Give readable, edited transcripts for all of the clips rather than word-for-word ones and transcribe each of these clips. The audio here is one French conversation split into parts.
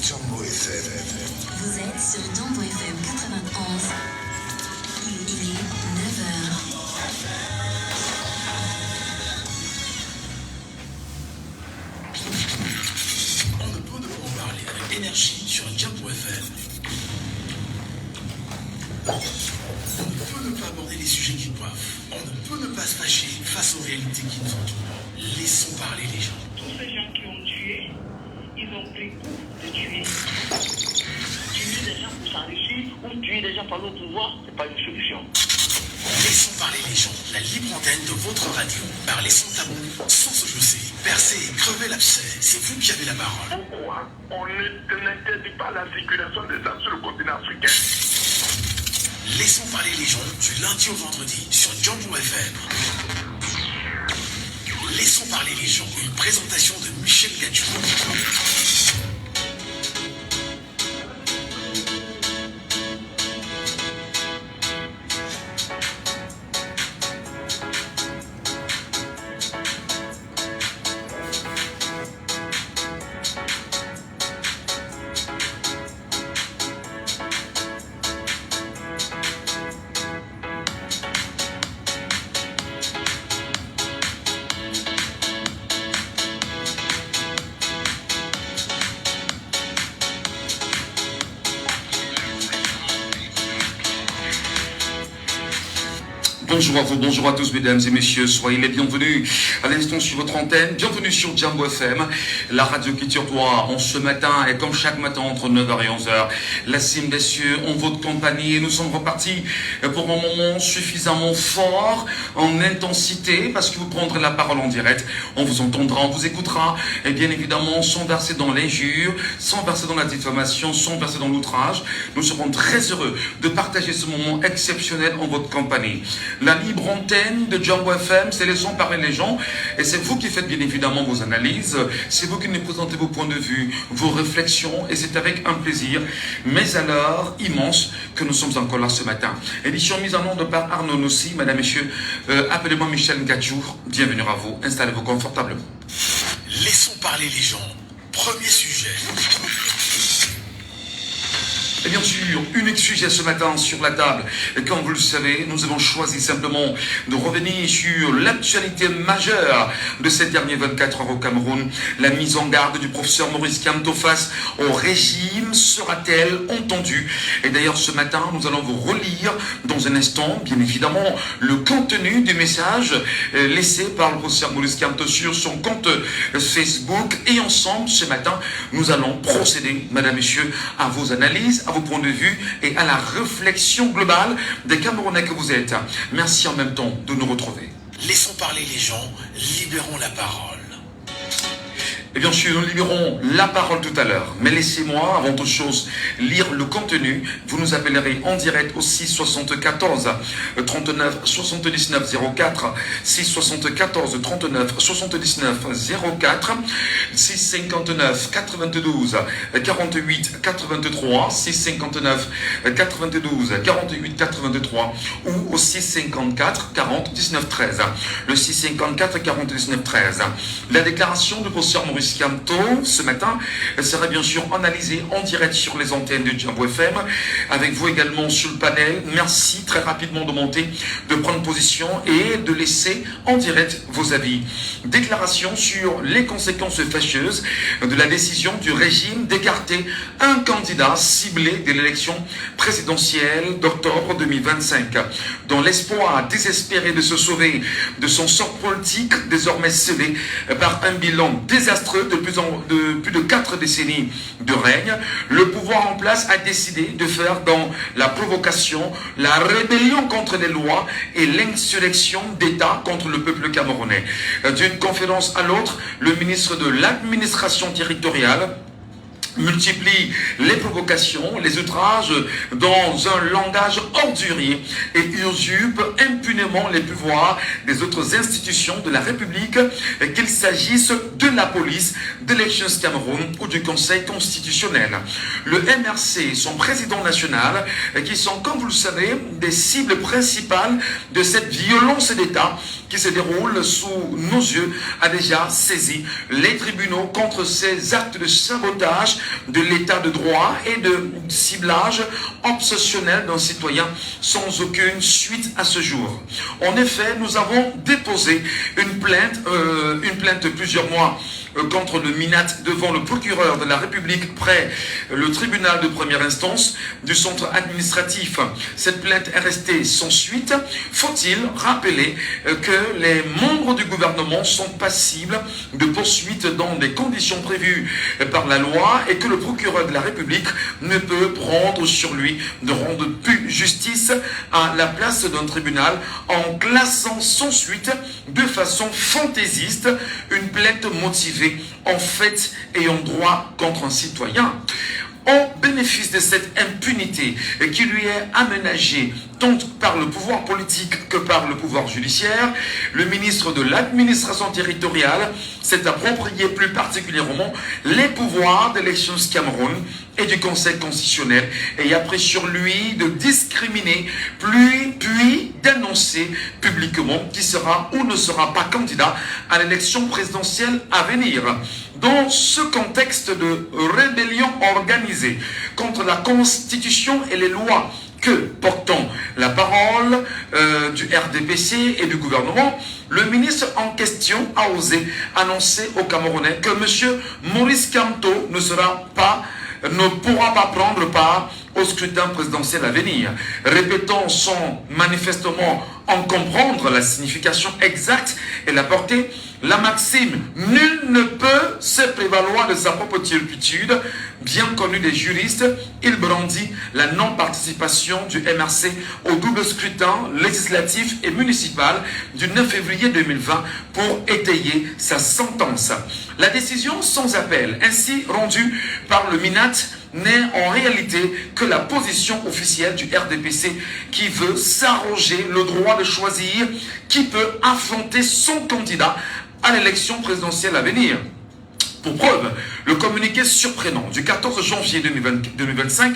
Jambo FM. Vous êtes sur Jambo FM 91. Il est 9h. On ne peut ne pas en parler avec énergie sur Jambo FM. On ne peut ne pas aborder les sujets qui coiffent. On ne peut ne pas se fâcher face aux réalités qui nous entourent. Laissons parler les gens. Tous ces gens qui ont tué, ils ont pris goût de tuer. Tuer des gens pour s'enrichir ou tuer des gens par le pouvoir, ce n'est pas une solution. Laissons parler les gens. La libre antenne de votre radio. Parlez sans tabou, sans se jausser. Percez et crevez l'abcès. C'est vous qui avez la parole. Pourquoi on n'interdit pas la circulation des armes sur le continent africain? Laissons parler les gens du lundi au vendredi sur Jambo FM. Laissons parler les gens. Une présentation de Michel Gadjou. Bonjour à vous, bonjour à tous mesdames et messieurs, soyez les bienvenus à l'instant sur votre antenne, bienvenue sur Jambo FM, la radio qui tire droit en ce matin et comme chaque matin entre 9h et 11h, la cime des cieux en votre compagnie et nous sommes repartis pour un moment suffisamment fort en intensité parce que vous prendrez la parole en direct, on vous entendra, on vous écoutera et bien évidemment sans verser dans l'injure, sans verser dans la diffamation, sans verser dans l'outrage, nous serons très heureux de partager ce moment exceptionnel en votre compagnie. La libre antenne de Jambo FM, c'est les gens parler les gens. Et c'est vous qui faites bien évidemment vos analyses. C'est vous qui nous présentez vos points de vue, vos réflexions. Et c'est avec un plaisir, mais alors immense, que nous sommes encore là ce matin. Édition mise en onde par Arnaud Nossi. Madame, Messieurs, appelez-moi Michel Gadjou. Bienvenue à vous. Installez-vous confortablement. Laissons parler les gens. Premier sujet. Et bien sûr, unique sujet ce matin sur la table. Et comme vous le savez, nous avons choisi simplement de revenir sur l'actualité majeure de ces derniers 24 heures au Cameroun. La mise en garde du professeur Maurice Kamto face au régime sera-t-elle entendue? Et d'ailleurs, ce matin, nous allons vous relire dans un instant, bien évidemment, le contenu du message laissé par le professeur Maurice Kamto sur son compte Facebook. Et ensemble, ce matin, nous allons procéder, mesdames, messieurs, à vos analyses, à vos points de vue et à la réflexion globale des Camerounais que vous êtes. Merci en même temps de nous retrouver. Laissons parler les gens, libérons la parole. Et bien sûr, nous libérons la parole tout à l'heure. Mais laissez-moi, avant toute chose, lire le contenu. Vous nous appellerez en direct au 674 39 79 04, 674 39 79 04, 659 92 48 83, 659 92 48 83 ou au 654 40 19 13. Le 654 40 19 13. La déclaration du professeur Maurice Kamto, ce matin, sera bien sûr analysée en direct sur les antennes de Jambo FM, avec vous également sur le panel. Merci très rapidement de monter, de prendre position et de laisser en direct vos avis. Déclaration sur les conséquences fâcheuses de la décision du régime d'écarter un candidat ciblé de l'élection présidentielle d'octobre 2025. Dans l'espoir désespéré de se sauver de son sort politique, désormais scellé par un bilan désastreux de plus de 4 décennies de règne, le pouvoir en place a décidé de faire dans la provocation, la rébellion contre les lois et l'insurrection d'État contre le peuple camerounais. D'une conférence à l'autre, le ministre de l'administration territoriale multiplie les provocations, les outrages dans un langage ordurier et usurpe impunément les pouvoirs des autres institutions de la République, qu'il s'agisse de la police, d'Elections Cameroun ou du Conseil constitutionnel. Le MRC, son président national, qui sont, comme vous le savez, des cibles principales de cette violence d'État qui se déroule sous nos yeux, a déjà saisi les tribunaux contre ces actes de sabotage de l'état de droit et de ciblage obsessionnel d'un citoyen sans aucune suite à ce jour. En effet, nous avons déposé une plainte plusieurs mois contre le MINAT devant le procureur de la République près le tribunal de première instance du centre administratif. Cette plainte est restée sans suite. Faut-il rappeler que les membres du gouvernement sont passibles de poursuites dans des conditions prévues par la loi et que le procureur de la République ne peut prendre sur lui de rendre plus justice à la place d'un tribunal en classant sans suite de façon fantaisiste une plainte motivée en fait ayant droit contre un citoyen. Au bénéfice de cette impunité qui lui est aménagée tant par le pouvoir politique que par le pouvoir judiciaire, le ministre de l'administration territoriale s'est approprié plus particulièrement les pouvoirs d'élection Cameroun et du Conseil constitutionnel et a pris sur lui de discriminer puis d'annoncer publiquement qui sera ou ne sera pas candidat à l'élection présidentielle à venir. Dans ce contexte de rébellion organisée contre la Constitution et les lois que portant la parole du RDPC et du gouvernement, le ministre en question a osé annoncer aux Camerounais que M. Maurice Kamto ne pourra pas prendre part au scrutin présidentiel à venir, répétant sans manifestement en comprendre la signification exacte et la portée, la maxime « Nul ne peut se prévaloir de sa propre turpitude », bien connue des juristes, il brandit la non-participation du MRC au double scrutin législatif et municipal du 9 février 2020 pour étayer sa sentence. La décision sans appel, ainsi rendue par le MINAT, n'est en réalité que la position officielle du RDPC qui veut s'arroger le droit de choisir qui peut affronter son candidat à l'élection présidentielle à venir. Pour preuve, le communiqué surprenant du 14 janvier 2025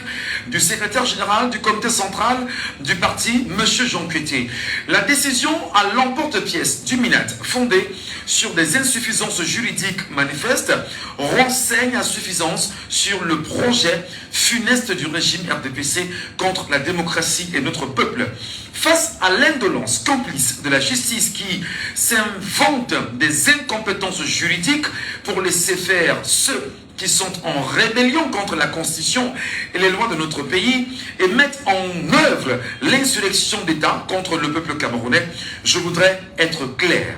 du secrétaire général du comité central du parti, M. Jean Cueté. La décision à l'emporte-pièce du MINAT, fondée sur des insuffisances juridiques manifestes, renseigne à suffisance sur le projet funeste du régime RDPC contre la démocratie et notre peuple. Face à l'indolence complice de la justice qui s'invente des incompétences juridiques pour laisser faire ceux qui sont en rébellion contre la Constitution et les lois de notre pays et mettent en œuvre l'insurrection d'État contre le peuple camerounais, je voudrais être clair.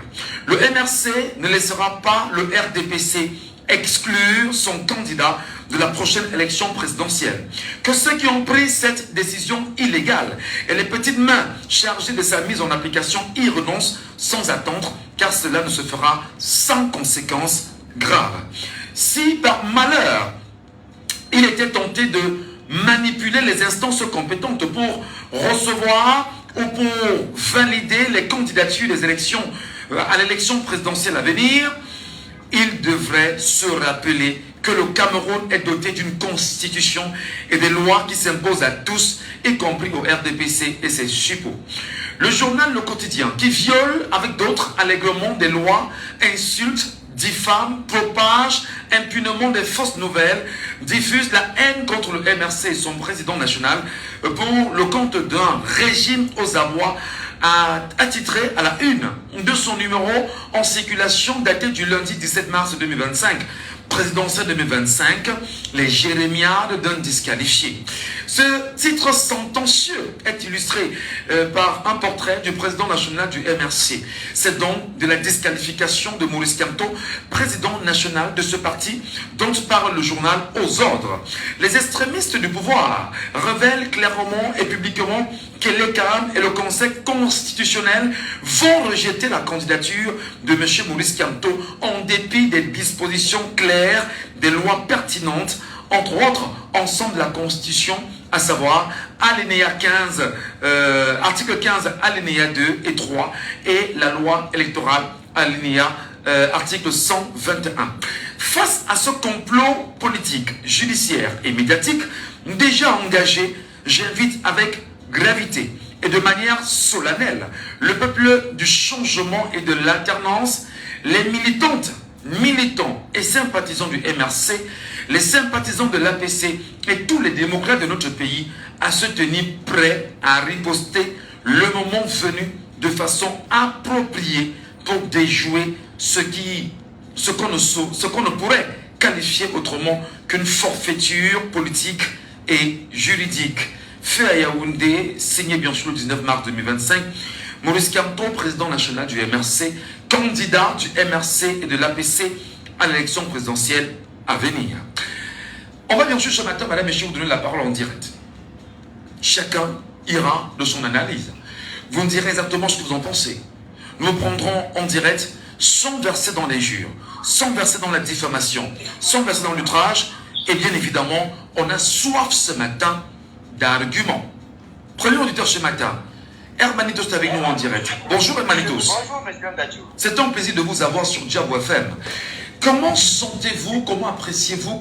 Le MRC ne laissera pas le RDPC exclure son candidat de la prochaine élection présidentielle. Que ceux qui ont pris cette décision illégale et les petites mains chargées de sa mise en application y renoncent sans attendre, car cela ne se fera sans conséquences graves. Si par malheur, il était tenté de manipuler les instances compétentes pour recevoir ou pour valider les candidatures des élections à l'élection présidentielle à venir, il devrait se rappeler que le Cameroun est doté d'une constitution et des lois qui s'imposent à tous, y compris au RDPC et ses suppôts. Le journal Le Quotidien, qui viole avec d'autres allègrement des lois, insulte, diffame, propage impunément des fausses nouvelles, diffuse la haine contre le MRC et son président national pour le compte d'un régime aux abois attitré à la une de son numéro en circulation daté du lundi 17 mars 2025. Présidentielle 2025, les jérémiades d'un disqualifié. Ce titre sentencieux est illustré par un portrait du président national du MRC. C'est donc de la disqualification de Maurice Kamto, président national de ce parti, dont parle le journal Aux Ordres. Les extrémistes du pouvoir révèlent clairement et publiquement que l'ECAM et le Conseil constitutionnel vont rejeter la candidature de M. Maurice Kamto en dépit des dispositions claires, des lois pertinentes, entre autres, ensemble de la Constitution, à savoir article 15, alinéa 2 et 3, et la loi électorale, article 121. Face à ce complot politique, judiciaire et médiatique, déjà engagé, j'invite avec gravité et de manière solennelle le peuple du changement et de l'alternance, les militantes militants et sympathisants du MRC, les sympathisants de l'APC et tous les démocrates de notre pays à se tenir prêts à riposter le moment venu de façon appropriée pour déjouer ce qu'on ne pourrait qualifier autrement qu'une forfaiture politique et juridique. Fait à Yaoundé, signé bien sûr le 19 mars 2025, Maurice Kamto, président national du MRC, candidat du MRC et de l'APC à l'élection présidentielle à venir. On va bien sûr ce matin, madame et messieurs, vous donner la parole en direct. Chacun ira de son analyse. Vous me direz exactement ce que vous en pensez. Nous vous prendrons en direct sans verser dans l'injure, sans verser dans la diffamation, sans verser dans l'outrage. Et bien évidemment, on a soif ce matin d'arguments. Prenez l'auditeur ce matin. Hermanitos est avec nous en direct. Bonjour Hermanitos. Bonjour monsieur Ndadjou. C'est un plaisir de vous avoir sur Diabo FM. Comment sentez-vous, comment appréciez-vous,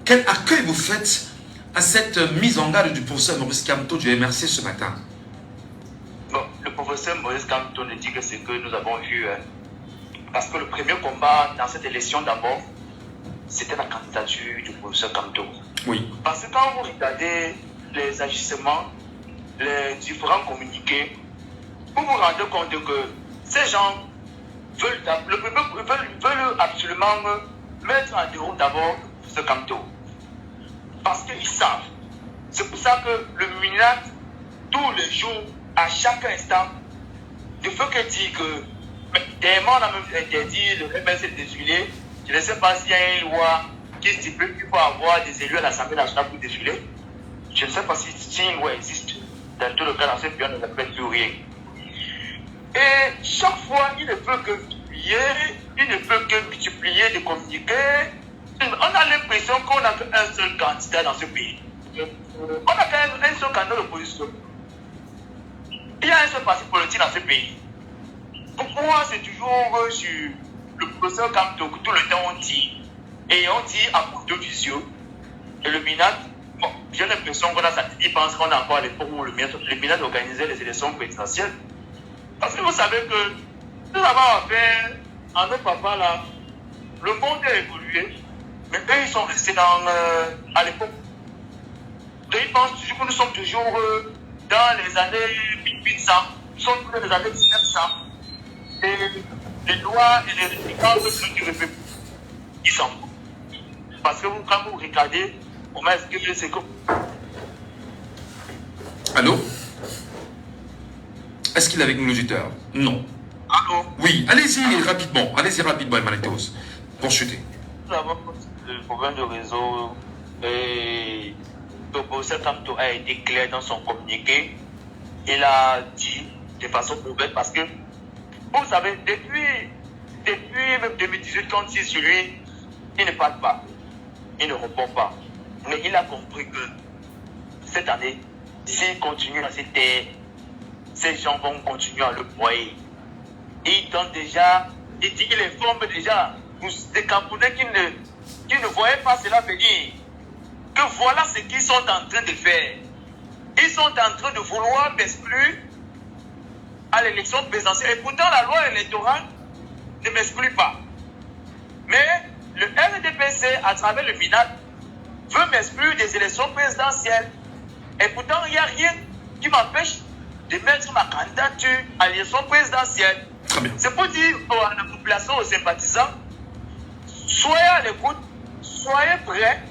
quel accueil vous faites à cette mise en garde du professeur Maurice Kamto du MRC ce matin? Bon, le professeur Maurice Kamto nous dit que c'est que nous avons vu, parce que le premier combat dans cette élection d'abord, c'était la candidature du professeur Kamto. Oui. Parce que quand vous regardez les agissements, les différents communiqués, vous vous rendez compte que ces gens veulent absolument mettre en déroute d'abord le professeur Kamto. Parce qu'ils savent. C'est pour ça que le MINAT, tous les jours, à chaque instant, ne fait que dire que tellement on a même interdit le MRC de défiler. Je ne sais pas s'il y a une loi qui stipule qu'il faut avoir des élus à l'Assemblée nationale pour défiler. Je ne sais pas si une loi existe. Dans tout le cas, dans cette période, on ne fait plus rien. Et chaque fois, il ne peut que multiplier des communiqués. On a l'impression qu'on n'a qu'un seul candidat dans ce pays. On n'a qu'un seul candidat d'opposition. Il y a un seul parti politique dans ce pays. Pour moi, c'est toujours sur le professeur Kamto que tout le temps on dit. Et on dit à bout de vision. Et le MINAT, bon, j'ai l'impression qu'on a senti, pense qu'on a encore à l'époque où le MINAT organisait les élections présidentielles. Parce que vous savez que nous avons affaire à nos papas là. Le monde a évolué. Mais eux, ils sont restés à l'époque. Donc, ils pensent toujours que nous sommes toujours dans les années 1800. Nous sommes toujours dans les années 1900. Et les lois et les républicains de notre République, ils s'en foutent. Parce que vous, quand vous regardez, on m'a expliqué c'est que... Allô? Est-ce qu'il est avec nous l'auditeur? Non. Allô? Oui, allez-y rapidement, Hermanitos. Pour chuter. Nous avons le problème de réseau et le professeur Kamto a été clair dans son communiqué. Il a dit de façon ouverte parce que, vous savez, depuis même 2018, quand il est sur lui, il ne parle pas, il ne répond pas. Mais il a compris que cette année, s'il continue à cette terre, ces gens vont continuer à le broyer. Il donne déjà, il dit qu'il informe déjà des Camerounais qui ne voyaient pas cela venir. Que voilà ce qu'ils sont en train de faire. Ils sont en train de vouloir m'exclure à l'élection présidentielle. Et pourtant, la loi électorale ne m'exclut pas. Mais le RDPC, à travers le MINAT, veut m'exclure des élections présidentielles. Et pourtant, il n'y a rien qui m'empêche de mettre ma candidature à l'élection présidentielle. C'est pour dire à la population, aux sympathisants, soyez à l'écoute, soyez prêts.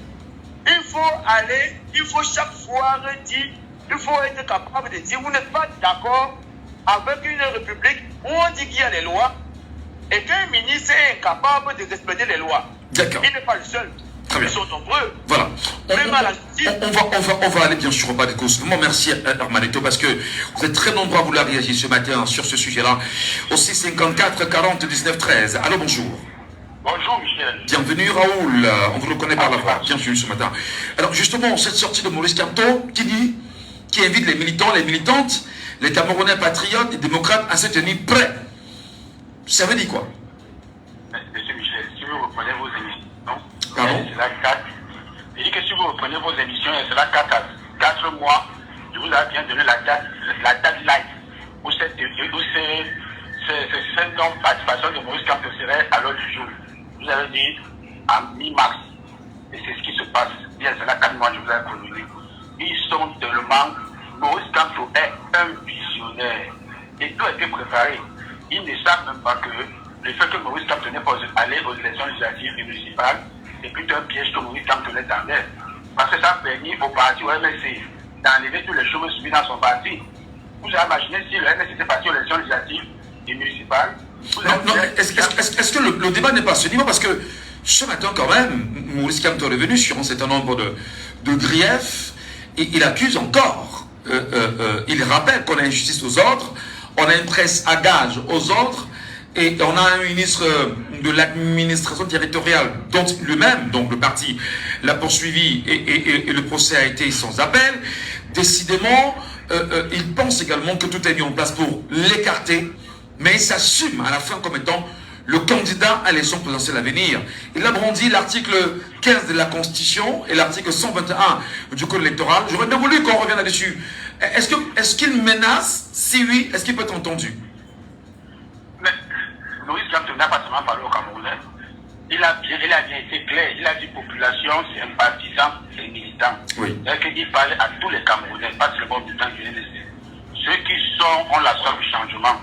Il faut chaque fois redire, il faut être capable de dire, vous n'êtes pas d'accord avec une république où on dit qu'il y a les lois et qu'un ministre est incapable de respecter les lois. D'accord. Il n'est pas le seul. Ils sont nombreux. Voilà. On va aller bien sûr au bas des causes. Merci Hermanito parce que vous êtes très nombreux à vouloir réagir ce matin sur ce sujet-là. Au 654 40 19 13. Allô, bonjour. Bonjour Michel. Bienvenue Raoul, on vous le connaît par la voix. Bienvenue ce matin. Alors justement, cette sortie de Maurice Kamto qui invite les militants, les militantes, les Camerounais patriotes, les démocrates à se tenir prêts. Ça veut dire quoi? Monsieur Michel, si vous reprenez vos émissions, pardon? C'est la 4. Il dit que si vous reprenez vos émissions, c'est la 4 mois, je vous ai bien donné la date live où cette participation de Maurice Kamto serait à l'ordre du jour. réécrire en mi-mars. Et c'est ce qui se passe. Bien, c'est là 4 mois, je vous ai prévenu. Ils sont tellement... Maurice Kamto est un visionnaire. Et tout a été préparé. Ils ne savent même pas que le fait que Maurice Kamto n'est pas allé aux élections législatives et municipales, c'est plutôt un piège que Maurice Kamto les enlève. Parce que ça a permis au parti, au MSC, d'enlever tous les cheveux subis dans son parti. Vous avez imaginé si le MSC était parti aux élections législatives et municipales. Non, est-ce que le débat n'est pas à ce niveau? Parce que ce matin, quand même, Maurice Kamto est revenu sur un certain nombre de griefs et il accuse encore. Il rappelle qu'on a une justice aux ordres, on a une presse à gage aux ordres et on a un ministre de l'administration territoriale dont lui-même, donc le parti, l'a poursuivi et le procès a été sans appel. Décidément, il pense également que tout est mis en place pour l'écarter, mais il s'assume à la fin comme étant le candidat à l'élection présidentielle à venir. Il a brandi l'article 15 de la Constitution et l'article 121 du Code électoral. J'aurais bien voulu qu'on revienne là-dessus. Est-ce qu'il menace? Si oui, est-ce qu'il peut être entendu? Mais Maurice Kamto n'a pas seulement parlé au Camerounais. Il a bien été clair. Il a dit population, sympathisants et militants. Oui. C'est-à-dire qu'il parlait à tous les Camerounais, pas seulement aux militants du NSC. Ceux qui ont la soif du changement.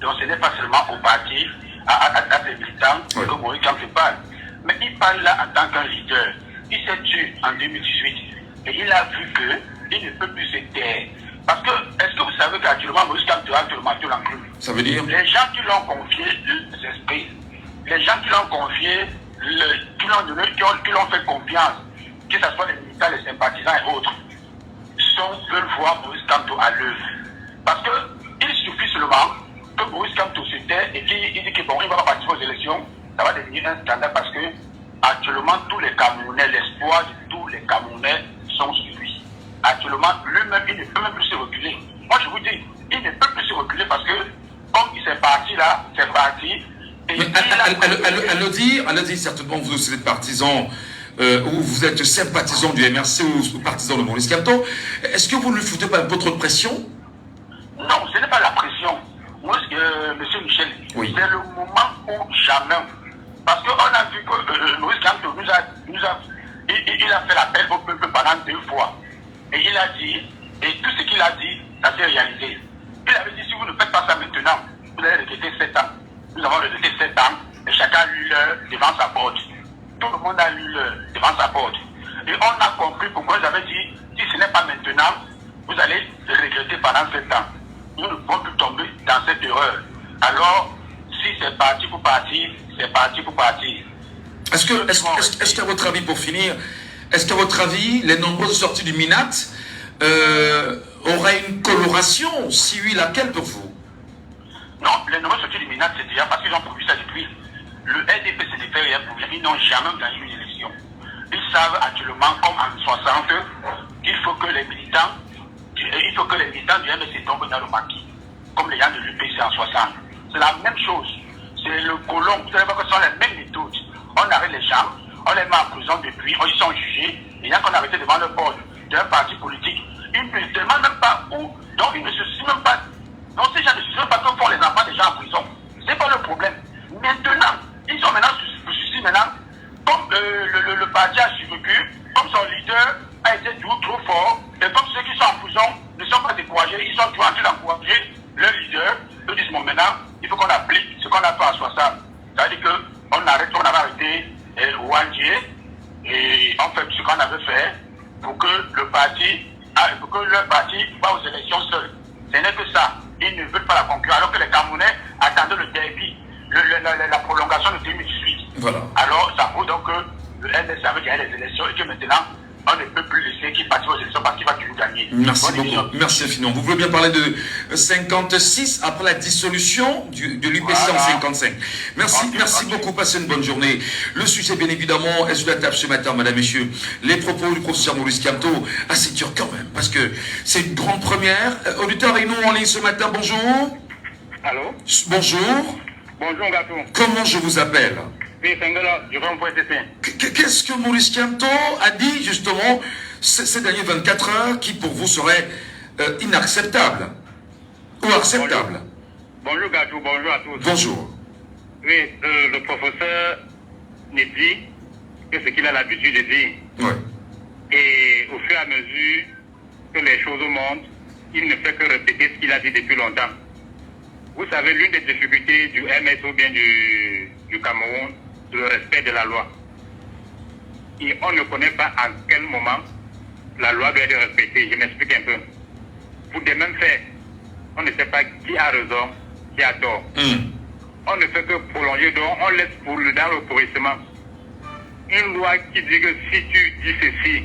Donc ce n'est pas seulement au parti, à ces militants que Maurice Kamto parle. Mais il parle là en tant qu'un leader. Il s'est tué en 2018 et il a vu qu'il ne peut plus se taire. Parce que, est-ce que vous savez qu'actuellement Maurice Kamto a actuellement tout l'enclume? Ça veut dire? Les gens qui l'ont confié les esprits, les gens qui l'ont confié, qui l'ont fait confiance, que ce soit les militants, les sympathisants et autres, veulent voir Maurice Kamto à l'œuvre. Parce qu'il suffit seulement que Maurice Kamto se tait et qu'il dit que bon, il va pas participer aux élections, ça va devenir un scandale parce que actuellement tous les Camerounais, l'espoir de tous les Camerounais sont sur lui. Actuellement, lui-même, il ne peut même plus se reculer. Moi, je vous dis, il ne peut plus se reculer parce que comme il s'est parti là, c'est parti. Elle le dit certainement, vous êtes partisan ou vous êtes sympathisant du MRC ou partisan de Maurice Kamto. Est-ce que vous ne lui foutez pas un peu trop de pression? Non, ce n'est pas la pression. Monsieur Michel, oui. C'est le moment où jamais. Parce qu'on a vu que Maurice Kamto il a fait l'appel au peuple pendant 2 fois. Et il a dit, et tout ce qu'il a dit, ça s'est réalisé. Il avait dit, si vous ne faites pas ça maintenant, vous allez regretter 7 ans. Nous avons regretté 7 ans, et chacun a lu l'heure devant sa porte. Tout le monde a lu l'heure devant sa porte. Et on a compris pourquoi ils avaient dit, si ce n'est pas maintenant, vous allez regretter pendant 7 ans. Nous ne pouvons plus tomber dans cette erreur. Alors, si c'est parti pour partir, c'est parti pour partir. Est-ce qu'à votre avis, pour finir, est-ce qu'à votre avis, les nombreuses sorties du MINAT auraient une coloration? Si oui, laquelle pour vous? Non, les nombreuses sorties du MINAT, c'est déjà parce qu'ils ont produit ça depuis. Le LDP s'est fait rien pour rien. Ils n'ont jamais gagné une élection. Ils savent actuellement, comme en 60, qu'il faut que les militants du MSC tombent dans le maquis, comme les gens de l'UPC en 60. C'est la même chose. C'est le colon. Vous savez pas que ce sont les mêmes méthodes. On arrête les gens, on les met en prison depuis, ils sont jugés. Il y a qu'on a arrêté devant le porte d'un parti politique. Ils ne se demandent même pas où, donc ils ne se soucient même pas. Donc ces gens ne se soucient pas que font les enfants des gens en prison. C'est pas le problème. Maintenant, ils sont maintenant soucis maintenant, comme le parti a survécu, comme son leader a été trop fort, et comme ceux qui sont en prison ne sont pas découragés, ils sont toujours en train d'encourager leur leader. Ils disent, bon, maintenant, il faut qu'on applique ce qu'on a fait en 60. C'est-à-dire qu'on avait arrêté Ouandier et on fait ce qu'on avait fait pour que leur parti va aux élections seul. Ce n'est que ça. Ils ne veulent pas la concurrence, alors que les Camerounais attendaient le derby, la prolongation de 2018. Voilà. Alors, ça prouve donc que le NS avait gagné les élections et que maintenant, on ne peut plus laisser qu'il participe aux élections parce qu'il va toujours gagner. Merci beaucoup. Merci infiniment. Vous voulez bien parler de 56 après la dissolution de l'UPC en 55. Merci beaucoup. Passez une bonne journée. Le sujet, bien évidemment, est sur la table ce matin, madame, messieurs. Les propos du professeur Maurice Kamto, assez dur quand même, parce que c'est une grande première. Auditeur avec nous en ligne ce matin, bonjour. Allô? Bonjour. Bonjour, Gato. Comment je vous appelle? Qu'est-ce que Maurice Kamto a dit justement ces dernières 24 heures qui pour vous seraient inacceptables ou acceptables? Bonjour Gatou, bonjour à tous. Bonjour. Oui, le professeur ne dit que ce qu'il a l'habitude de dire. Ouais. Et au fur et à mesure que les choses montent, il ne fait que répéter ce qu'il a dit depuis longtemps. Vous savez, l'une des difficultés du MS ou bien du Cameroun, c'est le respect de la loi. Et on ne connaît pas en quel moment la loi doit être respectée. Je m'explique un peu. Pour des mêmes faits, on ne sait pas qui a raison, qui a tort. On ne fait que prolonger, donc on laisse dans le pourrissement. Une loi qui dit que si tu dis ceci,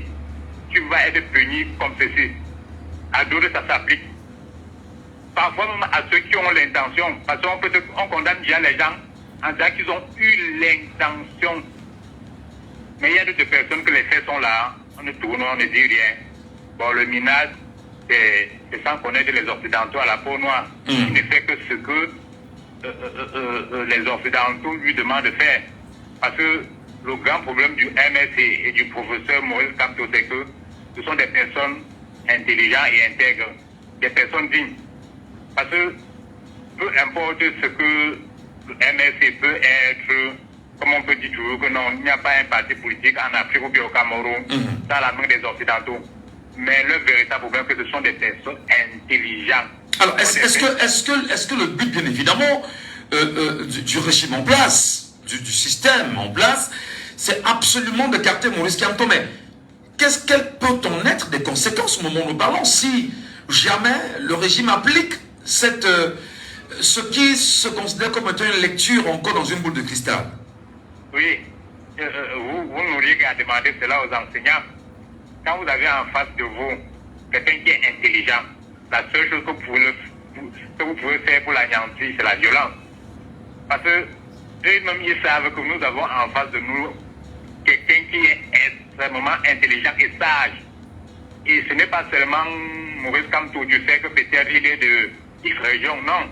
tu vas être puni comme ceci. À d'autres, ça s'applique. Parfois même à ceux qui ont l'intention, parce qu'on condamne déjà les gens en disant qu'ils ont eu l'intention. Mais il y a d'autres personnes que les faits sont là, on ne tourne, on ne dit rien. Bon, le minage, c'est sans connaître les Occidentaux à la peau noire. Il ne fait que ce que les Occidentaux lui demandent de faire. Parce que le grand problème du MSC et du professeur Maurice Kamto, c'est que ce sont des personnes intelligentes et intègres, des personnes dignes. Parce que peu importe ce que le MSC peut être, comme on peut dire toujours que non, il n'y a pas un parti politique en Afrique ou bien au Cameroun dans la main des Occidentaux. Mais le véritable problème, c'est que ce sont des personnes intelligentes. Alors, est-ce que le but, bien évidemment, du régime en place, du système en place, c'est absolument d'écarter Maurice Kamto? Mais quelles peuvent en être des conséquences au moment où nous parlons si jamais le régime applique ce qui se considère comme étant une lecture encore dans une boule de cristal? Oui, vous n'auriez qu'à demander cela aux enseignants. Quand vous avez en face de vous quelqu'un qui est intelligent, la seule chose que vous pouvez faire pour l'anéantir, c'est la violence. Parce que eux-mêmes, ils savent que nous avons en face de nous quelqu'un qui est extrêmement intelligent et sage. Et ce n'est pas seulement Maurice Kamto, du fait que peut-être il est de X région, non.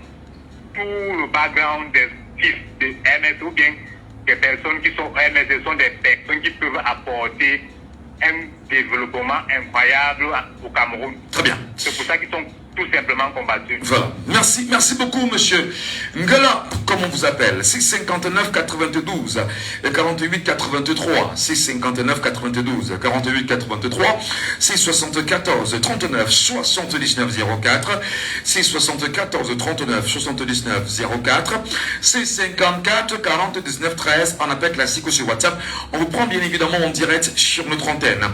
Tout le background des fils de MS ou bien des personnes qui sont MS sont des personnes qui peuvent apporter un développement incroyable au Cameroun. Très bien. C'est pour ça qu'ils sont tout simplement combattus. Voilà. Merci beaucoup, monsieur. Ngala, comment on vous appelle? 659 92 48 83. 659 92 48 83. 674 39 79 04. 674 39 79 04. 654 40 19 13. En appel classique ou sur WhatsApp. On vous prend bien évidemment en direct sur notre antenne.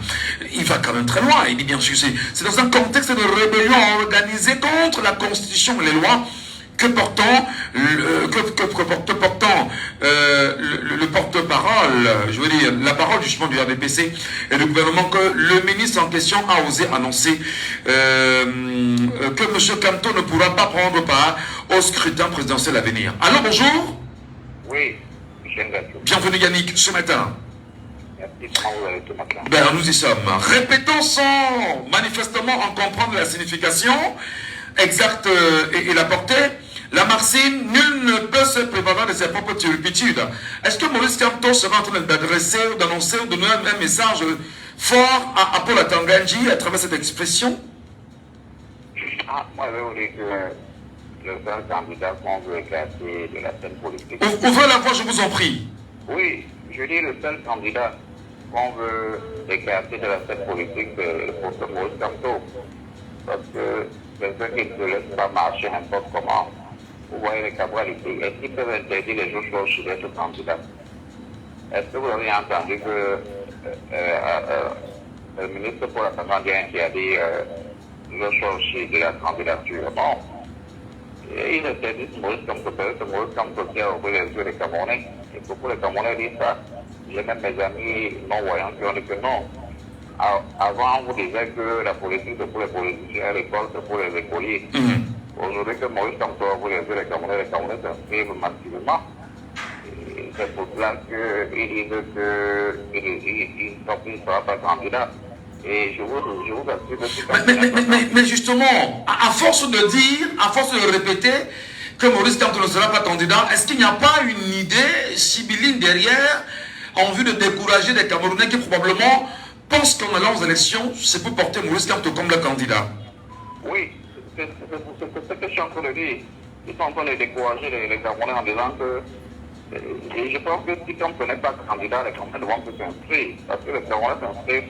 Il va quand même très loin. Il dit bien sûr, c'est dans un contexte de rébellion organisée contre la Constitution et les lois que portant le porte-parole, je veux dire, la parole justement du RDPC et du gouvernement, que le ministre en question a osé annoncer que M. Kamto ne pourra pas prendre part au scrutin présidentiel à venir. Allô, bonjour. Oui, Michel Gassou. Bienvenue Yannick, ce matin. Merci, comment vous allez ce matin? Ben, nous y sommes. Répétons sans manifestement en comprendre la signification exacte et la portée. La Martine, nul ne peut se prévaloir de ses propres turpitudes. Est-ce que Maurice Kamto sera en train d'adresser ou d'annoncer ou de donner un message fort à Paul Atanganji à travers cette expression? Moi, je vais vous dire que le seul candidat qu'on veut écarter de la scène politique. Ouvrez la voix, je vous en prie. Oui, je dis le seul candidat qu'on veut écarter de la scène politique, c'est le professeur Maurice Kamto. Parce que quelqu'un qui ne se laisse pas marcher n'importe comment. Vous voyez les Cabral ici. Est-ce qu'ils peuvent interdire les autres choses chez les candidats? Est-ce que vous avez entendu que le ministre pour la Famille qui a dit le choses de la candidature? Non. Et ils interdisent Maurice Kamto, c'est Maurice Kamto qui a ouvert les yeux des Camerounais. Et pourquoi les Camerounais disent ça? J'ai même mes amis non-voyants qui ont dit que non. Avant, on vous disait que la politique, c'est pour les politiciens, l'école, c'est pour les écoliers. Aujourd'hui, que Maurice Kamto a voulu les Camerounais s'inscrivent massivement. C'est pour cela qu'ils disent qu'il ne sera pas candidat. Et je vous assure que mais justement, à force de dire, à force de répéter que Maurice Kamto ne sera pas candidat, est-ce qu'il n'y a pas une idée sibylline derrière en vue de décourager des Camerounais qui probablement pensent qu'en allant aux élections, c'est pour porter Maurice Kamto comme le candidat? Oui, c'est ce que je suis en train de dire. Ils sont en train de décourager les Camerounais en disant que Et je pense que si on ne n'est pas candidat, les Camerounais ne vont plus s'inscrire. Parce que les Camerounais s'inscrivent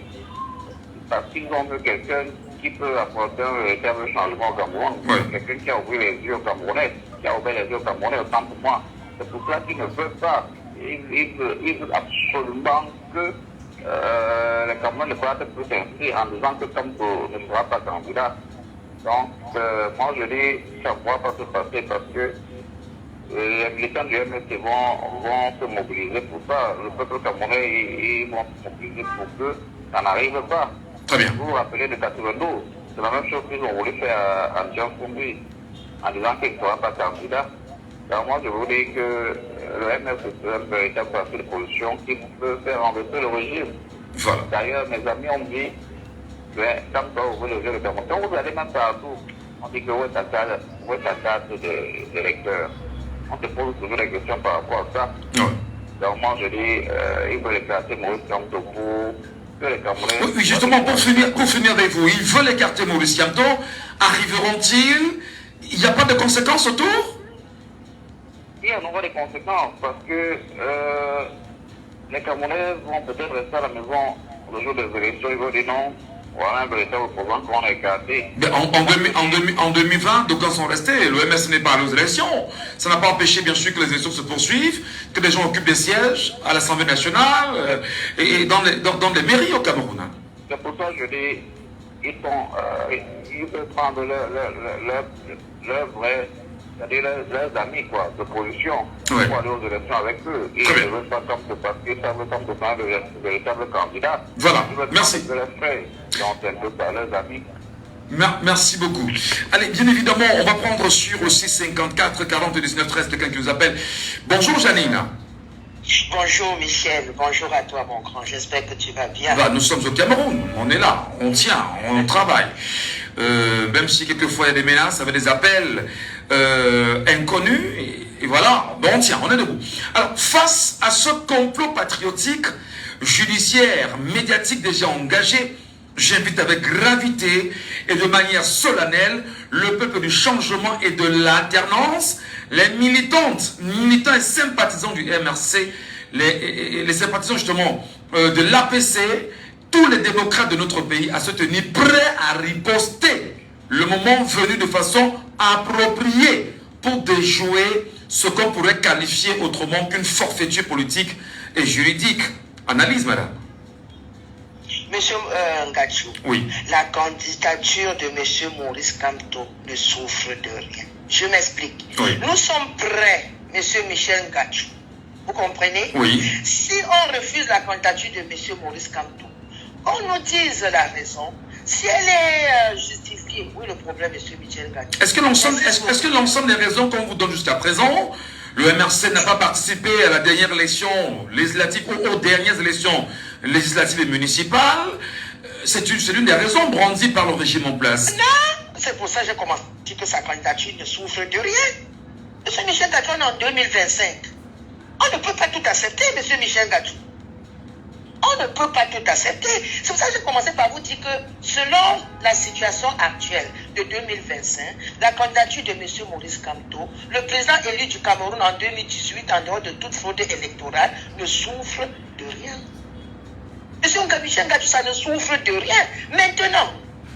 parce qu'ils ont vu quelqu'un qui peut apporter un véritable changement au Cameroun. Oui. Quelqu'un qui a ouvert les yeux aux Camerounais, qui a ouvert les yeux aux Camerounais autant pour moi. C'est pour cela qu'ils ne veulent pas. Ils veulent absolument que les Camerounais ne pourra plus s'inscrire en disant que Kamto ne sera pas candidat. Donc, moi je dis, ça ne pourra pas se passer parce que les militants du MSC vont se mobiliser pour ça. Le peuple camerounais, ils vont se mobiliser pour que ça n'arrive pas. Très bien. Vous vous rappelez de 92, c'est la même chose qu'ils ont voulu faire à Jean Koumbi, en disant qu'il ne sera pas candidat. Alors moi, je vous dis que le MSC, c'est un véritable parti de position qui peut faire renverser le régime. Voilà. D'ailleurs, mes amis ont dit, quand on va ouvrir les yeux de Cameroun, quand vous allez même partout, on dit que où est ta carte d'électeur? On se pose toujours des questions par rapport à ça. Ouais. Donc moi, je dis, il faut écarter Maurice Kamto pour que les Camerounais... Oui, justement, pour finir avec vous, ils veulent écarter Maurice Kamto. Arriveront-ils? Il n'y a pas de conséquences autour? Il y en aura des conséquences parce que les Camerounais vont peut-être rester à la maison le jour des élections. Ils vont dire non, voilà un véritable programme qu'on a écarté. Mais en 2020, d'aucuns sont restés. Le MS n'est pas allé aux élections. Ça n'a pas empêché, bien sûr, que les élections se poursuivent, que les gens occupent des sièges à l'Assemblée nationale et dans les mairies au Cameroun. C'est pour ça que je dis, ils peuvent prendre leur vrai, c'est-à-dire leurs amis quoi, de position, Ouais. pour aller aux élections avec eux. Ils Très ne bien. veulent pas comme de parce qu'ils savent comme de prendre de véritables candidats. Voilà. Ils veulent Merci. prendre de leurs frères, donc c'est un peu par leurs amis. Merci beaucoup. Allez, bien évidemment, on va prendre sur le 654 40 19 13 quelqu'un qui nous appelle. Bonjour Janine. Bonjour Michel, bonjour à toi mon grand, j'espère que tu vas bien. Bah, nous sommes au Cameroun, on est là, on tient, on travaille. Même si quelquefois il y a des menaces avec des appels inconnus, et voilà, bon, on tient, on est debout. Alors, face à ce complot patriotique, judiciaire, médiatique déjà engagé, j'invite avec gravité et de manière solennelle le peuple du changement et de l'alternance, les militants et sympathisants du MRC, les sympathisants justement de l'APC, tous les démocrates de notre pays à se tenir prêts à riposter le moment venu de façon appropriée pour déjouer ce qu'on pourrait qualifier autrement qu'une forfaiture politique et juridique. Analyse, madame. Monsieur Ngachou, Oui. la candidature de Monsieur Maurice Kamto ne souffre de rien. Je m'explique. Oui. Nous sommes prêts, Monsieur Michel Ngachou. Vous comprenez? Oui. Si on refuse la candidature de Monsieur Maurice Kamto, on nous dise la raison. Si elle est justifiée, oui, le problème, Monsieur Michel Ngachou. Est-ce que l'ensemble des raisons qu'on vous donne jusqu'à présent, le MRC n'a pas participé à la dernière élection législative ou aux dernières élections législatives et municipales, c'est une des raisons brandies par le régime en place? Non, c'est pour ça que j'ai commencé à dire que sa candidature ne souffre de rien. Monsieur Michel Ngachou, on est en 2025. On ne peut pas tout accepter, Monsieur Michel Ngachou. On ne peut pas tout accepter. C'est pour ça que j'ai commencé par vous dire que selon la situation actuelle de 2025, la candidature de M. Maurice Kamto, le président élu du Cameroun en 2018, en dehors de toute fraude électorale, ne souffre de rien. M. Michel Ngachou, ça ne souffre de rien. Maintenant,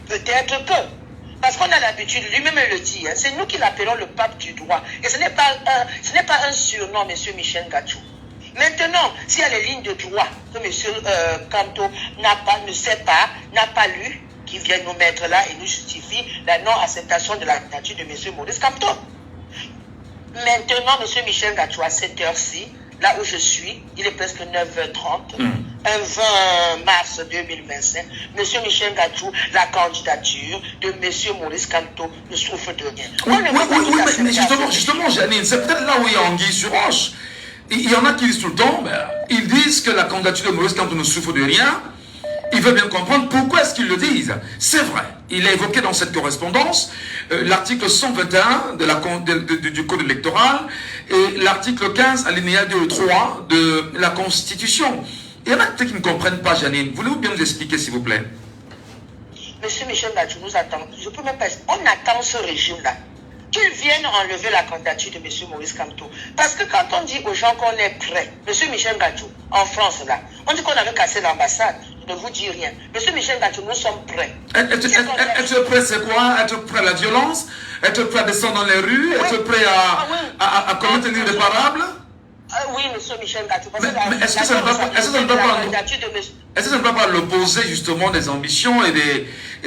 peut-être que, parce qu'on a l'habitude, lui-même le dit, hein, c'est nous qui l'appelons le pape du droit. Et ce n'est pas un surnom, M. Michel Ngachou. Maintenant, s'il y a les lignes de droit que M. Kamto ne sait pas, n'a pas lu, qui viennent nous mettre là et nous justifient la non-acceptation de la candidature de M. Maurice Kamto. Maintenant, M. Michel Ngachou, à cette heure-ci, là où je suis, il est presque 9h30, un 20 mars 2025, M. Michel Ngachou, la candidature de M. Maurice Kamto ne souffre de rien. Oui, mais justement, Janine, c'est peut-être là où il y a anguille sur roche. Il y en a qui disent tout le temps, ils disent que la candidature de Maurice Kamto ne souffre de rien. Ils veulent bien comprendre pourquoi est-ce qu'ils le disent. C'est vrai, il a évoqué dans cette correspondance l'article 121 du Code électoral et l'article 15, alinéa 2 et 3 de la Constitution. Il y en a peut-être qui ne comprennent pas, Janine. Voulez-vous bien nous expliquer, s'il vous plaît? Monsieur Michel Ngachou nous attend. Je peux même pas. On attend ce régime-là. qu'ils viennent enlever la candidature de M. Maurice Kamto. Parce que quand on dit aux gens qu'on est prêt, M. Michel Gadjou, en France là, on dit qu'on avait cassé l'ambassade, je ne vous dis rien. M. Michel Gadjou, nous sommes prêts. Être prêt, c'est quoi? Être prêt à la violence? Être prêt à descendre dans les rues? Oui. Être prêt à commettre l'irréparable? Oui, M. Michel Gadjou. Mais est-ce que ça ne va pas l'opposer justement des ambitions et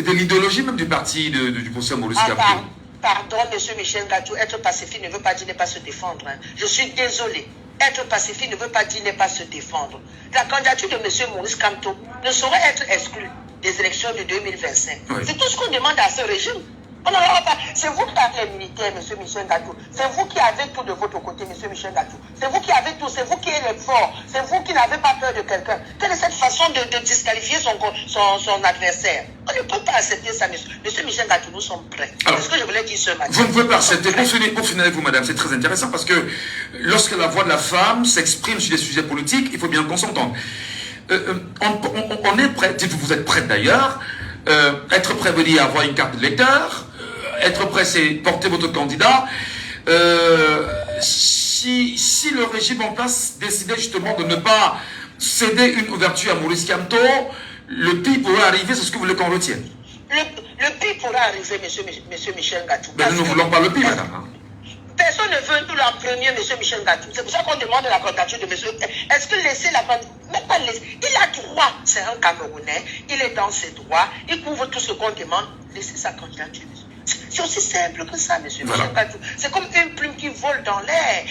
de l'idéologie même du parti du professeur Maurice Kamto? Pardon, M. Michel Gadjou, être pacifique ne veut pas dire ne pas se défendre. Hein. Je suis désolé. Être pacifique ne veut pas dire ne pas se défendre. La candidature de M. Maurice Kamto ne saurait être exclue des élections de 2025. Oui. C'est tout ce qu'on demande à ce régime. C'est vous qui avez les militaires, M. Michel Gadjou. C'est vous qui avez tout de votre côté, M. Michel Gadjou. C'est vous qui avez tout. C'est vous qui êtes fort. C'est vous qui n'avez pas peur de quelqu'un. Quelle est cette façon de disqualifier son adversaire? On ne peut pas accepter ça, M. Michel Gadjou. Nous sommes prêts. C'est ce que je voulais dire ce matin. Vous ne pouvez pas accepter. Pour finir avec vous, madame, c'est très intéressant parce que lorsque la voix de la femme s'exprime sur des sujets politiques, il faut bien qu'on s'entende. On est prêt. Dites-vous, vous êtes prête d'ailleurs. Être prêt veut dire avoir une carte de lecteur. Être prêt, c'est porter votre candidat. Si le régime en place décidait justement de ne pas céder une ouverture à Maurice Kamto, le pire pourrait arriver, c'est ce que vous voulez qu'on retienne. Le pire pourrait arriver, monsieur Michel Gadjou. Mais nous ne voulons pas le pire, madame. Personne ne veut nous l'en premier, monsieur Michel Gadjou. C'est pour ça qu'on demande la candidature de monsieur. Est-ce que laisser la candidature? Même pas laisser. Il a droit. C'est un Camerounais. Il est dans ses droits. Il couvre tout ce qu'on demande. Laissez sa candidature, monsieur. C'est aussi simple que ça, monsieur Michel Gadjou. C'est comme une plume qui vole dans l'air.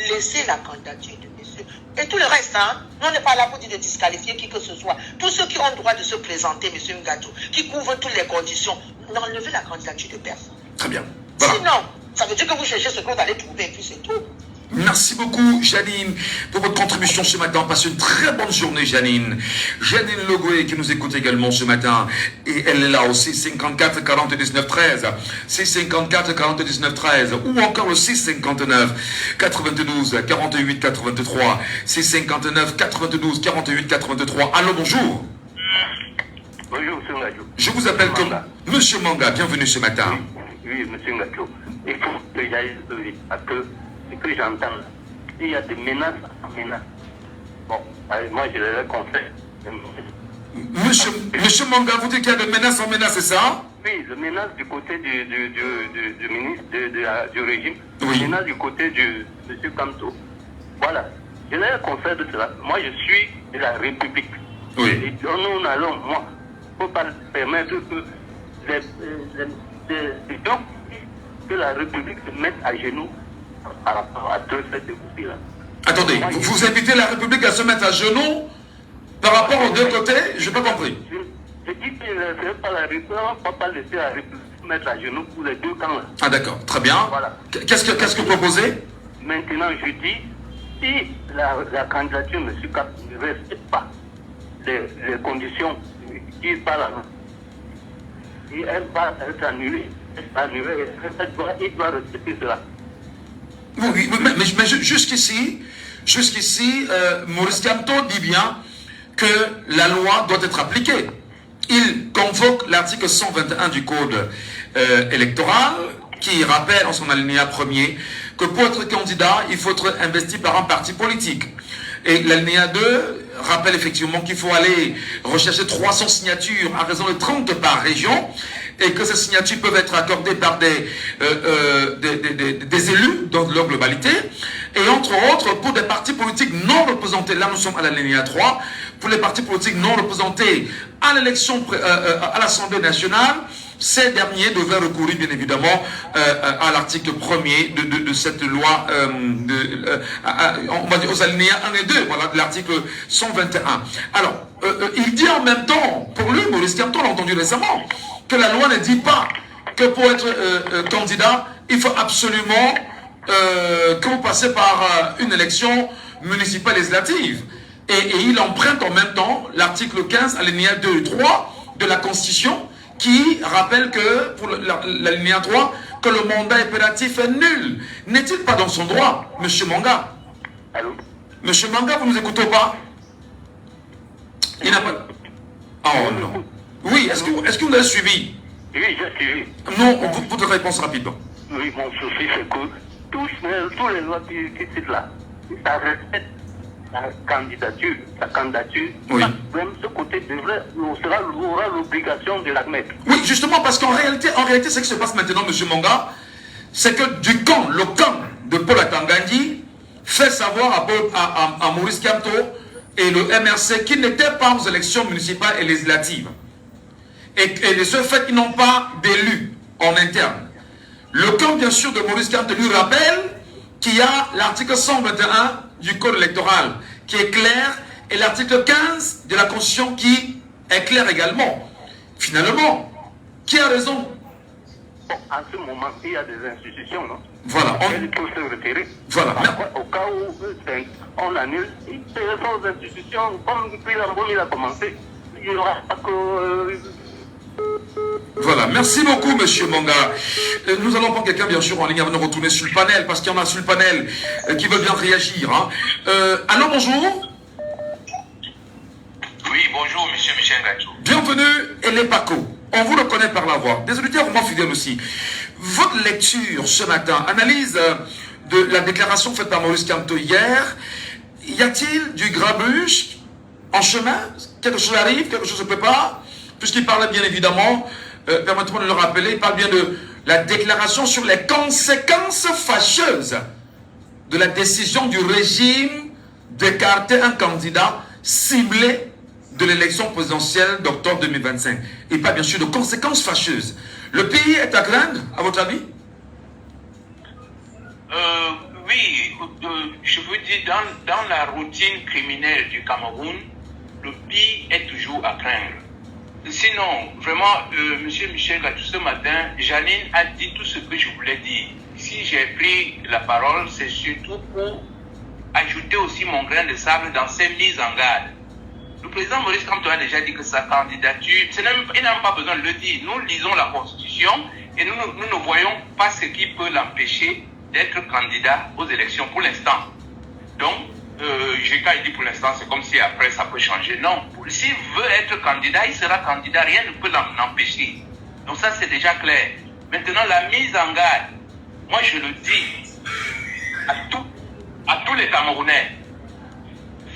Laissez la candidature de monsieur. Et tout le reste, hein, nous on n'est pas là pour dire de disqualifier qui que ce soit. Tous ceux qui ont le droit de se présenter, monsieur Gadjou, qui couvrent toutes les conditions, n'enlevez la candidature de personne. Très bien. Voilà. Sinon, ça veut dire que vous cherchez ce que vous allez trouver et puis c'est tout. Merci beaucoup, Janine, pour votre contribution ce matin. Passez une très bonne journée, Janine. Janine Logoué, qui nous écoute également ce matin. Et elle est là au 654 40 19 13. 654 40 19 13. Ou encore le 659 92 48 83. 659 92 48 83. Allô, bonjour. Bonjour, M. Ngadjou. Je vous appelle comme Monsieur Manga. Bienvenue ce matin. Oui, M. Ngadjou. Il faut que j'aille parce que ce que j'entends, il y a des menaces en menaces. Bon, moi je le conseille. Monsieur Manga, vous dites qu'il y a des menaces en menaces, c'est ça? Oui, les menaces du côté du ministre du régime, oui. Les menaces du côté de M. Kamto. Voilà, je le conseille de cela. Moi je suis de la République. Oui. Et nous allons, moi, il ne faut pas permettre que que la République se mette à genoux par rapport à tout cette là. Attendez, vous invitez la République à se mettre à genoux par rapport aux deux côtés? Je n'ai pas compris. Je dis que ce n'est pas la République, on ne peut pas laisser la République se mettre à genoux pour les deux camps. Ah d'accord, très bien. Voilà. Qu'est-ce que vous proposez? Maintenant, je dis, si la candidature de M. Cap ne respecte pas les conditions qui parlent, et elle va être annulée. Il doit respecter cela. Oui, mais jusqu'ici, Maurice Kamto dit bien que la loi doit être appliquée. Il convoque l'article 121 du Code électoral qui rappelle en son alinéa premier que pour être candidat, il faut être investi par un parti politique. Et l'alinéa 2 rappelle effectivement qu'il faut aller rechercher 300 signatures à raison de 30 par région et que ces signatures peuvent être accordées par des élus dans leur globalité. Et entre autres, pour des partis politiques non représentés, là nous sommes à l'alinéa 3, pour les partis politiques non représentés à l'élection à l'Assemblée nationale, ces derniers devraient recourir bien évidemment à l'article 1er de cette loi, on va dire aux alinéas 1 et 2, voilà, de l'article 121. Alors, il dit en même temps, pour lui, Maurice Kamto l'a entendu récemment, que la loi ne dit pas que pour être candidat, il faut absolument que vous passez par une élection municipale législative. Et il emprunte en même temps l'article 15, alinéa 2 et 3 de la Constitution, qui rappelle que, pour l'alinéa 3, que le mandat impératif est nul. N'est-il pas dans son droit, Monsieur Manga? Allô? Monsieur Manga, vous ne nous écoutez pas? Il n'a pas... Oh non. Oui, est-ce que vous avez suivi? Oui, j'ai suivi. Non, votre réponse rapidement. Oui, mon souci, c'est que tous les autres qui citent là, ça respecte sa candidature. Oui. Même ce côté aura l'obligation de l'admettre. Oui, justement, parce qu'en réalité, ce qui se passe maintenant, M. Monga, c'est que le camp de Paul Atangandi fait savoir à Maurice Kamto et le MRC qu'ils n'étaient pas aux élections municipales et législatives. Et de ce fait, ils n'ont pas d'élus en interne. Le camp, bien sûr, de Maurice Kamto lui rappelle qu'il y a l'article 121 du code électoral qui est clair et l'article 15 de la Constitution qui est clair également. Finalement, qui a raison? En ce moment, il y a des institutions, non? Voilà. Elles peuvent se retirer. Voilà. Au cas où on annule, ils se retrouvent aux institutions, comme depuis l'embauche il a commencé. Il n'y aura pas que... Voilà, merci beaucoup Monsieur Monga. Nous allons prendre quelqu'un bien sûr en ligne avant de retourner sur le panel, parce qu'il y en a sur le panel qui veulent bien réagir. Hein. Allô, bonjour. Oui, bonjour Monsieur Michel Gachou. Bienvenue, Elé Paco. On vous le connaît par la voix. Des auditeurs vraiment fidèles aussi. Votre lecture ce matin, analyse de la déclaration faite par Maurice Kamto hier. Y a-t-il du grabuge en chemin? Quelque chose arrive, quelque chose se prépare? Puisqu'il parlait bien évidemment, permettez-moi de le rappeler, il parle bien de la déclaration sur les conséquences fâcheuses de la décision du régime d'écarter un candidat ciblé de l'élection présidentielle d'octobre 2025. Et pas bien sûr de conséquences fâcheuses. Le pays est à craindre, à votre avis? Oui, je vous dis, dans la routine criminelle du Cameroun, le pays est toujours à craindre. Sinon, vraiment, Monsieur Michel Gachou, ce matin, Janine a dit tout ce que je voulais dire. Si j'ai pris la parole, c'est surtout pour ajouter aussi mon grain de sable dans ces mises en garde. Le président Maurice Kamto a déjà dit que sa candidature, il n'a pas besoin de le dire. Nous lisons la Constitution et nous ne voyons pas ce qui peut l'empêcher d'être candidat aux élections pour l'instant. Donc, quand il dit pour l'instant, c'est comme si après ça peut changer. Non, s'il veut être candidat, il sera candidat, rien ne peut l'empêcher. Donc ça, c'est déjà clair. Maintenant, la mise en garde, moi je le dis à tous les Camerounais,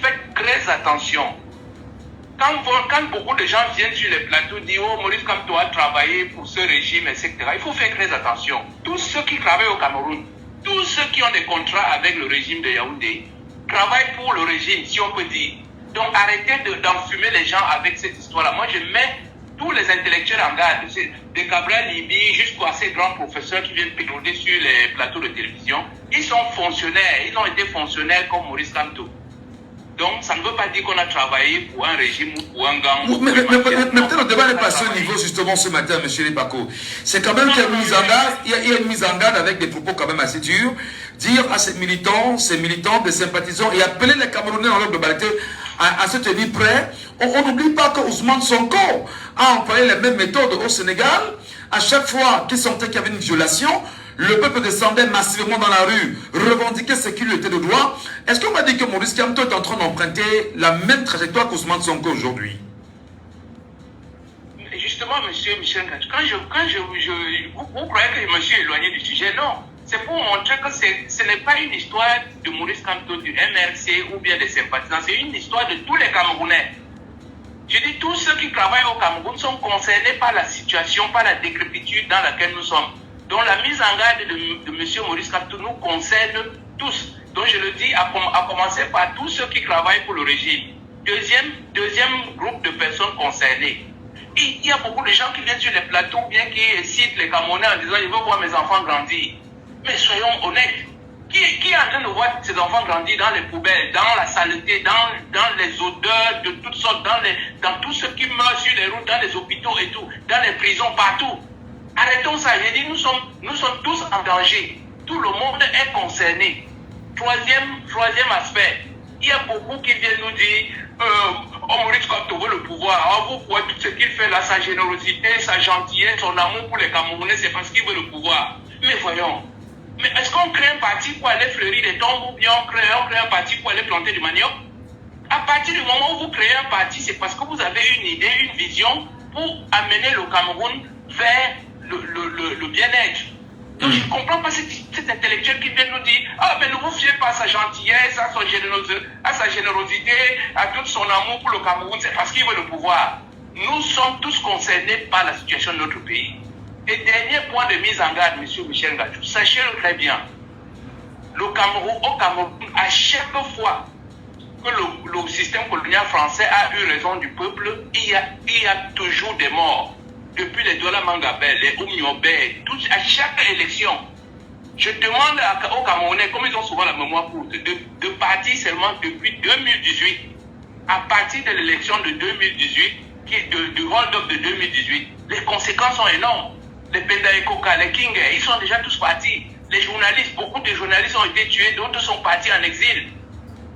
faites très attention. Quand beaucoup de gens viennent sur les plateaux dire « Oh, Maurice Kamto a travaillé pour ce régime, etc. » Il faut faire très attention. Tous ceux qui travaillent au Cameroun, tous ceux qui ont des contrats avec le régime de Yaoundé, travaillent pour le régime, si on peut dire. Donc arrêtez d'enfumer les gens avec cette histoire-là. Moi, je mets tous les intellectuels en garde, de Cabral Libi jusqu'à ces grands professeurs qui viennent péroder sur les plateaux de télévision. Ils sont fonctionnaires, ils ont été fonctionnaires comme Maurice Kamto. Donc, ça ne veut pas dire qu'on a travaillé pour un régime ou pour un gang. Mais peut-être le débat n'est pas à ce niveau, justement, ce matin, M. Lebako. C'est quand même qu'il y a une mise en garde, il y a une mise en garde avec des propos quand même assez durs. Dire à ces militants, des sympathisants, et appeler les Camerounais en leur globalité à se tenir prêts. On n'oublie pas que Ousmane Sonko a employé les mêmes méthodes au Sénégal. À chaque fois qu'il sentait qu'il y avait une violation, le peuple descendait massivement dans la rue, revendiquait ce qui lui était de droit. Est-ce qu'on m'a dit que Maurice Kamto est en train d'emprunter la même trajectoire qu'Ousmane Sonko aujourd'hui? Justement, monsieur Michel Gachou, vous croyez que je me suis éloigné du sujet? Non. C'est pour montrer que ce n'est pas une histoire de Maurice Kamto, du MRC ou bien des sympathisants. C'est une histoire de tous les Camerounais. Je dis, tous ceux qui travaillent au Cameroun sont concernés par la situation, par la décrépitude dans laquelle nous sommes. Donc la mise en garde de M. Maurice Kamto nous concerne tous. Donc je le dis, à commencer par tous ceux qui travaillent pour le régime. Deuxième groupe de personnes concernées. Il y a beaucoup de gens qui viennent sur les plateaux, bien qui citent les Camerounais en disant « Je veux voir mes enfants grandir ». Mais soyons honnêtes. Qui est en train de voir ses enfants grandir dans les poubelles, dans la saleté, dans les odeurs de toutes sortes, dans tout ce qui meurt sur les routes, dans les hôpitaux et tout, dans les prisons, partout? Arrêtons ça. J'ai dit, nous sommes tous en danger. Tout le monde est concerné. Troisième aspect. Il y a beaucoup qui viennent nous dire Maurice Kamto veut le pouvoir. Vous voyez tout ce qu'il fait là, sa générosité, sa gentillesse, son amour pour les Camerounais, c'est parce qu'il veut le pouvoir. Mais voyons. Mais est-ce qu'on crée un parti pour aller fleurir les tombes ou bien on crée un parti pour aller planter du manioc? À partir du moment où vous créez un parti, c'est parce que vous avez une idée, une vision pour amener le Cameroun vers le bien-être. Donc je ne comprends pas cet intellectuel qui vient nous dire « Ah, mais ne vous fiez pas à sa gentillesse, à sa générosité, à tout son amour pour le Cameroun, c'est parce qu'il veut le pouvoir. » Nous sommes tous concernés par la situation de notre pays. Et dernier point de mise en garde, M. Michel Gadjou, sachez-le très bien, au Cameroun, à chaque fois que le système colonial français a eu raison du peuple, il y a toujours des morts. Depuis les Douala Mangabel, les Oumniobé, à chaque élection, je demande aux Camerounais, comme ils ont souvent la mémoire courte, de partir seulement depuis 2018. À partir de l'élection de 2018, qui est du hold-up de 2018, les conséquences sont énormes. Les Pendaekoka, les King, ils sont déjà tous partis. Les journalistes, beaucoup de journalistes ont été tués, d'autres sont partis en exil.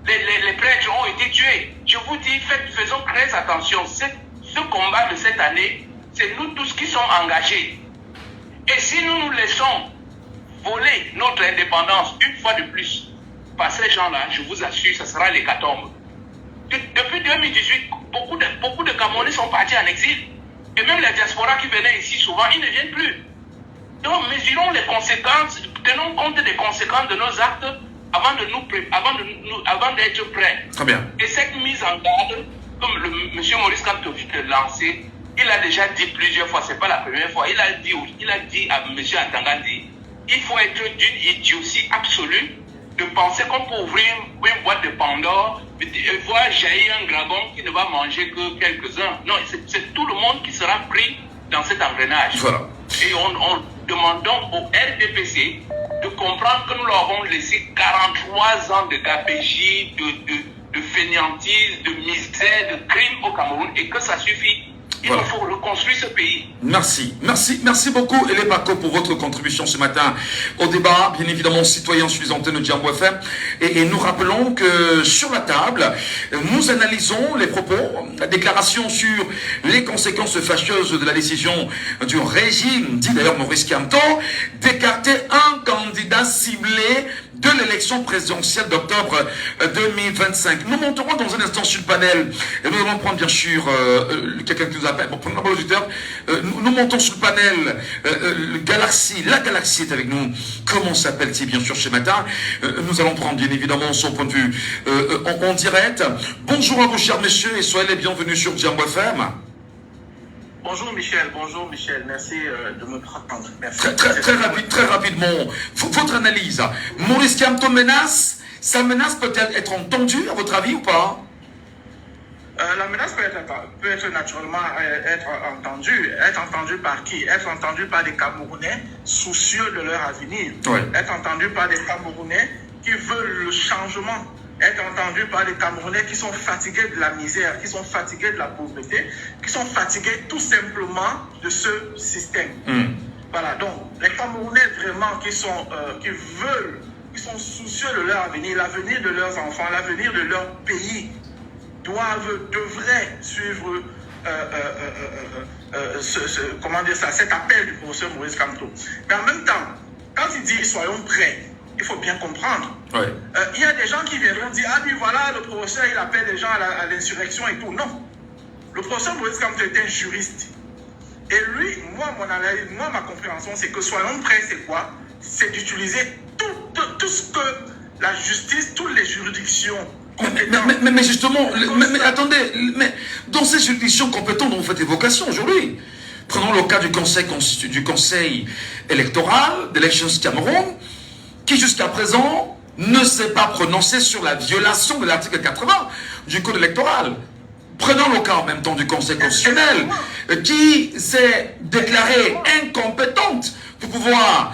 Les prêtres ont été tués. Je vous dis, faisons très attention. Ce combat de cette année, c'est nous tous qui sommes engagés. Et si nous nous laissons voler notre indépendance une fois de plus par ces gens-là, je vous assure, ce sera l'hécatombe. Depuis 2018, beaucoup de Camerounais sont partis en exil. Et même les diasporas qui venaient ici souvent, ils ne viennent plus. Donc mesurons les conséquences, tenons compte des conséquences de nos actes avant d'être prêts. Très bien. Et cette mise en garde, comme M. Maurice Kamto l'a lancé, il a déjà dit plusieurs fois, ce n'est pas la première fois, il a dit à M. Antangandi, il faut être d'une idiotie absolue de penser qu'on peut ouvrir une boîte de Pandore et voir jaillir un dragon qui ne va manger que quelques-uns. Non, c'est tout le monde qui sera pris dans cet engrenage. Voilà. Et on demande donc au RDPC de comprendre que nous leur avons laissé 43 ans de gabegie, de fainéantise, de misère, de crime au Cameroun et que ça suffit. Il nous faut reconstruire ce pays. Merci beaucoup, Hélène Bako, pour votre contribution ce matin au débat, bien évidemment, citoyens sur les antennes de Djambo FM. Et nous rappelons que sur la table, nous analysons les propos, la déclaration sur les conséquences fâcheuses de la décision du régime, dit d'ailleurs Maurice Kamto, d'écarter un candidat ciblé de l'élection présidentielle d'octobre 2025. Nous monterons dans un instant sur le panel, et nous allons prendre bien sûr quelqu'un qui nous appelle, bon, pour nos auditeurs, nous montons sur le panel la Galaxie est avec nous. Comment s'appelle-t-il bien sûr ce matin? Nous allons prendre bien évidemment son point de vue en direct. Bonjour à vous chers messieurs et soyez les bienvenus sur Djambo FM. Bonjour Michel, merci de me prendre. Merci. Très rapidement, votre analyse. Maurice Kamto menace, sa menace peut-elle être entendue à votre avis ou pas? La menace peut être naturellement être entendue par qui? Être entendue par des Camerounais soucieux de leur avenir, oui. Être entendue par des Camerounais qui veulent le changement, être entendue par des Camerounais qui sont fatigués de la misère, qui sont fatigués de la pauvreté, qui sont fatigués tout simplement de ce système. Voilà, donc les Camerounais vraiment qui sont soucieux de leur avenir, l'avenir de leurs enfants, l'avenir de leur pays, devraient suivre cet appel du professeur Maurice Kamto. Mais en même temps, quand il dit soyons prêts, il faut bien comprendre. Ouais. Il y a des gens qui viendront dire ah oui voilà le professeur il appelle les gens à l'insurrection et tout. Non, le professeur Maurice Kamto est un juriste. Et lui, ma compréhension c'est que soyons prêts, c'est quoi? C'est d'utiliser tout ce que la justice, toutes les juridictions. Mais justement, attendez, dans ces juridictions compétentes dont vous faites évocation aujourd'hui, prenons le cas du conseil électoral d'Elections Cameroun, qui jusqu'à présent ne s'est pas prononcé sur la violation de l'article 80 du code électoral. Prenons le cas en même temps du Conseil constitutionnel, qui s'est déclaré incompétente pour pouvoir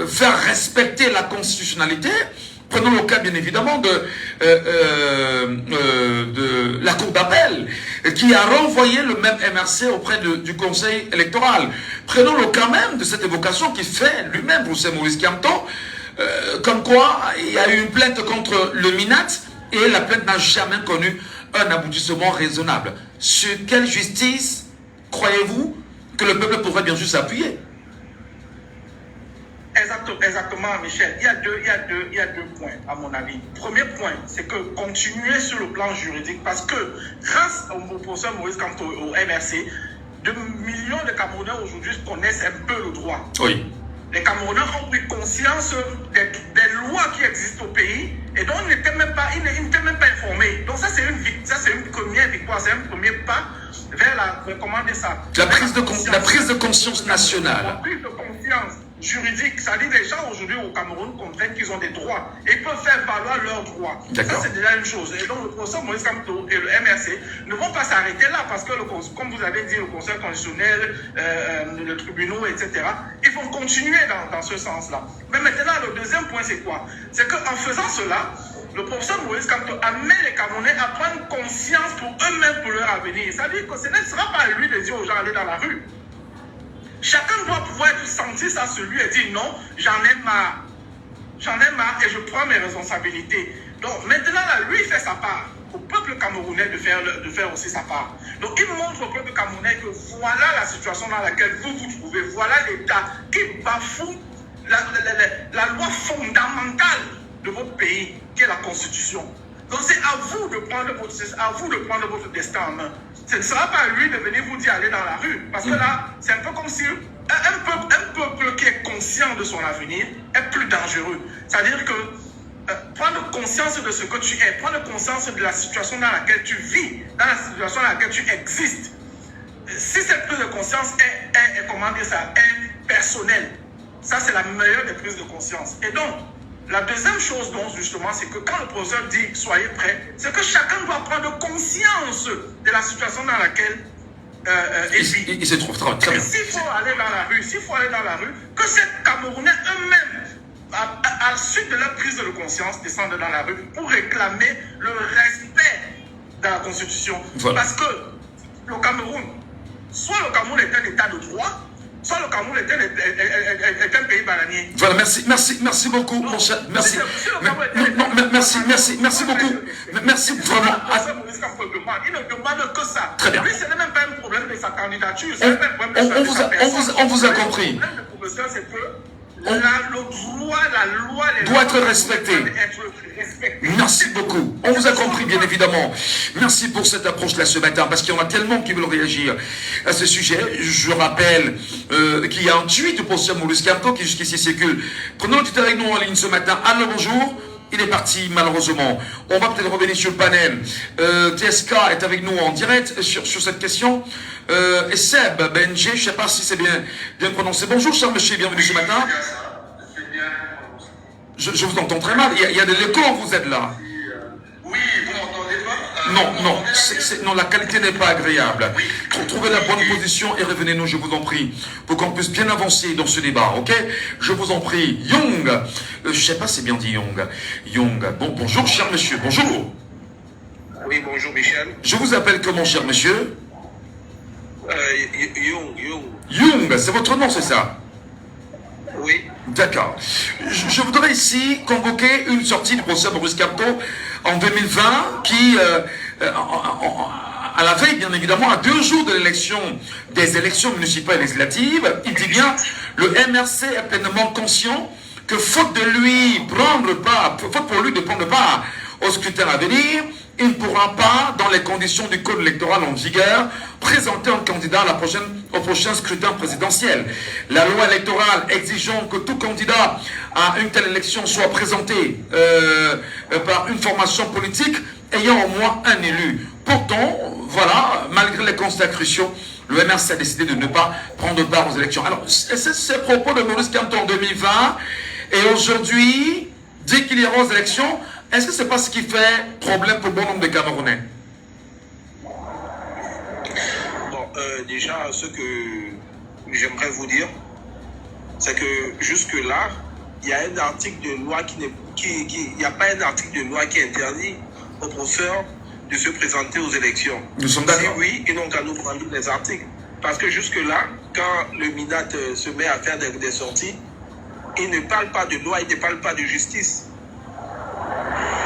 faire respecter la constitutionnalité. Prenons le cas bien évidemment de la Cour d'appel qui a renvoyé le même MRC auprès du Conseil électoral. Prenons le cas même de cette évocation qui fait lui-même, professeur Maurice Kamto, comme quoi il y a eu une plainte contre le MINAT et la plainte n'a jamais connu un aboutissement raisonnable. Sur quelle justice croyez-vous que le peuple pourrait bien sûr s'appuyer? Exactement, Michel. Il y a deux points, à mon avis. Premier point, c'est que continuer sur le plan juridique, parce que grâce au professeur Maurice Kamto, au MRC, de millions de Camerounais aujourd'hui connaissent un peu le droit. Oui. les Camerounais ont pris conscience des lois qui existent au pays et donc ils n'étaient même pas informés. Donc ça c'est une première victoire, c'est un premier pas vers la prise de conscience nationale. La prise de conscience juridique, c'est-à-dire les gens aujourd'hui au Cameroun comprennent qu'ils ont des droits et ils peuvent faire valoir leurs droits. Ça c'est déjà une chose. Et donc le professeur Maurice Kamto et le MRC ne vont pas s'arrêter là parce que, comme vous avez dit, le Conseil constitutionnel, le tribunal, etc., ils vont continuer dans ce sens-là. Mais maintenant, le deuxième point, c'est quoi? C'est qu'en faisant cela, le professeur Maurice Kamto amène les Camerounais à prendre conscience pour eux-mêmes, pour leur avenir. C'est-à-dire que ce ne sera pas à lui de dire aux gens d'aller dans la rue. Chacun doit pouvoir sentir ça sur lui et dire non, j'en ai marre. J'en ai marre et je prends mes responsabilités. Donc maintenant, là, lui, il fait sa part. Au peuple camerounais de faire aussi sa part. Donc il montre au peuple camerounais que voilà la situation dans laquelle vous vous trouvez. Voilà l'État qui bafoue la loi fondamentale de votre pays, qui est la Constitution. Donc c'est à vous de prendre votre destin en main. Ce ne sera pas à lui de venir vous dire aller dans la rue. Parce que là, c'est un peu comme si un peuple qui est conscient de son avenir est plus dangereux. C'est-à-dire que prendre conscience de ce que tu es, prendre conscience de la situation dans laquelle tu vis, dans la situation dans laquelle tu existes. Si cette prise de conscience est personnelle, ça c'est la meilleure des prises de conscience. Et donc, la deuxième chose, donc, justement, c'est que quand le professeur dit « soyez prêts », c'est que chacun doit prendre conscience de la situation dans laquelle il se trouve. Très bien. S'il faut aller dans la rue, que ces Camerounais eux-mêmes, à la suite de leur prise de conscience, descendent dans la rue pour réclamer le respect de la Constitution. Voilà. Parce que le Cameroun, soit le Cameroun est un état de droit, soit le Cameroun est un pays bananier. Voilà, merci beaucoup, mon cher. Merci. Merci beaucoup. Merci vraiment. Il ne demande que ça. Très bien. Lui, ce n'est même pas un problème de sa candidature. On vous a compris. Le problème du professeur, c'est que la loi doit être respectée. Merci beaucoup. On vous a compris, bien évidemment. Merci pour cette approche-là ce matin, parce qu'il y en a tellement qui veulent réagir à ce sujet. Je rappelle qu'il y a un tweet du professeur Maurice Kamto qui jusqu'ici circule. Prenons l'auditeur avec nous en ligne ce matin. Allô, bonjour. Il est parti, malheureusement. On va peut-être revenir sur le panel. TSK est avec nous en direct sur cette question. Et Seb, BNG, je ne sais pas si c'est bien prononcé. Bonjour, cher monsieur, bienvenue ce matin. Je vous entends très mal. Il y a de l'écho, vous êtes là. Oui, vous m'entendez pas? Non, la qualité n'est pas agréable. Trouvez la bonne position et revenez-nous, je vous en prie, pour qu'on puisse bien avancer dans ce débat, ok? Je vous en prie. Young, je ne sais pas si c'est bien dit Young. Bon, bonjour, cher monsieur, bonjour. Oui, bonjour, Michel. Je vous appelle comment, cher monsieur? Young, c'est votre nom, c'est ça? Oui. D'accord. Je voudrais ici convoquer une sortie du professeur Maurice Kamto en 2020 qui, à la veille, bien évidemment, à 2 jours de des élections municipales et législatives, il dit bien, le MRC est pleinement conscient que faute pour lui de prendre part au scrutin à venir, il ne pourra pas, dans les conditions du code électoral en vigueur, présenter un candidat au prochain scrutin présidentiel. La loi électorale exigeant que tout candidat à une telle élection soit présenté par une formation politique ayant au moins un élu. Pourtant, voilà, malgré les constats cruciaux, le MRC a décidé de ne pas prendre part aux élections. Alors, c'est ces propos de Maurice Kamto en 2020, et aujourd'hui, dès qu'il ira aux élections, est-ce que ce n'est pas ce qui fait problème pour bon nombre de Camerounais? Bon, déjà, ce que j'aimerais vous dire, c'est que jusque-là, il y a un article de loi il n'y a pas un article de loi qui interdit aux professeurs de se présenter aux élections. Nous sommes d'accord. Si oui, ils n'ont qu'à nous prendre les articles. Parce que jusque-là, quand le MINAT se met à faire des sorties, il ne parle pas de loi, il ne parle pas de justice.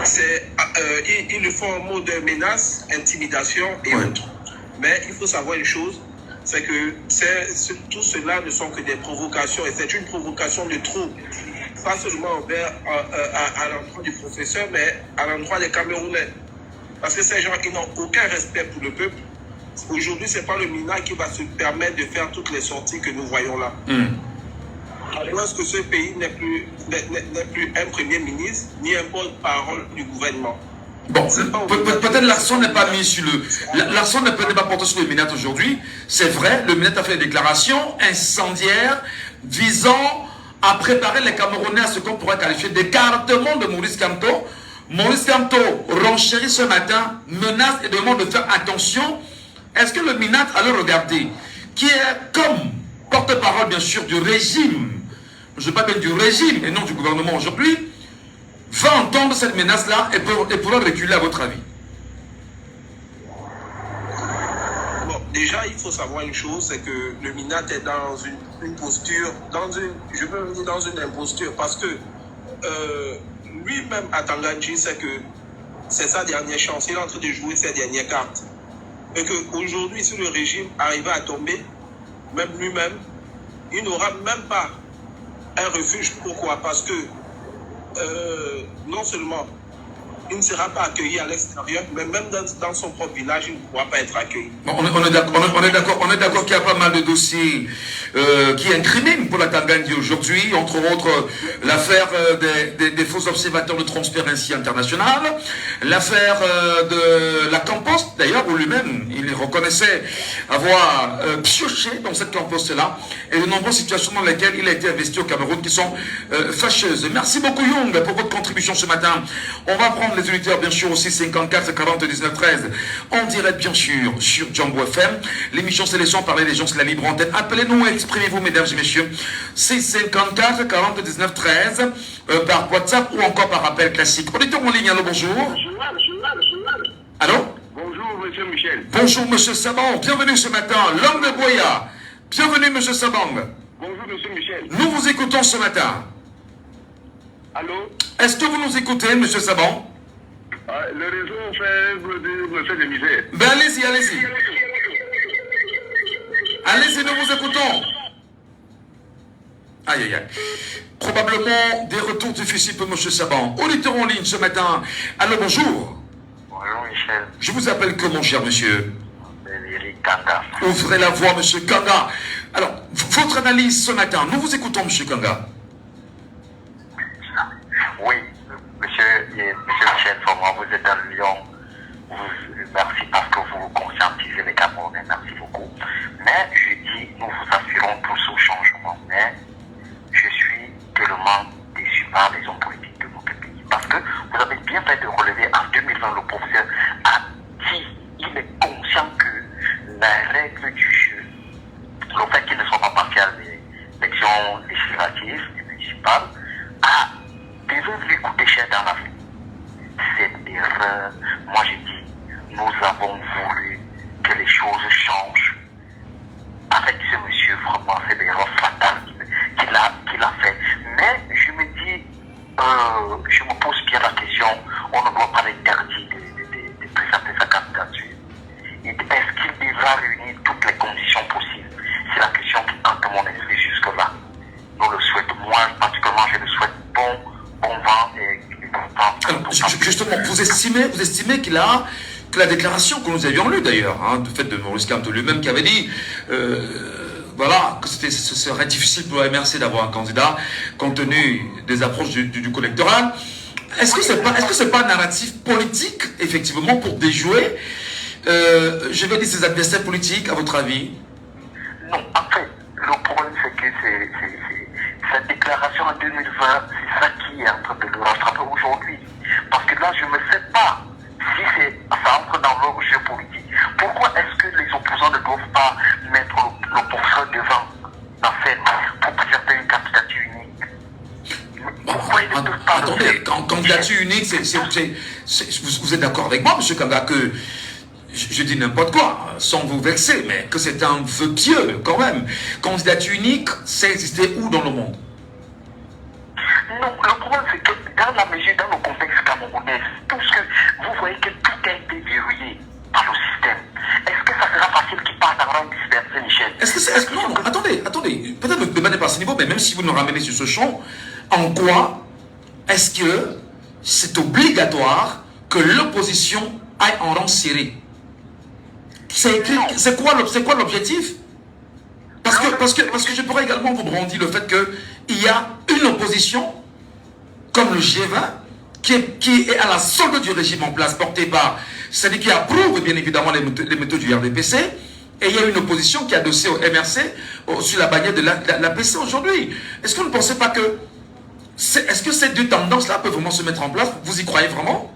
Ils le font en mode menace, intimidation et autres. Mais il faut savoir une chose, c'est que tout cela ne sont que des provocations, et c'est une provocation de trop. Pas seulement à l'endroit du professeur, mais à l'endroit des Camerounais. Parce que ces gens, ils n'ont aucun respect pour le peuple. Aujourd'hui, ce n'est pas le MINA qui va se permettre de faire toutes les sorties que nous voyons là. Pourquoi est-ce que ce pays n'est plus un premier ministre ni un porte-parole du gouvernement? Bon, peut-être l'accent n'est pas mis sur l'accent n'est pas porté sur le Minat aujourd'hui. C'est vrai, le Minat a fait des déclarations incendiaires visant à préparer les Camerounais à ce qu'on pourrait qualifier d'écartement de Maurice Kamto. Maurice Kamto renchérit ce matin, menace et demande de faire attention. Est-ce que le Minat allait regarder, qui est comme porte-parole bien sûr du régime, je ne parle pas du régime et non du gouvernement aujourd'hui, va entendre cette menace-là et pourra reculer à votre avis? Bon, déjà, il faut savoir une chose, c'est que le Minat est dans une posture, je peux me dire dans une imposture, parce que lui-même, à Tanganji, c'est que c'est sa dernière chance, il est en train de jouer ses dernières cartes. Et qu'aujourd'hui, si le régime arrivait à tomber, même lui-même, il n'aura même pas un refuge. Pourquoi? Parce que non seulement il ne sera pas accueilli à l'extérieur, mais même dans son propre village, il ne pourra pas être accueilli. On est d'accord qu'il y a pas mal de dossiers qui incriminent pour la Tanganyika aujourd'hui, entre autres l'affaire des faux observateurs de Transparency International, l'affaire de la Campost, d'ailleurs, où lui-même, il reconnaissait avoir pioché dans cette Campost-là, et de nombreuses situations dans lesquelles il a été investi au Cameroun qui sont fâcheuses. Merci beaucoup Young pour votre contribution ce matin. On va prendre les auditeurs bien sûr aussi 54 40 19 13 en direct bien sûr sur Django FM. L'émission c'est les gens parler des gens, c'est la libre antenne. Appelez-nous, exprimez-vous mesdames et messieurs. C'est 54 40 19 13 par WhatsApp ou encore par appel classique. Auditeur en ligne, allô, bonjour. Allô? Bonjour, monsieur Michel. Bonjour, monsieur Sabang. Bienvenue ce matin, l'homme de Boya. Bienvenue, monsieur Sabang. Bonjour, monsieur Michel. Nous vous écoutons ce matin. Allô? Est-ce que vous nous écoutez, monsieur Sabang? Le réseau me fait des misères. Ben allez-y, allez-y. Allez-y, nous vous écoutons. Aïe, aïe, aïe. Probablement des retours difficiles pour monsieur Sabang. Auditeur en ligne ce matin. Allô, bonjour. Bonjour, Michel. Je vous appelle comment, cher monsieur? Eric Kanga. Ouvrez la voix, monsieur Kanga. Alors, votre analyse ce matin, nous vous écoutons, monsieur Kanga. Oui, monsieur Michel, pour moi, vous êtes un lion. Merci parce que vous conscientisez les Camerounais. Merci beaucoup. Mais je dis, nous vous assurons tous au changement. Mais je suis tellement déçu par les hommes politiques de notre pays. Parce que vous avez bien fait de relever en 2020 le professeur a dit, il est conscient que la règle du jeu, le fait qu'il ne soit pas partial des élections législatives et municipales, devait lui coûter cher dans la vie. Cette erreur, moi j'ai dit, nous avons voulu que les choses changent. Avec ce monsieur, vraiment, c'est l'erreur fatale qu'il a fait. Mais je me dis, je me pose bien la question, on ne doit pas l'interdire de présenter sa candidature. Est-ce qu'il devra réunir toutes les conditions possibles? C'est la question qui hante mon esprit jusque-là. Nous le souhaitons, moi particulièrement, je le souhaite bon vent et bon temps. Alors, justement, vous estimez que la déclaration que nous avions lue d'ailleurs, du fait de Maurice Kamto lui-même qui avait dit voilà, que ce serait difficile pour la MRC d'avoir un candidat compte tenu des approches du collectoral. Est-ce que c'est pas un narratif politique, effectivement, pour déjouer, je vais dire, ses adversaires politiques, à votre avis? Non, en fait, le problème c'est que cette déclaration en 2020, c'est ça qui est en train de le rattraper aujourd'hui. Parce que là, je ne sais pas si ça entre dans leur jeu politique. Pourquoi est-ce que les opposants ne doivent pas mettre le professeur devant la scène pour présenter une candidature unique? Pourquoi ils ne peuvent pas le faire? Attendez, candidature unique, vous êtes d'accord avec moi, M. Kanga, que je dis n'importe quoi, sans vous vexer, mais que c'est un vœu pieux, quand même. Candidature unique, ça existait où dans le monde? Non, le problème c'est que dans la mesure, dans le contexte camerounais, tout ce que vous voyez que tout a été verrouillé par le système. Est-ce que ça sera facile qu'il parte en rang dispersé, Michel? Non, attendez, peut-être ne débattez pas à ce niveau, mais même si vous nous ramenez sur ce champ, en quoi est-ce que c'est obligatoire que l'opposition aille en rang serré? C'est quoi l'objectif? Parce que je pourrais également vous brandir le fait il y a une opposition comme le G20 qui est à la solde du régime en place porté par, c'est-à-dire qui approuve bien évidemment les méthodes du RDPC, et il y a une opposition qui est adossée au MRC sur la bannière de l'APC aujourd'hui. Est-ce que vous ne pensez pas que est-ce que ces deux tendances-là peuvent vraiment se mettre en place? Vous y croyez vraiment?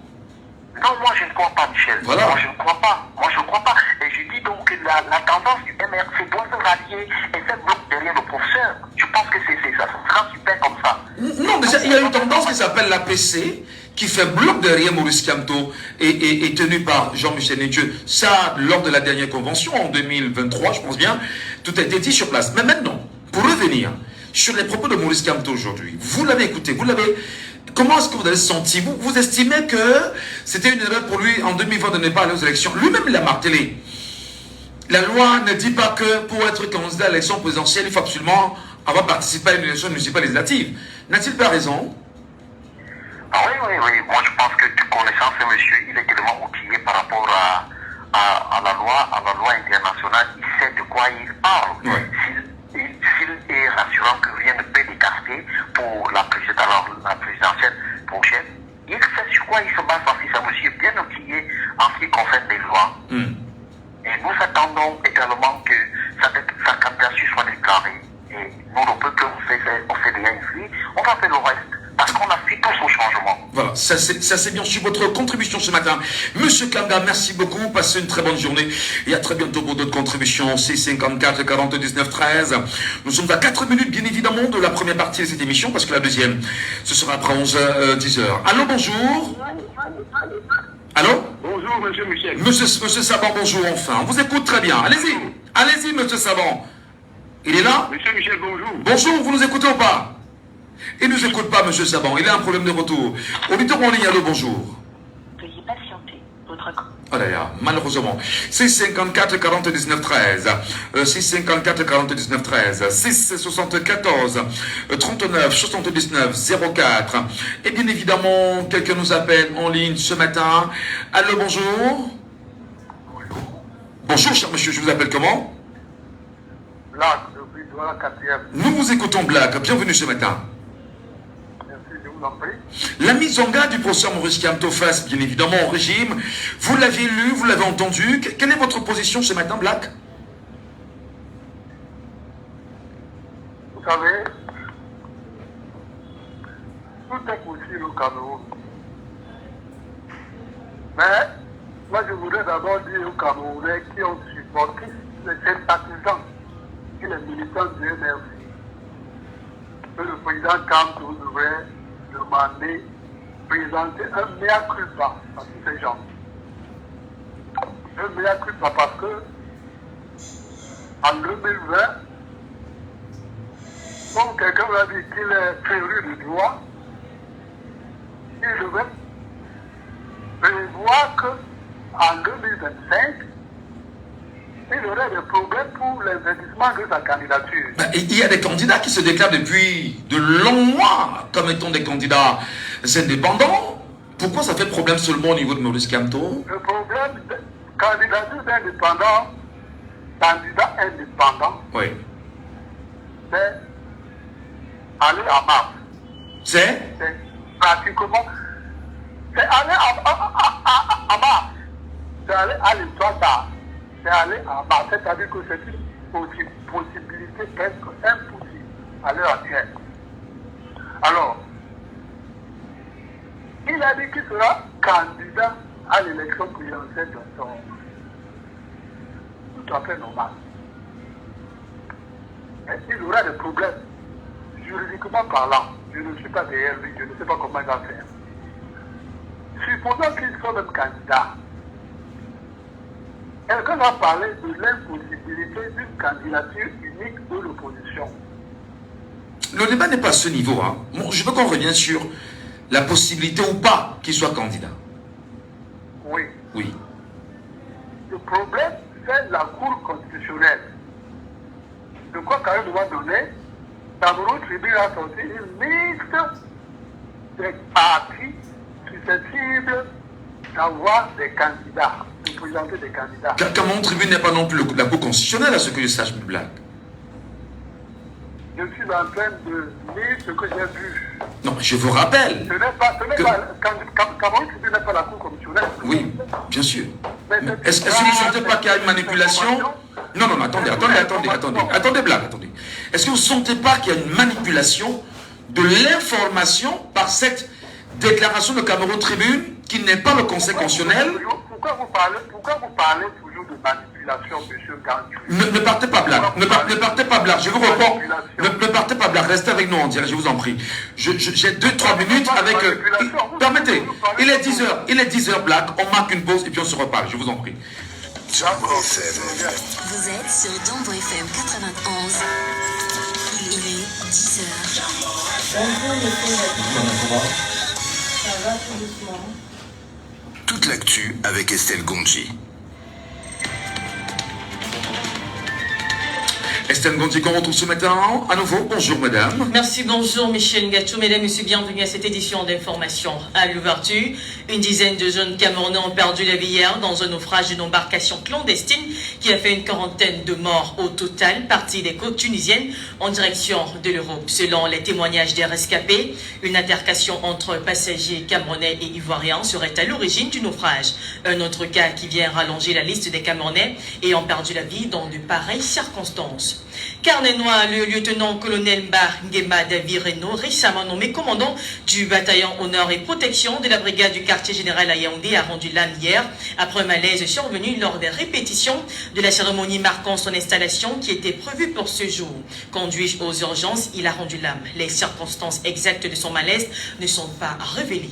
Non, moi je ne crois pas, Michel. Voilà. Moi je ne crois pas. Et je dis donc que la tendance du MRC doit se rallier et faire bloc derrière le professeur. Je pense que ça sera super comme ça. Non, déjà, il y a une tendance qui s'appelle l'APC, qui fait bloc derrière Maurice Kamto et tenu par Jean-Michel Nedieu. Ça, lors de la dernière convention, en 2023, je pense bien, tout a été dit sur place. Mais maintenant, pour revenir sur les propos de Maurice Kamto aujourd'hui, vous l'avez écouté, comment est-ce que vous avez senti? Vous estimez que c'était une erreur pour lui en 2020 de ne pas aller aux élections? Lui-même, il a martelé. La loi ne dit pas que pour être candidat à l'élection présidentielle, il faut absolument avoir participé à une élection municipale législative. N'a-t-il pas raison? Ah oui. Moi je pense que connaissant ce monsieur, il est tellement outillé par rapport à la loi internationale. Il sait de quoi il parle. Ouais. S'il est rassurant que rien ne peut l'écarter pour la présidentielle prochaine, il sait sur quoi il se base parce que c'est un monsieur bien outillé en ce qui concerne les lois. Et nous attendons également que sa candidature soit déclarée. Et nous, le peuple, on fait déjà ici, on va faire le reste. Parce qu'on a fait tous au changement. Voilà, ça c'est bien sûr votre contribution ce matin. Monsieur Kanga, merci beaucoup, passez une très bonne journée. Et à très bientôt pour d'autres contributions. 654 40 19 13. Nous sommes à 4 minutes bien évidemment de la première partie de cette émission, parce que la deuxième, ce sera après 10h. Allô, bonjour. Allô? Bonjour, monsieur Michel. Monsieur Saban, bonjour enfin. On vous écoute très bien. Allez-y, monsieur Saban. Il est là? Monsieur Michel, bonjour. Bonjour, vous nous écoutez ou pas? Il ne nous écoute pas, monsieur Saban. Il a un problème de retour. Auditeur en ligne, allô, bonjour. Veuillez patienter. Votre Oh là là, malheureusement. 654 40 19 13. 654 40 19 13. 674 39 79 04. Et bien évidemment, quelqu'un nous appelle en ligne ce matin. Allô, bonjour. Bonjour, cher monsieur, je vous appelle comment? Black, depuis la 4e. Nous vous écoutons, Black. Bienvenue ce matin. Merci, je vous en prie. La mise en garde du professeur Maurice Kamto face, bien évidemment, au régime. Vous l'avez lu, vous l'avez entendu. Quelle est votre position ce matin, Black? Vous savez, tout est possible au Cameroun. Mais, moi je voudrais d'abord dire aux Camerounais qui ont supporté les sympathisants et les militants du MRC que le président Kamto devrait demander, présenter un mea culpa à tous ces gens. Un mea culpa parce que en 2020, comme quelqu'un m'a dit qu'il est féru de droit, il devait prévoir qu'en 2025, il y aurait des problèmes pour l'investissement de sa candidature. Il y a des candidats qui se déclarent depuis de longs mois comme étant des candidats indépendants. Pourquoi ça fait problème seulement au niveau de Maurice Kamto? Le problème de candidature d'indépendant, candidat indépendant, Oui. c'est aller à Mars. C'est Pratiquement, c'est aller à Mars. C'est aller à l'étoile. C'est aller à Mars. C'est-à-dire que c'est une possibilité presque impossible à l'heure actuelle. Alors, il a dit qu'il sera candidat à l'élection présidentielle d'octobre. Tout à fait normal. Mais il aura des problèmes, juridiquement parlant. Je ne suis pas derrière lui, je ne sais pas comment il va faire. Supposons qu'il soit même candidat. Quelqu'un a parlé de l'impossibilité d'une candidature unique de l'opposition. Le débat n'est pas à ce niveau. Hein. Bon, je veux qu'on revienne sur la possibilité ou pas qu'il soit candidat. Oui. Oui. Le problème, c'est la Cour constitutionnelle. Je crois qu'à un moment donné, Cameroun Tribune a sorti une liste des partis susceptibles d'avoir des candidats, de présenter des candidats. Cameroun Tribune n'est pas non plus la Cour constitutionnelle, à ce que je sache, Black. je suis en train de lire ce que j'ai vu. Non, je vous rappelle. Ce n'est pas, Cameroun Tribune n'est pas la cour commissionnelle. Oui, bien sûr. Est-ce que vous ne sentez pas qu'il y a une manipulation? Non, attendez, Blague, attendez. Est-ce que vous ne sentez pas qu'il y a une manipulation de l'information par cette déclaration de Cameroun Tribune qui n'est pas le Conseil constitutionnel? Pourquoi vous parlez toujours de manipulation, monsieur Gantu? Ne partez pas, Blague. Ne partez pas, Blague. Je vous réponds. Ne partez pas, Blague. Restez avec nous en direct, je vous en prie. J'ai 2-3 minutes avec... permettez. Il est 10h. Il est 10h, Blague. On marque une pause et puis on se reparle. Je vous en prie. Vous êtes sur Jambo FM 91. Il est 10h. Ça va tout doucement. Toute l'actu avec Estelle Gondji. Estelle Gondji, qu'on retrouve ce matin à nouveau. Bonjour madame. Merci, bonjour Michel Ngatou. Mesdames et messieurs, bienvenue à cette édition d'information. À l'ouverture, une dizaine de jeunes Camerounais ont perdu la vie hier dans un naufrage d'une embarcation clandestine qui a fait une quarantaine de morts au total, partie des côtes tunisiennes en direction de l'Europe. Selon les témoignages des rescapés, une altercation entre passagers camerounais et ivoiriens serait à l'origine du naufrage. Un autre cas qui vient rallonger la liste des Camerounais ayant perdu la vie dans de pareilles circonstances. Carnet noir, le lieutenant-colonel Mbar Ngema David Reno, récemment nommé commandant du bataillon honneur et protection de la brigade du quartier général à Yaoundé, a rendu l'âme hier après un malaise survenu lors des répétitions de la cérémonie marquant son installation qui était prévue pour ce jour. Conduit aux urgences, il a rendu l'âme. Les circonstances exactes de son malaise ne sont pas révélées.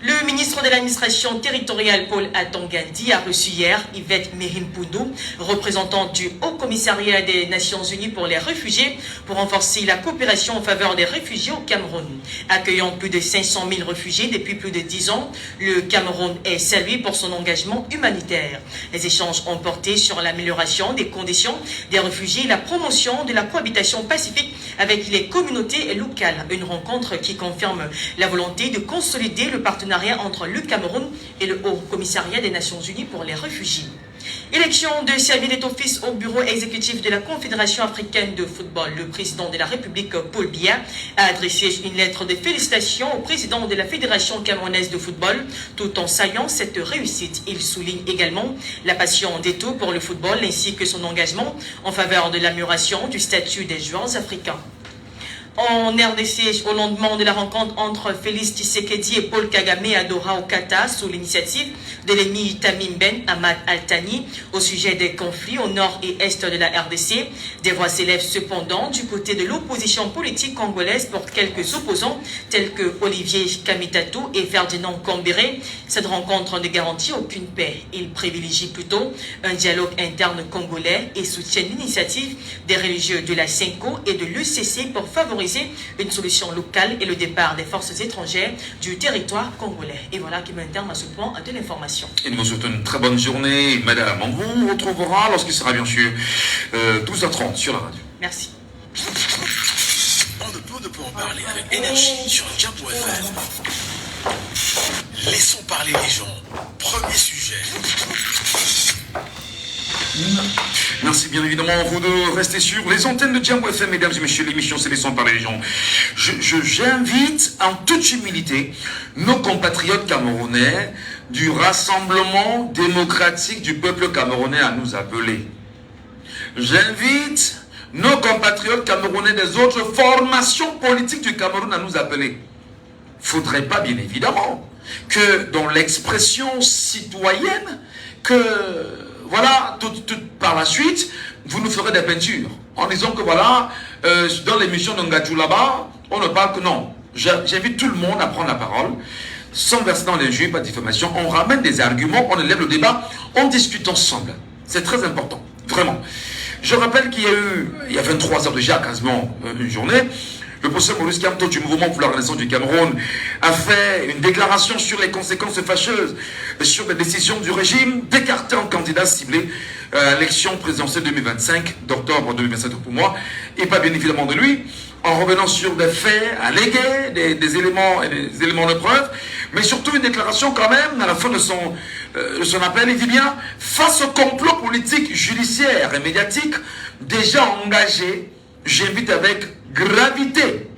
Le ministre de l'administration territoriale Paul Atongandi a reçu hier Yvette Merimpoudou, représentante du Haut-Commissariat des Nations Unies pour les réfugiés, pour renforcer la coopération en faveur des réfugiés au Cameroun. Accueillant plus de 500 000 réfugiés depuis plus de 10 ans, le Cameroun est salué pour son engagement humanitaire. Les échanges ont porté sur l'amélioration des conditions des réfugiés et la promotion de la cohabitation pacifique avec les communautés locales. Une rencontre qui confirme la volonté de consolider le partenariat entre le Cameroun et le Haut-Commissariat des Nations Unies pour les réfugiés. Élection de servir d'office au bureau exécutif de la Confédération africaine de football. Le président de la République, Paul Biya, a adressé une lettre de félicitations au président de la Fédération camerounaise de football, tout en saluant cette réussite. Il souligne également la passion d'Eto pour le football ainsi que son engagement en faveur de l'amélioration du statut des joueurs africains. En RDC, au lendemain de la rencontre entre Félix Tshisekedi et Paul Kagame à Doha au Qatar, sous l'initiative de l'émir Tamim Ben Ahmad Al-Thani, au sujet des conflits au nord et est de la RDC, des voix s'élèvent cependant du côté de l'opposition politique congolaise pour quelques opposants tels que Olivier Kamitatou et Ferdinand Kambéré. Cette rencontre ne garantit aucune paix. Il privilégie plutôt un dialogue interne congolais et soutient l'initiative des religieux de la CENCO et de l'ECC pour favoriser une solution locale et le départ des forces étrangères du territoire congolais. Et voilà qui met un terme à ce point de l'information. Et nous vous souhaitons une très bonne journée, madame. On vous retrouvera lorsqu'il sera bien sûr 12h30 sur la radio. Merci. On ne peut en parler avec énergie sur Jambo FM. Laissons parler les gens. Premier sujet. Merci bien évidemment vous de rester sur les antennes de Jambo FM, mesdames et messieurs. L'émission c'est Laissons parler les gens. J'invite en toute humilité nos compatriotes camerounais du Rassemblement démocratique du peuple camerounais à nous appeler. J'invite nos compatriotes camerounais des autres formations politiques du Cameroun à nous appeler. Faudrait pas bien évidemment que dans l'expression citoyenne que voilà, tout par la suite, vous nous ferez des peintures en disant que voilà, dans l'émission de Ngatou là-bas, on ne parle que non. J'invite tout le monde à prendre la parole, sans verser dans les jeux, pas de diffamation. On ramène des arguments, on élève le débat, on discute ensemble. C'est très important, vraiment. Je rappelle qu'il y a 23 heures déjà, quasiment une journée, le professeur Maurice Kamto du Mouvement pour la Renaissance du Cameroun a fait une déclaration sur les conséquences fâcheuses sur les décisions du régime d'écarter un candidat ciblé à l'élection présidentielle 2025 d'octobre 2025 pour moi, et pas bien évidemment de lui, en revenant sur des faits allégués, des éléments de preuve, mais surtout une déclaration quand même à la fin de son appel. Il dit bien, face au complot politique, judiciaire et médiatique déjà engagé, j'invite avec gravité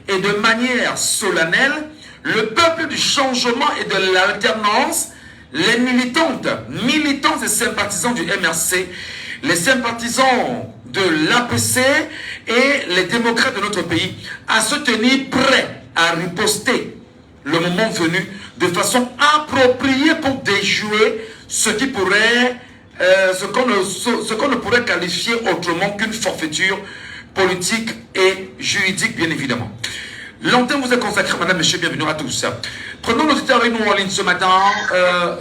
et de manière solennelle le peuple du changement et de l'alternance, les militants et sympathisants du MRC, les sympathisants de l'APC et les démocrates de notre pays à se tenir prêts à riposter le moment venu de façon appropriée pour déjouer ce qui pourrait, ce qu'on ne pourrait qualifier autrement qu'une forfaiture politique et juridique, bien évidemment. L'antenne vous est consacrée, madame, monsieur, bienvenue à tous. Prenons l'auditeur avec nous en ligne ce matin,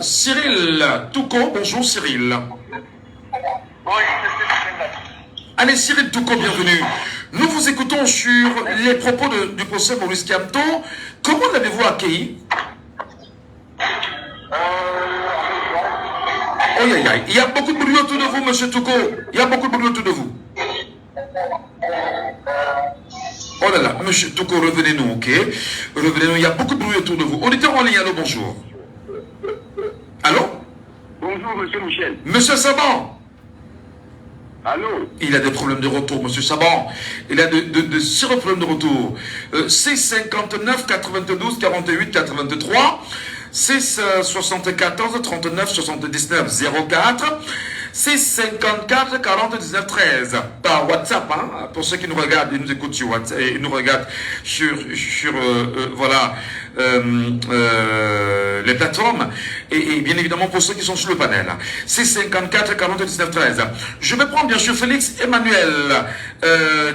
Cyril Touko. Bonjour Cyril. Allez Cyril Touko, bienvenue. Nous vous écoutons sur les propos du procès Maurice Kamto. Comment l'avez-vous accueilli? Il y a beaucoup de bruit autour de vous, monsieur Touko. Il y a beaucoup de bruit autour de vous. Oh là là, monsieur Touko, revenez-nous, ok? Revenez-nous, il y a beaucoup de bruit autour de vous. Auditeur en ligne, allô, bonjour. Allô? Bonjour, monsieur Michel. Monsieur Saban. Allô? Il a des problèmes de retour, monsieur Saban. Il a de sérieux problèmes de retour. C59 92 48 83, C74 39 79 04, C54 40 19 13 par WhatsApp, hein, pour ceux qui nous regardent, ils nous écoutent sur WhatsApp et nous regardent sur voilà les plateformes et bien évidemment pour ceux qui sont sur le panel. C54 40 19 13. Je vais prendre bien sûr Félix Emmanuel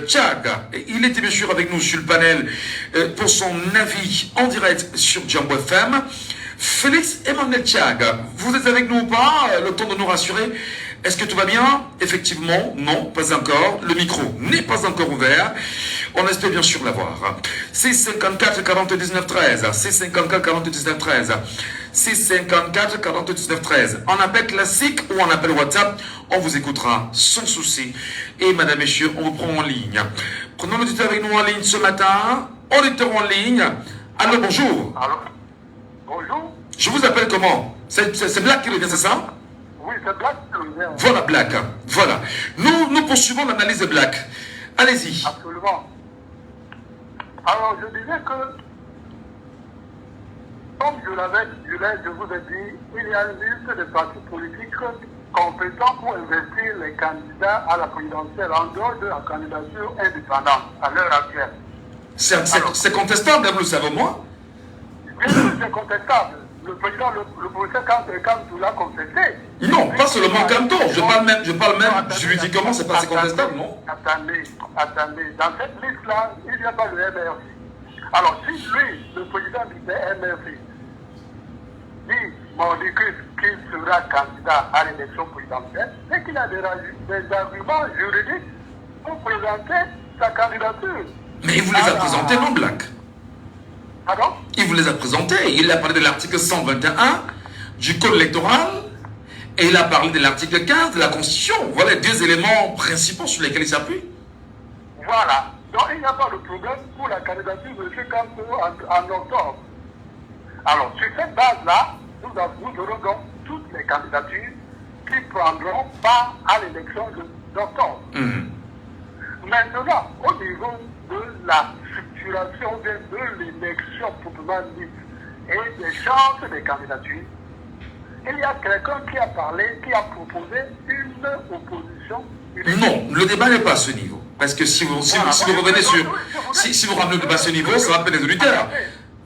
Tchag. Il était bien sûr avec nous sur le panel pour son avis en direct sur Jambo FM. Félix Emmanuel Tchag, vous êtes avec nous ou pas? Le temps de nous rassurer. Est-ce que tout va bien? Effectivement, non, pas encore. Le micro n'est pas encore ouvert. On espère bien sûr l'avoir. C54 40 19 13. C54 40 19 13. C54 40 19 13. En appel classique ou en appel WhatsApp, on vous écoutera sans souci. Et madame, messieurs, on vous prend en ligne. Prenons l'auditeur avec nous en ligne ce matin. Auditeur en ligne. Allô, bonjour. Allô? Bonjour. Je vous appelle comment? C'est Black qui revient, c'est ça? Oui, c'est Black qui revient. Voilà, Black. Voilà. Nous poursuivons l'analyse de Black. Allez-y. Absolument. Alors, je disais que, comme je vous ai dit, il y a une liste de partis politiques compétents pour investir les candidats à la présidentielle en dehors de la candidature indépendante à l'heure actuelle. C'est contestable, vous le savez, moi? Bien sûr, c'est contestable. Le président, le professeur Kamto l'a contesté. Non, pas seulement Kamto. Je parle même juridiquement, c'est pas contestable, non? Attendez. Dans cette liste-là, il n'y a pas le MRC. Alors, si lui, le président du MRC, dit, qu'il sera candidat à l'élection présidentielle, c'est qu'il a des arguments juridiques pour présenter sa candidature. Mais il vous les a présentés, non, Black? Pardon? Il vous les a présentés. Il a parlé de l'article 121 du Code électoral et il a parlé de l'article 15 de la Constitution. Voilà les deux éléments principaux sur lesquels il s'appuie. Voilà. Donc il n'y a pas de problème pour la candidature de M. Kamto en octobre. Alors, sur cette base-là, nous aurons donc toutes les candidatures qui prendront part à l'élection d'octobre. Maintenant, au niveau de la structuration de l'élection proprement dite et des chances des candidatures, il y a quelqu'un qui a parlé, qui a proposé une opposition. Non, le débat n'est pas à ce niveau. Parce que si vous revenez sur... Si vous ramenez le débat à ce niveau, ça va perdre les auditeurs.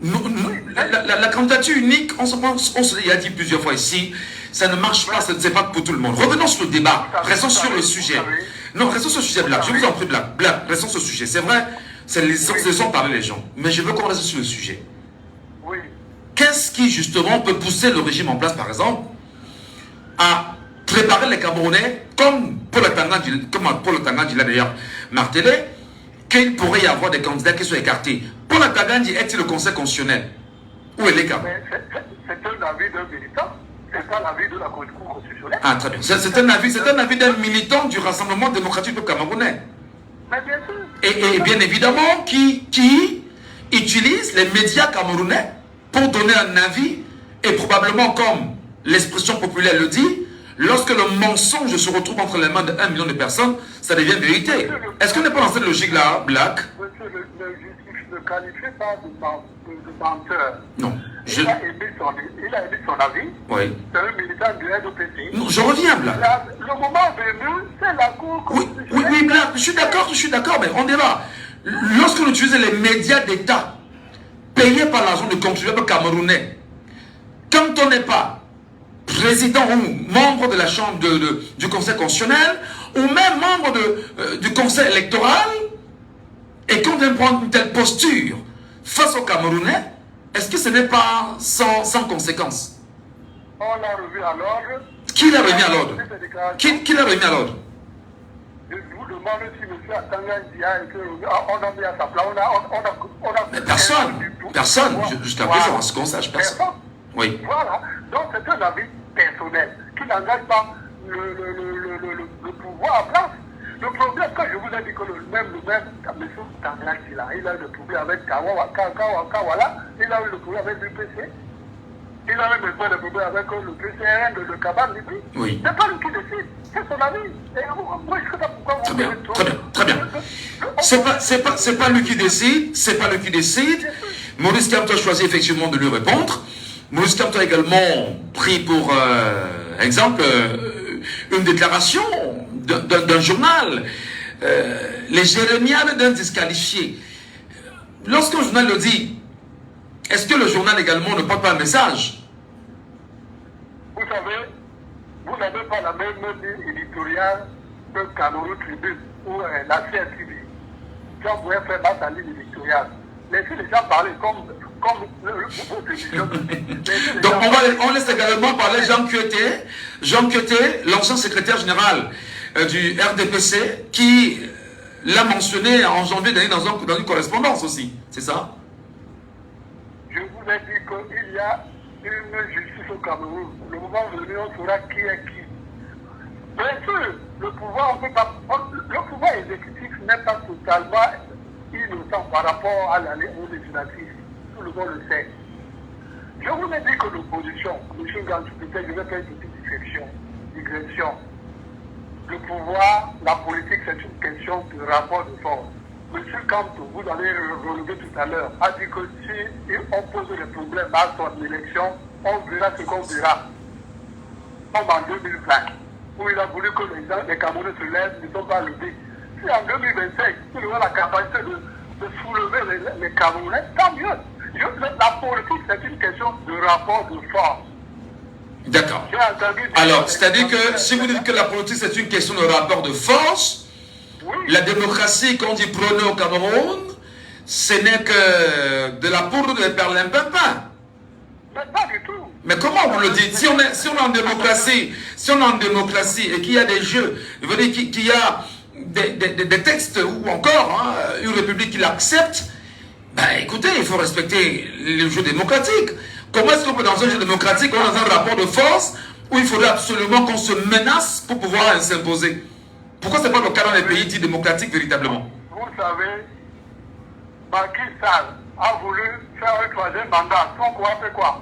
La candidature unique, on se l'a dit plusieurs fois ici, ça ne marche pas, ce n'est pas pour tout le monde. Revenons sur le débat, restons sur le sujet. Non, restons sur le sujet, Black. Je vous en prie, Black, restons sur le sujet. C'est vrai, c'est les ont parlé les gens. Mais je veux qu'on reste sur le sujet. Oui. Qu'est-ce qui, justement, peut pousser le régime en place, par exemple, à préparer les Camerounais, comme Paul Atangandi l'a d'ailleurs martelé, qu'il pourrait y avoir des candidats qui soient écartés. Paul Atangandi est-il le Conseil constitutionnel? Où est l'écart? C'est un avis d'un militant, c'est pas l'avis de la Cour constitutionnelle. Ah, très bien. C'est un avis d'un militant du Rassemblement démocratique du Camerounais. Mais bien sûr. Et bien évidemment, qui utilise les médias camerounais pour donner un avis, et probablement, comme l'expression populaire le dit, lorsque le mensonge se retrouve entre les mains de 1 million de personnes, ça devient vérité. Est-ce qu'on n'est pas dans cette logique-là, Black? Je ne qualifie pas de menteur. Non. Il a émis son avis. Oui. C'est un militant du RDPC. Non, je reviens, Black. Le moment venu, c'est la Cour constitutionnelle. Oui, Black, je suis d'accord, mais on débat. Lorsqu'on utilise les médias d'État, payés par l'argent du contribuable camerounais, quand on n'est pas président ou membre de la chambre du conseil constitutionnel, ou même membre du conseil électoral, et qu'on vient prendre une telle posture face aux Camerounais, est-ce que ce n'est pas sans conséquence? On l'a revu à l'ordre. Qui l'a remis à l'ordre? Qui l'a remis à l'ordre? Je vous demande si M. Atanga Dia été revu. On a mis à sa place. On a Mais personne. Jusqu'à présent, à ce qu'on sache, personne. Oui. Voilà. Donc c'est un avis personnel qui n'engage pas le pouvoir en place. Le problème, quand je vous ai dit que le même M. Tangachi là, il a eu le problème avec Kawala, il a eu le problème avec l'UPC, il a eu le problème avec le PCRN de Kabane Libi. Oui. C'est pas lui qui décide, c'est son avis. Et moi, je ne sais pas pourquoi vous Très bien. C'est pas lui qui décide, Maurice Kamto a choisi effectivement de lui répondre. Maurice Kamto a également pris pour exemple une déclaration d'un journal, les jérémiades d'un disqualifié. Lorsqu'un journal le dit, est-ce que le journal également ne porte pas un message? Vous savez, vous n'avez pas la même ligne éditoriale que Cameroun Tribune ou la CRTV. Jean pouvait faire battre la ligne éditoriale. Laissez les gens parler comme votre émission. Donc on laisse également parler Jean Kyoté, l'ancien secrétaire général du RDPC, qui l'a mentionné en janvier dernier dans une correspondance aussi, c'est ça? Je vous ai dit qu'il y a une justice au Cameroun. Le moment venu, on saura qui est qui. Bien sûr, le pouvoir exécutif n'est pas totalement innocent par rapport aux législatives. Tout le monde le sait. Je vous ai dit que l'opposition, M. Gantou, peut-être je vais faire une petite digression. Le pouvoir, la politique, c'est une question de rapport de force. M. Kanto, vous avez relevé tout à l'heure, a dit que si on pose des problèmes à son élection, on verra ce qu'on verra. Comme en 2020, où il a voulu que les Camerounais se lèvent, ne sont pas levés. Si en 2025, il aura la capacité de soulever les Camerounais, tant mieux. La politique, c'est une question de rapport de force. D'accord. Alors, c'est-à-dire que si vous dites que la politique, c'est une question de rapport de force, oui. La démocratie qu'on dit prôner au Cameroun, ce n'est que de la poudre de perlimpinpin. Mais pas du tout. Mais comment vous le dites? Si on est en démocratie, et qu'il y a des jeux, je veux dire qu'il y a des textes ou encore une république qui l'accepte, ben écoutez, il faut respecter les jeux démocratiques. Comment est-ce qu'on peut dans un jeu démocratique, dans un rapport de force, où il faudrait absolument qu'on se menace pour pouvoir s'imposer? Pourquoi ce n'est pas le cas dans les pays dits démocratiques véritablement? Vous savez, Macky Sall a voulu faire un troisième mandat. Son quoi fait quoi?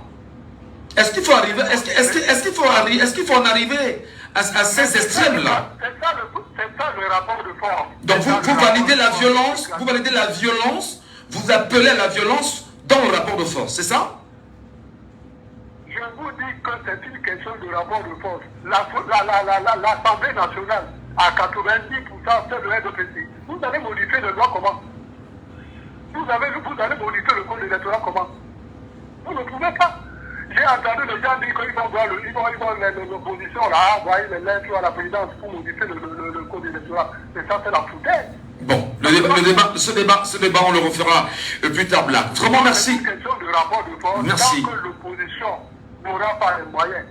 Est-ce qu'il faut arriver, est-ce qu'il faut en arriver à ces extrêmes-là? C'est ça le rapport de force. Donc vous validez la violence, vous appelez à la violence dans le rapport de force, c'est ça? Je vous dis que c'est une question de rapport de force. L'Assemblée nationale, à 90%, c'est le RDPC. Vous allez modifier le loi comment? Vous allez modifier le code électoral comment? Vous ne pouvez pas. J'ai entendu les gens dire qu'ils vont l'opposition là, envoyer les lettres à la présidence pour modifier le code électoral. Mais ça, c'est la foutaise. Bon, ce débat, on le refera plus tard, Black. Vraiment, merci. C'est une question de rapport de force. Merci. Tant que l'opposition n'aura pas les moyens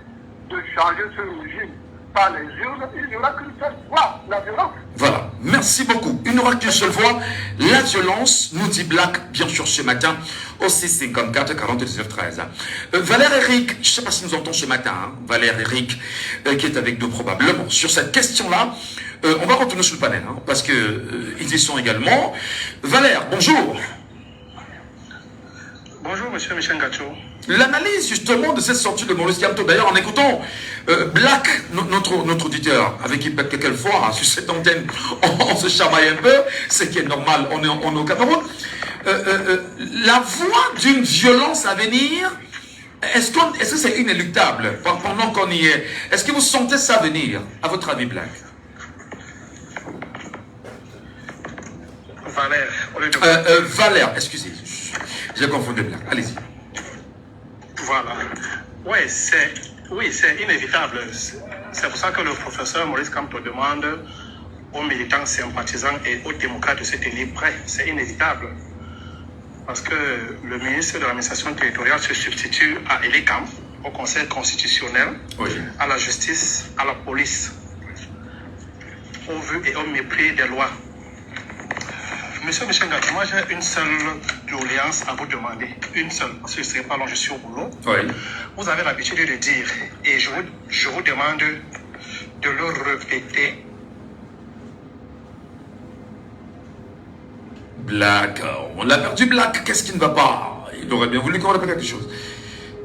de changer ce régime par les urnes, il n'y aura qu'une seule fois, la violence. Voilà, merci beaucoup. Il n'y aura qu'une seule fois, la violence, nous dit Black, bien sûr, ce matin, au 654 40 19 13. Valère Eric, je ne sais pas si nous entend ce matin, Valère Eric, qui est avec nous probablement sur cette question-là. On va retourner sur le panel, parce qu'ils y sont également. Valère, bonjour. Bonjour, monsieur Michel Ngacho. l'analyse justement de cette sortie de Maurice Kamto. D'ailleurs, en écoutant Black, notre auditeur, avec qui quelquefois, sur cette antenne, on se chamaille un peu, ce qui est normal, on est au Cameroun. La voie d'une violence à venir, est-ce que c'est inéluctable pendant qu'on y est? Est-ce que vous sentez ça venir, à votre avis, Black? Valère, excusez, j'ai confondu Black, allez-y. Voilà. Oui, c'est inévitable. C'est pour ça que le professeur Maurice Kamto demande aux militants sympathisants et aux démocrates de se tenir prêts. C'est inévitable. Parce que le ministre de l'administration territoriale se substitue à Elikam, au Conseil constitutionnel, oui, à la justice, à la police, au vu et au mépris des lois. Monsieur Michel Gatti, moi j'ai une seule doléance à vous demander. Une seule, parce que ce n'est pas long, je suis au boulot. Oui. Vous avez l'habitude de le dire et je vous demande de le répéter. Black, on l'a perdu Black, qu'est-ce qui ne va pas? Il aurait bien voulu qu'on répète quelque chose.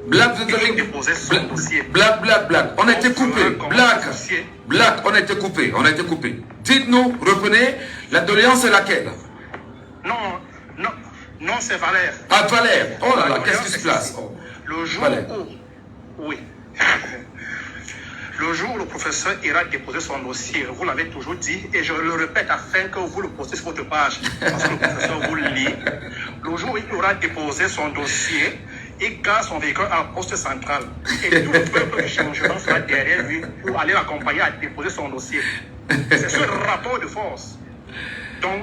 Black, vous avez déposé son dossier. Black, on a été coupé. Black, on a été coupé. Dites-nous, reprenez, la doléance est laquelle? Non, c'est Valère. Ah, Valère. Oh là là, qu'est-ce qui se passe? Le jour où... Oui. Le jour où le professeur ira déposer son dossier, vous l'avez toujours dit, et je le répète afin que vous le postez sur votre page, parce que le professeur vous le lit. Le jour où il aura déposé son dossier, il garde son véhicule à un poste central. Et tout le peuple du changement sera derrière lui pour aller l'accompagner à déposer son dossier. C'est ce rapport de force dont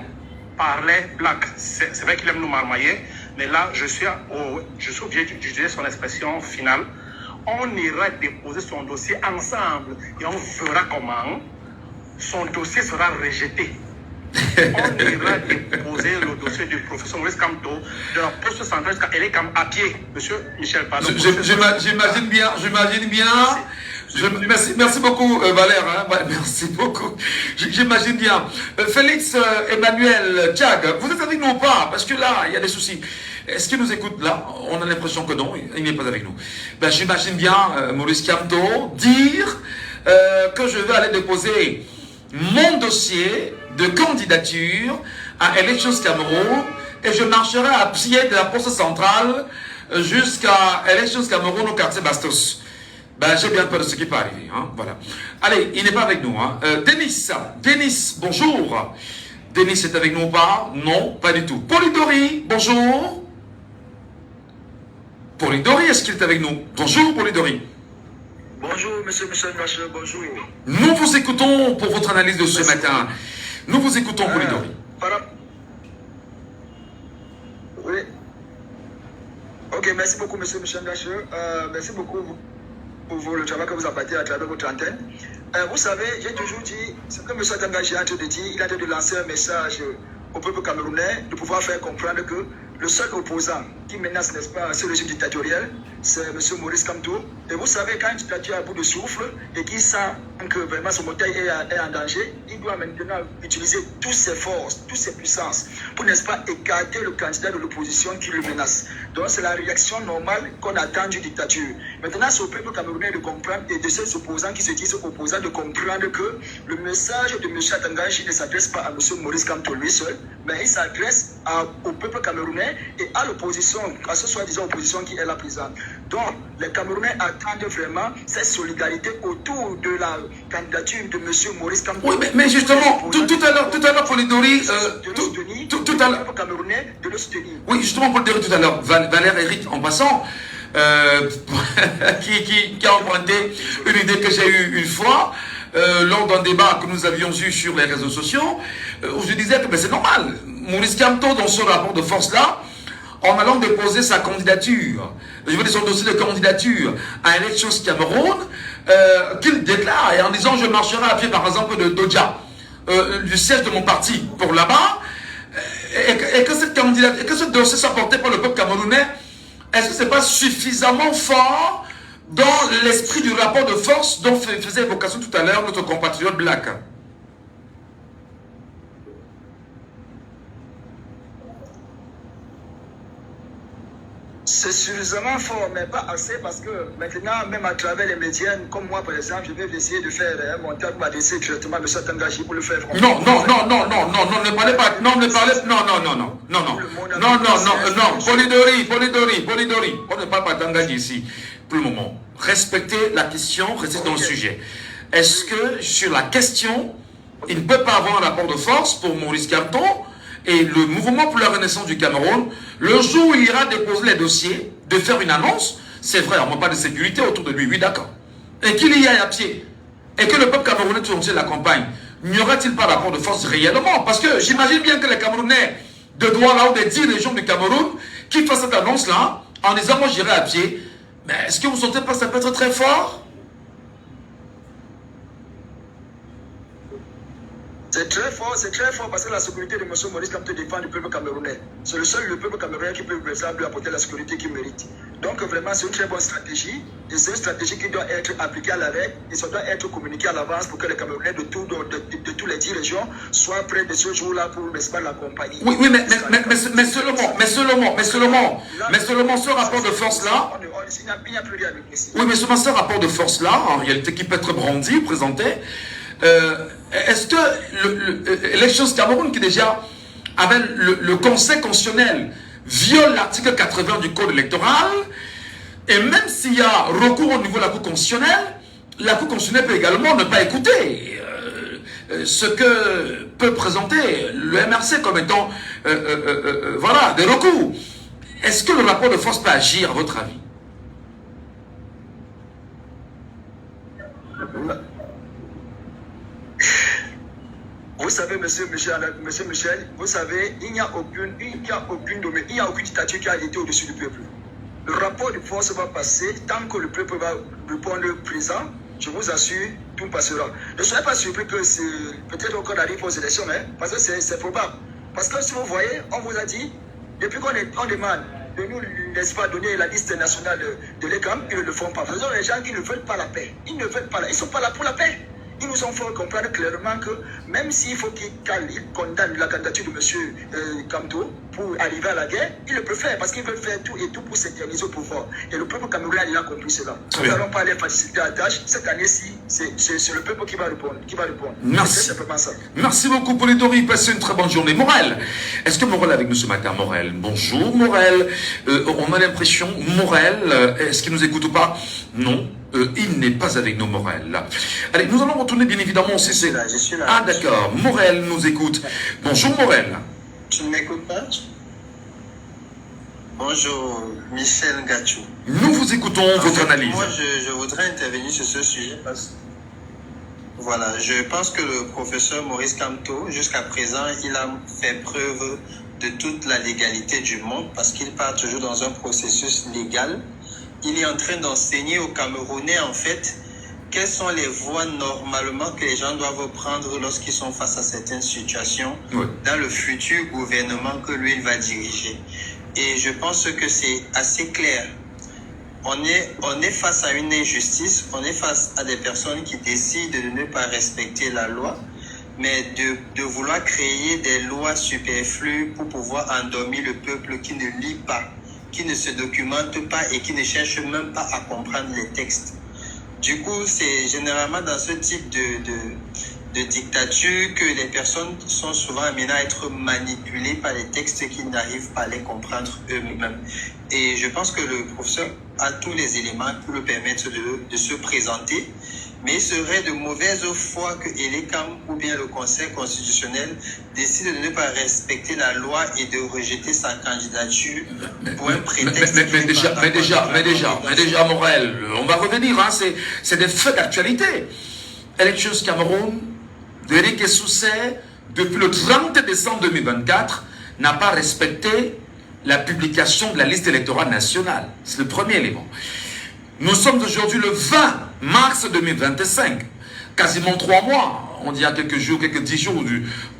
parlait Black. C'est vrai qu'il aime nous marmailler, mais là, je suis obligé d'utiliser son expression finale. On ira déposer son dossier ensemble et on verra comment son dossier sera rejeté. On ira déposer le dossier du professeur Maurice Kamto de la poste centrale jusqu'à Elikam à pied. Monsieur Michel, pardon. J'imagine bien. Merci beaucoup, Valère. Hein, merci beaucoup. J'imagine bien. Félix Emmanuel Tchag, vous êtes avec nous ou pas? Parce que là, il y a des soucis. Est-ce qu'il nous écoute là? On a l'impression que non, il n'est pas avec nous. Ben, j'imagine bien Maurice Kamto dire que je vais aller déposer mon dossier de candidature à Elections Cameroun et je marcherai à pied de la poste centrale jusqu'à Elections Cameroun au quartier Bastos. Ben, j'ai bien peur de ce qui peut arriver. Hein, voilà. Allez, il n'est pas avec nous. Hein. Denis, bonjour. Denis est avec nous ou pas? Non, pas du tout. Polidori, bonjour. Polidori, est-ce qu'il est avec nous? Bonjour, Polidori. Bonjour, monsieur Michel Gacheux, bonjour. Nous vous écoutons pour votre analyse de ce matin. Nous vous écoutons, Polidori. Oui. Ok, merci beaucoup, monsieur Michel Gacheux. Merci beaucoup pour le travail que vous apportez à travers votre antenne. Vous savez, j'ai toujours dit, ce que monsieur Tangajé est en train de dire, il a en train de lancer un message au peuple camerounais, de pouvoir faire comprendre que le seul opposant qui menace, n'est-ce pas, ce régime dictatorial, c'est M. Maurice Kamto. Et vous savez, quand une dictature est à bout de souffle et qu'il sent que vraiment son moteur est en danger, il doit maintenant utiliser toutes ses forces, toutes ses puissances pour, n'est-ce pas, écarter le candidat de l'opposition qui le menace. Donc c'est la réaction normale qu'on attend d'une dictature. Maintenant, c'est au peuple camerounais de comprendre et de ces opposants qui se disent opposants de comprendre que le message de M. Atangaji ne s'adresse pas à M. Maurice Kamto lui seul, mais il s'adresse au peuple camerounais et à l'opposition, à ce soi-disant opposition qui est là présente. Donc, les Camerounais attendent vraiment cette solidarité autour de la candidature de M. Maurice Kamto. Oui, mais justement, tout à l'heure, Polidori, tout à l'heure, Camerounais de le soutenir. Oui, justement, Polidori, tout à l'heure, Valère Eric, en passant, qui a emprunté une idée que j'ai eue une fois, lors d'un débat que nous avions eu sur les réseaux sociaux, où je disais que c'est normal. Maurice Kamto, dans ce rapport de force-là, en allant déposer sa candidature, je veux dire son dossier de candidature à Elections Cameroun, qu'il déclare, et en disant je marcherai à pied par exemple de Dodja, du siège de mon parti pour là-bas, et que cette candidature, et que ce dossier soit porté par le peuple camerounais, est-ce que ce n'est pas suffisamment fort dans l'esprit du rapport de force dont faisait évocation tout à l'heure notre compatriote Black? C'est suffisamment fort, mais pas assez parce que maintenant, même à travers les médias, comme moi par exemple, je vais essayer de faire un montage pour adresser directement M. Tangachi pour le faire. Non, ne parlez pas, non, Polidori, on ne parle pas Tangachi ici, pour le moment. Respectez la question, restez dans le sujet. Est-ce que sur la question, il ne peut pas avoir un rapport de force pour Maurice Kamto et le mouvement pour la renaissance du Cameroun, le jour où il ira déposer les dossiers, de faire une annonce, c'est vrai, on n'a pas de sécurité autour de lui, oui d'accord, et qu'il y aille à pied, et que le peuple camerounais tout entier l'accompagne, n'y aurait-il pas rapport de force réellement? Parce que j'imagine bien que les Camerounais de Douala ou des 10 régions du Cameroun, qui fassent cette annonce-là, en disant moi j'irai à pied, mais est-ce que vous ne sentez pas que ça peut être très fort? C'est très fort parce que la sécurité de M. Maurice Kamto dépend du peuple camerounais. C'est le peuple camerounais qui peut, par exemple, apporter la sécurité qu'il mérite. Donc vraiment, c'est une très bonne stratégie. Et c'est une stratégie qui doit être appliquée à la règle et ça doit être communiqué à l'avance pour que les Camerounais de tous les 10 régions soient prêts de ce jour-là pour, n'est-ce pas, l'accompagner. Oui, mais seulement ce rapport de force-là. Il n'y a plus rien avec ici. Oui, mais seulement ce rapport de force-là, en réalité, qui peut être brandi, présenté. Est-ce que l'élection Cameroun qui déjà avec le Conseil constitutionnel viole l'article 80 du code électoral et même s'il y a recours au niveau de la Cour constitutionnelle peut également ne pas écouter ce que peut présenter le MRC comme étant voilà, des recours. Est-ce que le rapport de force peut agir à votre avis? Vous savez, monsieur Michel, vous savez, il n'y a aucune dictature qui a été au-dessus du peuple. Le rapport de force va passer tant que le peuple va répondre présent. Je vous assure, tout passera. Ne soyez pas surpris que peut-être qu'on arrive aux élections, hein, parce que c'est probable. Parce que si vous voyez, on vous a dit, depuis qu'on demande de nous, n'est-ce pas, donner la liste nationale de l'ECAM, ils ne le font pas. Ce sont les gens qui ne veulent pas la paix. Ils ne veulent pas ils ne sont pas là pour la paix. Ils nous ont fait comprendre clairement que même s'il faut qu'ils condamnent la candidature de M. Kamto pour arriver à la guerre, ils le préfèrent parce qu'ils veulent faire tout et tout pour s'éterniser au pouvoir. Et le peuple camerounais a compris cela. Nous n'allons pas les faciliter la tâche. Cette année-ci, c'est le peuple qui va répondre. Merci. C'est simplement ça. Merci beaucoup, Polidori. Passez une très bonne journée. Morel, est-ce que Morel est avec nous ce matin? Morel, bonjour Morel. On a l'impression, Morel, est-ce qu'il nous écoute ou pas? Non. Il n'est pas avec nous, Morel. Allez, nous allons retourner bien évidemment au CC. Je suis là. Ah d'accord, Morel nous écoute. Bonjour Morel. Tu ne m'écoutes pas? Bonjour Michel Gachou. Nous vous écoutons votre analyse. Moi je voudrais intervenir sur ce sujet parce que voilà, je pense que le professeur Maurice Kamto, jusqu'à présent, il a fait preuve de toute la légalité du monde parce qu'il part toujours dans un processus légal. Il est en train d'enseigner aux Camerounais, en fait, quelles sont les voies normalement que les gens doivent prendre lorsqu'ils sont face à certaines situations dans le futur gouvernement que lui, il va diriger. Et je pense que c'est assez clair. On est face à une injustice, on est face à des personnes qui décident de ne pas respecter la loi, mais de vouloir créer des lois superflues pour pouvoir endormir le peuple qui ne lit pas, qui ne se documente pas et qui ne cherche même pas à comprendre les textes. Du coup, c'est généralement dans ce type de dictature que les personnes sont souvent amenées à être manipulées par les textes qui n'arrivent pas à les comprendre eux-mêmes. Et je pense que le professeur a tous les éléments pour le permettre de se présenter. Mais il serait de mauvaise foi que l'ECAM ou bien le Conseil constitutionnel décide de ne pas respecter la loi et de rejeter sa candidature pour un prétexte. Mais déjà, Morel, on va revenir, hein, c'est des faits d'actualité. Élections Cameroun, Derek Soussé, depuis le 30 décembre 2024, n'a pas respecté la publication de la liste électorale nationale. C'est le premier élément. Nous sommes aujourd'hui le 20 mars 2025, quasiment 3 mois, on dit à quelques jours, quelques 10 jours,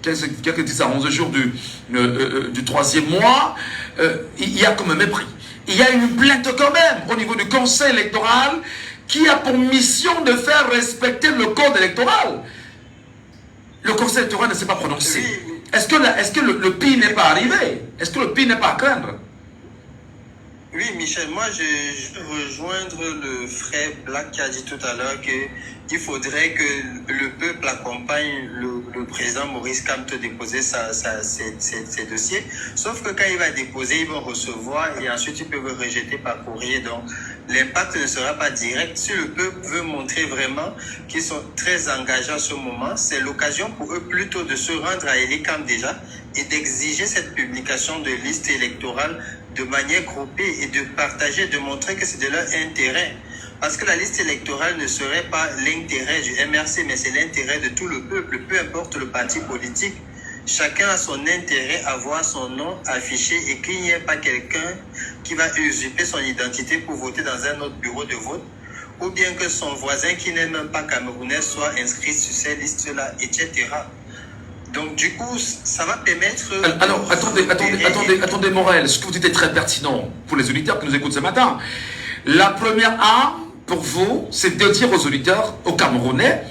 quelques 10 à 11 jours du 3e mois, il y a comme un mépris. Il y a une plainte quand même au niveau du Conseil électoral qui a pour mission de faire respecter le code électoral. Le Conseil électoral ne s'est pas prononcé. Est-ce que le pire n'est pas arrivé? Est-ce que le pire n'est pas à craindre? Oui, Michel, moi je veux rejoindre le frère Black qui a dit tout à l'heure qu'il faudrait que le peuple accompagne le président Maurice Kamto déposer ses dossiers. Sauf que quand il va déposer, ils vont recevoir et ensuite ils peuvent rejeter par courrier. Donc l'impact ne sera pas direct. Si le peuple veut montrer vraiment qu'ils sont très engagés à ce moment, c'est l'occasion pour eux plutôt de se rendre à Elikam déjà et d'exiger cette publication de liste électorale de manière groupée et de partager, de montrer que c'est de leur intérêt. Parce que la liste électorale ne serait pas l'intérêt du MRC, mais c'est l'intérêt de tout le peuple, peu importe le parti politique. Chacun a son intérêt à voir son nom affiché et qu'il n'y ait pas quelqu'un qui va usurper son identité pour voter dans un autre bureau de vote, ou bien que son voisin qui n'est même pas camerounais soit inscrit sur ces listes-là, etc. Donc du coup, ça va permettre... Alors, attendez, Morel, ce que vous dites est très pertinent pour les auditeurs qui nous écoutent ce matin. La première arme, pour vous, c'est de dire aux auditeurs, aux Camerounais,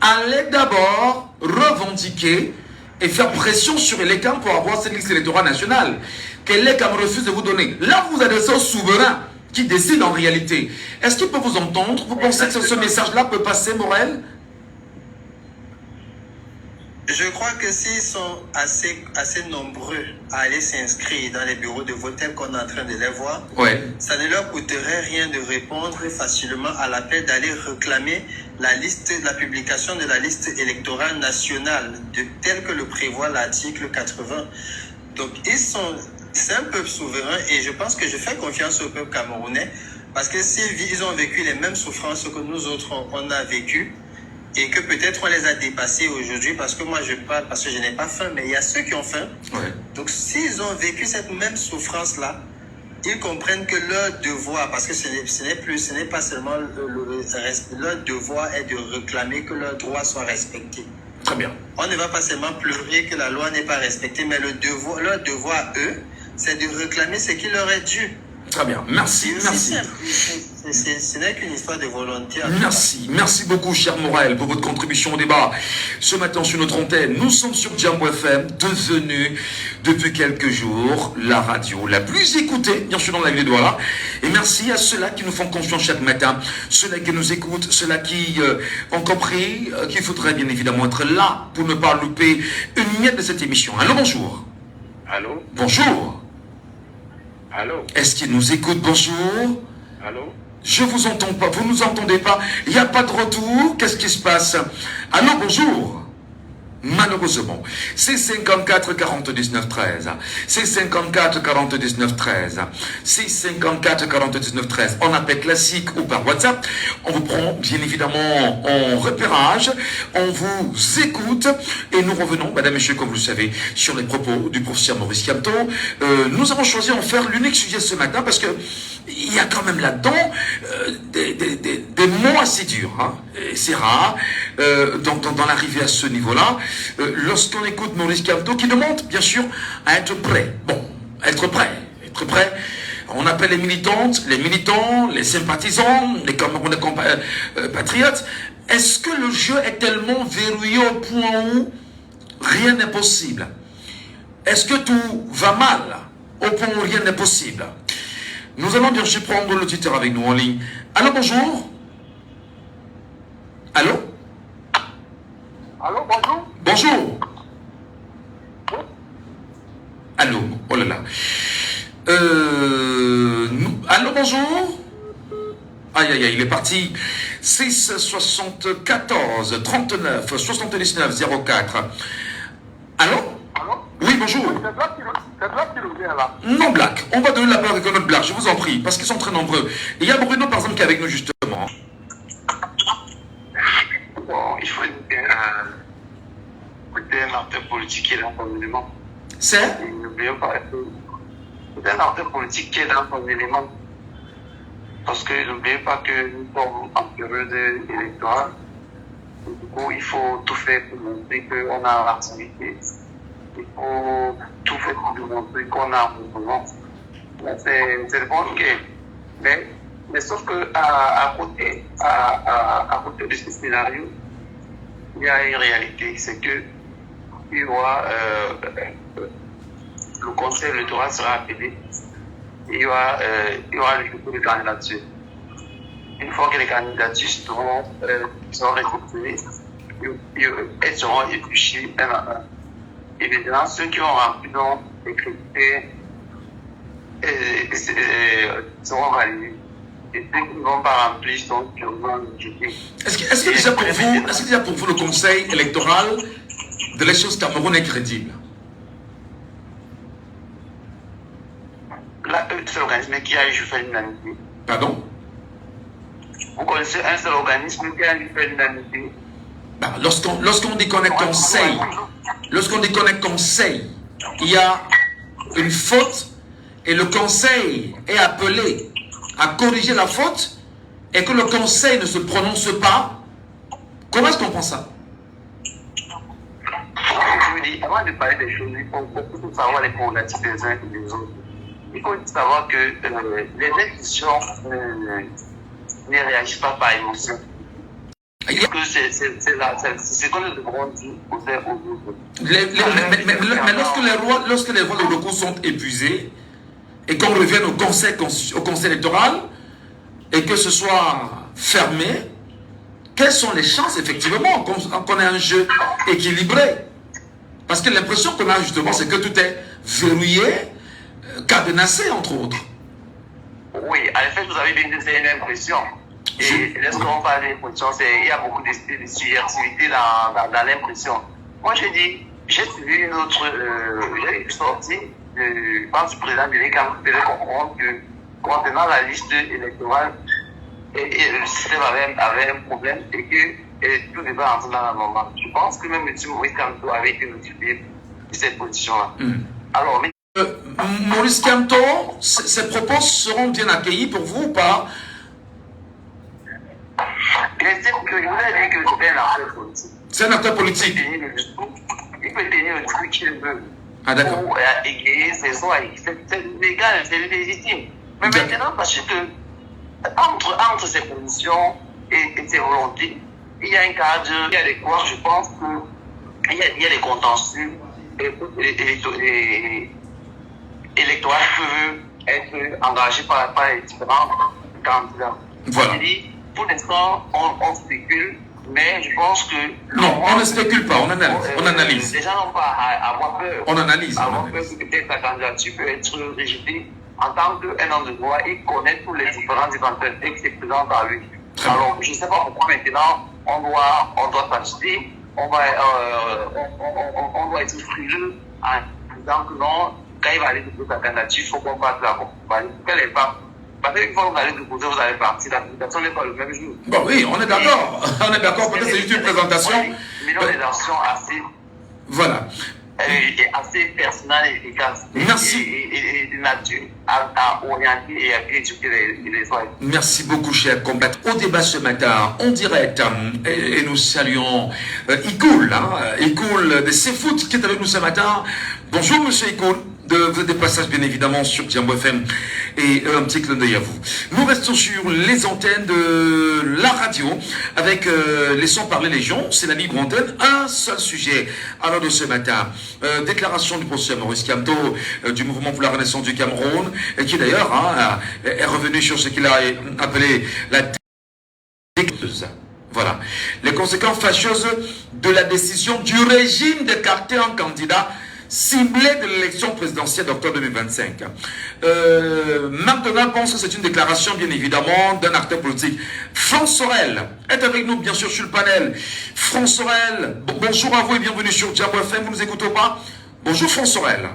allez d'abord revendiquer et faire pression sur Elikam pour avoir cette liste électorale nationale qu'Elikam refuse de vous donner. Là, vous adressez au souverain qui décide en réalité. Est-ce qu'il peut vous entendre? Vous pensez que ce message-là peut passer, Morel? Je crois que s'ils sont assez nombreux à aller s'inscrire dans les bureaux de vote tels qu'on est en train de les voir, ça ne leur coûterait rien de répondre facilement à l'appel d'aller réclamer la publication de la liste électorale nationale, telle que le prévoit l'article 80. Donc c'est un peuple souverain et je pense que je fais confiance au peuple camerounais parce que s'ils ont vécu les mêmes souffrances que nous autres on a vécues, et que peut-être on les a dépassés aujourd'hui, parce que moi je parle parce que je n'ai pas faim, mais il y a ceux qui ont faim. Donc s'ils ont vécu cette même souffrance-là, ils comprennent que leur devoir, parce que ce n'est pas seulement leur devoir est de réclamer que leurs droits soient respectés. Très bien. On ne va pas seulement pleurer que la loi n'est pas respectée, mais leur devoir, eux, c'est de réclamer ce qui leur est dû. Très bien, merci. Ce n'est qu'une histoire de volonté. Merci beaucoup, cher Morel, pour votre contribution au débat. Ce matin, sur notre antenne, nous sommes sur Jambo FM, devenue, depuis quelques jours, la radio la plus écoutée, bien sûr, dans la ville de Douala. Et merci à ceux-là qui nous font confiance chaque matin, ceux-là qui nous écoutent, ceux-là qui ont compris qu'il faudrait bien évidemment être là pour ne pas louper une miette de cette émission. Allô, bonjour. Allô. Bonjour. Allô. Est-ce qu'il nous écoute? Bonjour. Allô. Je vous entends pas, vous nous entendez pas, il n'y a pas de retour, qu'est-ce qui se passe? Allô, bonjour. Malheureusement, c'est 54 40 19 13. C'est 54 40 19 13. C'est 54 40 19 13. En appel classique ou par WhatsApp. On vous prend bien évidemment en repérage. On vous écoute et nous revenons, madame, messieurs, comme vous le savez, sur les propos du professeur Maurice Kamto. Nous avons choisi en faire l'unique sujet ce matin parce que il y a quand même là-dedans des mots assez durs. Hein. C'est rare dans l'arrivée à ce niveau-là. Lorsqu'on écoute Maurice Kamto qui demande bien sûr à être prêt. Bon, être prêt. On appelle les militantes, les militants, les sympathisants, les Camerounais patriotes. Est-ce que le jeu est tellement verrouillé au point où rien n'est possible? Est-ce que tout va mal au point où rien n'est possible? Nous allons bien sûr prendre l'auditeur avec nous en ligne. Allô, bonjour. Allô? Allô, bonjour. Bonjour. Allô, oh là là. Allô, bonjour. Aïe, aïe, aïe, il est parti. 6 74 39 79 04. Allô? Oui, bonjour. C'est Black qui revient là. Non, Black. On va donner la parole avec un autre Black, je vous en prie, parce qu'ils sont très nombreux. Il y a Bruno, par exemple, qui est avec nous, justement. Bon, il faut écouter un acteur politique qui est dans son élément. C'est N'oublions pas, c'est un acteur politique qui est dans son élément. Parce que n'oubliez pas que nous sommes en période électorale. Du coup, il faut tout faire pour montrer qu'on a l'activité. Il faut tout faire pour montrer qu'on a un mouvement. C'est le bon game. Mais sauf que à côté de ce scénario, il y a une réalité, c'est que il y aura, le conseil électoral sera appelé il y aura le dépôt de candidature. Une fois que les candidatures seront récoltées, elles seront épluchées un à un. Et maintenant, ceux qui ont rempli donc les critères seront validés. Et ceux qui ne vont pas remplir sont purement rejetés. Est-ce que déjà pour vous, le conseil électoral de l'élection Cameroun est crédible? Là, un seul organisme qui a fait l'unanimité. Pardon? Vous connaissez un seul organisme qui a fait l'unanimité? Lorsqu'on dit qu'on est conseil, il y a une faute et le conseil est appelé à corriger la faute et que le conseil ne se prononce pas. Comment est-ce qu'on pense ça? Je vous dis, avant de parler des choses, il faut savoir les problématiques des uns et des autres. Il faut savoir que les institutions ne réagissent pas par émotion. C'est ce que nous devrons dire aux uns aux autres. Mais lorsque les voies de recours sont épuisées et qu'on revienne au conseil électoral et que ce soit fermé, quelles sont les chances effectivement qu'on ait un jeu équilibré? Parce que l'impression qu'on a justement, c'est que tout est verrouillé, cadenassé entre autres. Oui, en effet, vous avez bien dit, c'est une impression. Et lorsqu'on parle d'impression, il y a beaucoup de subjectivité dans l'impression. Moi, j'ai suivi une autre sortie du président de l'État pour comprendre que concernant la liste électorale, le système avait un problème et que tout devait entrer dans la normale. Je pense que même M. Maurice Kamto avait été notifié de cette position-là. Alors, Maurice Kamto, ses propos seront bien accueillis pour vous ou pas? Je voulais dire que c'est un acteur politique. C'est un acteur politique. Il peut tenir le discours qu'il veut. Ah, d'accord. Pour égayer ses soins. C'est légal, c'est légitime. Mais maintenant, parce que entre ses positions et ses volontés, il y a un cadre, il y a des quoi, je pense qu'il y a des contentieux électoraux qui peuvent être engagés par les différents candidats. Voilà. Pour l'instant, on spécule, mais je pense que... Non, on ne spécule pas, on analyse. Les gens n'ont pas à avoir peur. On analyse. Avoir peur que peut-être la candidature peut être rejetée. En tant qu'un homme de droit, il connaît tous les différentes éventualités qui se présentent à lui. Alors, je ne sais pas pourquoi maintenant, on doit s'ajuster, on doit être frileux en disant que non, quand il va aller déposer sa candidature, il faut qu'on passe la campagne. Quel impact? Parce qu'une fois que vous allez déposer, vous allez partir. La présentation n'est pas le même jour. Bon, oui, on est d'accord. On est d'accord. Peut-être c'est juste une présentation. Mais non, des actions assez. Voilà. Assez personnelles et efficaces. Merci. Et de nature à orienter et à éduquer les soins. Merci beaucoup, cher combat. Au débat ce matin, en direct, et nous saluons Ikoul, Ikoul de Seafoot qui est avec nous ce matin. Bonjour, monsieur Ikoul. Vous êtes des passages bien évidemment sur Diambo FM et un petit clin d'œil à vous. Nous restons sur les antennes de la radio avec Laissons parler les gens, c'est la libre antenne, un seul sujet à l'heure de ce matin. Déclaration du professeur Maurice Kamto du mouvement pour la renaissance du Cameroun, qui d'ailleurs est revenu sur ce qu'il a appelé la déclaration. Voilà. Les conséquences fâcheuses de la décision du régime d'écarter un candidat ciblé de l'élection présidentielle d'octobre 2025. Maintenant, pense que c'est une déclaration, bien évidemment, d'un acteur politique. France Sorel est avec nous, bien sûr, sur le panel. France Sorel, bonjour à vous et bienvenue sur Diambo FM. Vous nous écoutez ou pas? Bonjour, France Sorel.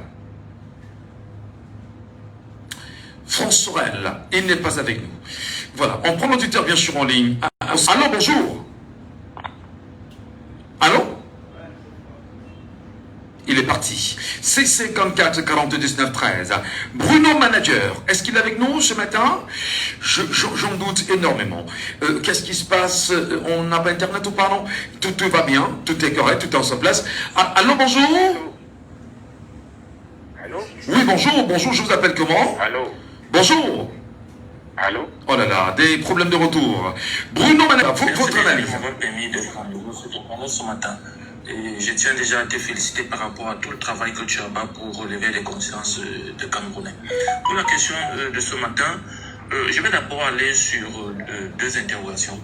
France Sorel, il n'est pas avec nous. Voilà, on prend l'auditeur, bien sûr, en ligne. Allô, bonjour. Allô? Il est parti. C54 42 19 13. Bruno Manager, est-ce qu'il est avec nous ce matin? J'en doute énormément. Qu'est-ce qui se passe? On n'a pas internet ou pas, non? Tout va bien, tout est correct, tout est en sa place. Allô, bonjour? Allô? Oui, bonjour, je vous appelle comment? Allô? Bonjour? Allô? Oh là là, des problèmes de retour. Bruno Manager, votre analyse. Vous m'avez permis d'être en nouveau sur ce matin. Et je tiens déjà à te féliciter par rapport à tout le travail que tu as bas pour relever les consciences de Camerounais. Pour la question de ce matin, je vais d'abord aller sur deux interrogations.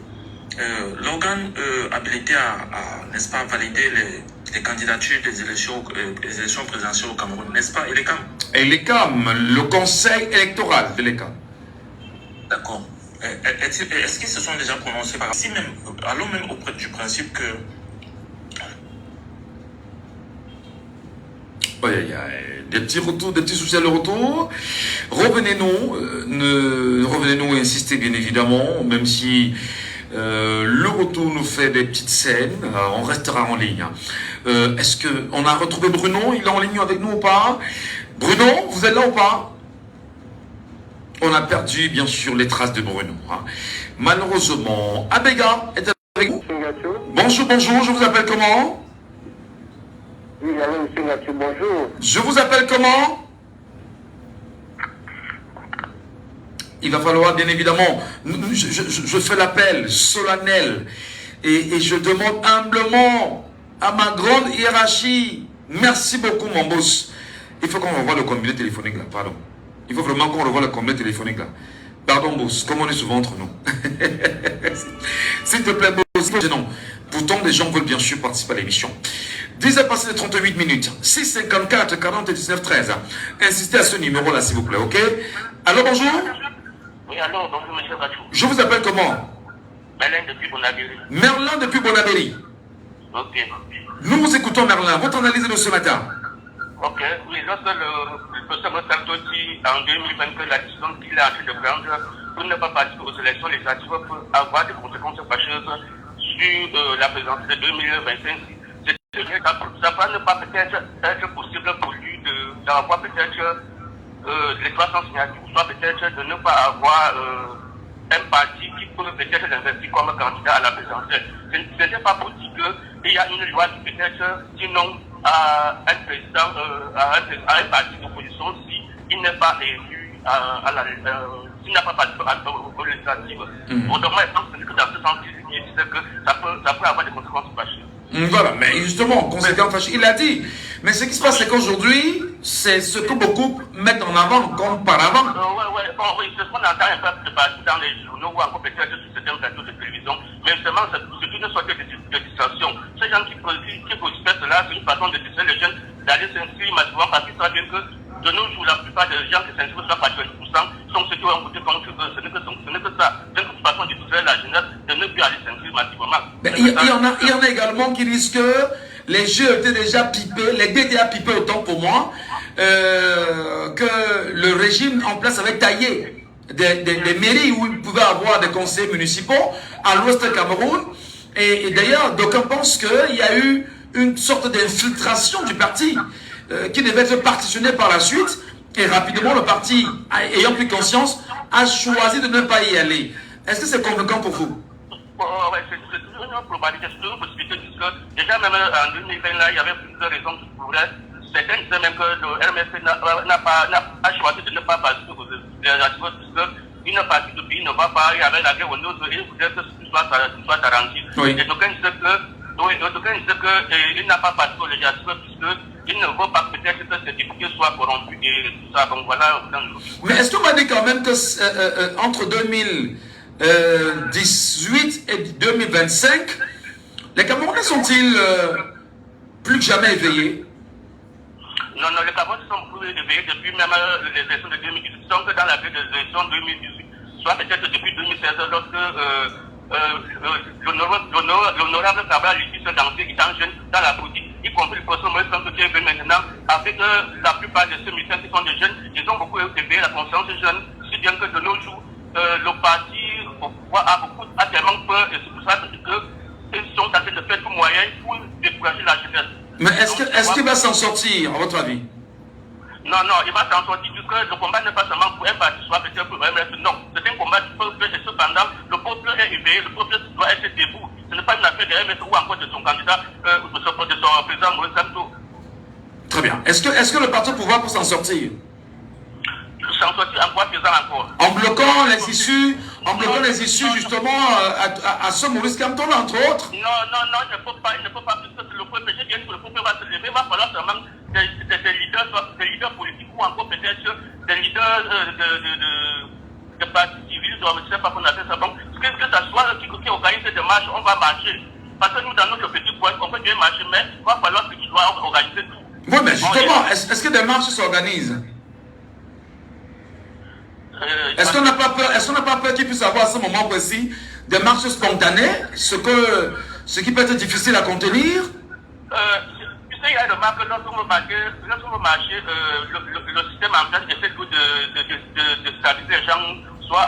L'organe habilité à n'est-ce pas, valider les candidatures des élections présidentielles au Cameroun, n'est-ce pas, ELECAM? ELECAM, le conseil électoral de l'ELECAM. D'accord. Est-ce qu'ils se sont déjà prononcés par si même, allons même auprès du principe que des petits retours, des petits soucis à le retour. Revenez-nous insister bien évidemment, même si le retour nous fait des petites scènes, on restera en ligne. Est-ce qu'on a retrouvé Bruno? Il est en ligne avec nous ou pas? Bruno, vous êtes là ou pas? On a perdu bien sûr les traces de Bruno. Hein. Malheureusement, Abega est avec nous. Bonjour, je vous appelle comment? Oui, allô, monsieur Mathieu, bonjour. Je vous appelle comment? Il va falloir bien évidemment, je fais l'appel solennel et je demande humblement à ma grande hiérarchie, merci beaucoup mon boss. Il faut qu'on revoie le combiné téléphonique là, pardon. Il faut vraiment qu'on revoie le combiné téléphonique là. Pardon boss, comme on est souvent entre nous. S'il te plaît boss, non. Pourtant les gens veulent bien sûr participer à l'émission. 10h passé de 38 minutes, 654 40 19 13. Insistez à ce numéro là s'il vous plaît, ok? Allô, bonjour? Oui, allô, bonjour monsieur Bachou. Je vous appelle comment? Merlin depuis Bonabéry. Merlin depuis Bonabéry. Ok. Nous vous écoutons Merlin, votre analyse de ce matin. Ok, oui, lorsque le professeur Mossanto dit en 2020 que la décision qu'il est en train de prendre pour ne pas participer aux élections législatives peut avoir des conséquences fâcheuses sur la présidentielle de 2025. Ça va ne pas peut-être être possible pour lui d'avoir peut-être les 300 signatures, soit peut-être de ne pas avoir un parti qui peut peut-être l'investir comme candidat à la présidentielle. Ce n'est pas pour dire qu'il y a une loi qui peut-être, sinon à un président, à un parti d'opposition s'il n'est pas élu s'il n'a pas participé aux législatives. Autrement, je pense que dans ce sens, il disait que ça peut avoir des conséquences fâcheuses. Voilà, mais justement, conséquence fâcheuses, il a dit. Mais ce qui se passe, c'est qu'aujourd'hui, c'est ce que beaucoup mettent en avant comme par avant. Oui, c'est ce qu'on entend un peu partout dans les journaux ou encore peut-être sur certains plateaux de télévision. Mais seulement, c'est une sorte de distraction. Ces gens qui produisent cela, c'est une façon de distraire les jeunes d'aller s'inscrire massivement parce qu'ils savent bien que de nos jours, la plupart des gens qui s'inscrivent soit par 20% sont ceux qui ont voté contre eux. Ce n'est que ça. C'est une façon de distraire la jeunesse de ne plus aller s'inscrire massivement. Il y en a également qui disent que les jeux étaient déjà pipés, les dés étaient pipés autant pour moi, que le régime en place avait taillé des mairies où il pouvait avoir des conseils municipaux à l'ouest du Cameroun. Et d'ailleurs, d'aucuns pensent qu'il y a eu une sorte d'infiltration du parti qui devait être partitionné par la suite. Et rapidement, le parti, ayant pris conscience, a choisi de ne pas y aller. Est-ce que c'est convaincant pour vous? Oui, c'est une probabilité, c'est une possibilité, puisque déjà même en 2020, là, il y avait plusieurs raisons qui pourraient. Certains disaient même que le RMC a choisi de ne pas participer aux législatives, puisqu'une partie du pays ne va pas, il y avait la guerre au nord, et il voulait que tout soit arrangé. Oui. Et d'aucuns disaient qu'il n'a pas participé aux législatives, puisqu'il ne veut pas peut-être que ses députés soient corrompus et tout ça. Donc voilà. Mais est-ce qu'on m'a dit quand même que entre 2018 et 2025, les Camerounais sont-ils plus que jamais éveillés? Non, les Camerounais sont plus éveillés depuis même les élections de 2018. Ils sont que dans la grille des élections 2018, soit peut-être depuis 2016, lorsque l'honorable Cabral Lucie se lançait étant jeune dans la politique, y compris le professeur Moïse Kamto qui est venu maintenant, avec la plupart de ceux militants qui sont des jeunes, ils ont beaucoup éveillé la conscience des jeunes, si bien que de nos jours, le parti au pouvoir a tellement peur, et c'est pour ça qu'ils sont en train de faire tout moyen pour décourager la jeunesse. Mais est-ce qu'il va s'en sortir, à votre avis? Non, il va s'en sortir, puisque le combat n'est pas seulement pour un parti, soit peut-être pour un MF, non. C'est un combat du peuple, et cependant, le peuple est éveillé, le peuple doit être debout. Ce n'est pas une affaire de MF ou encore de son candidat, de son président Moïse Kamto. Très bien. Est-ce que le parti au pouvoir peut s'en sortir? S'en sortir en quoi faisant encore? En bloquant les issues, justement à ce Maurice Kamto, entre autres? Non, il ne peut pas, puisque le FPG vienne pour le peuple va se lever, il va falloir seulement des leaders politiques ou encore peut-être des leaders de partis civils, je ne sais pas comment on appelle ça. Donc, que ça soit qui organise cette démarche, on va marcher. Parce que nous, dans notre petit point, on peut bien marcher, mais il va falloir que tu dois organiser tout. Oui, mais justement, est-ce que des marches s'organisent? Est-ce qu'on n'a pas peur qu'il puisse avoir à ce moment précis des marches spontanées, ce qui peut être difficile à contenir? Tu sais, il y a une marque, lorsqu'on marche, le système en place essaie de stabiliser les gens, soit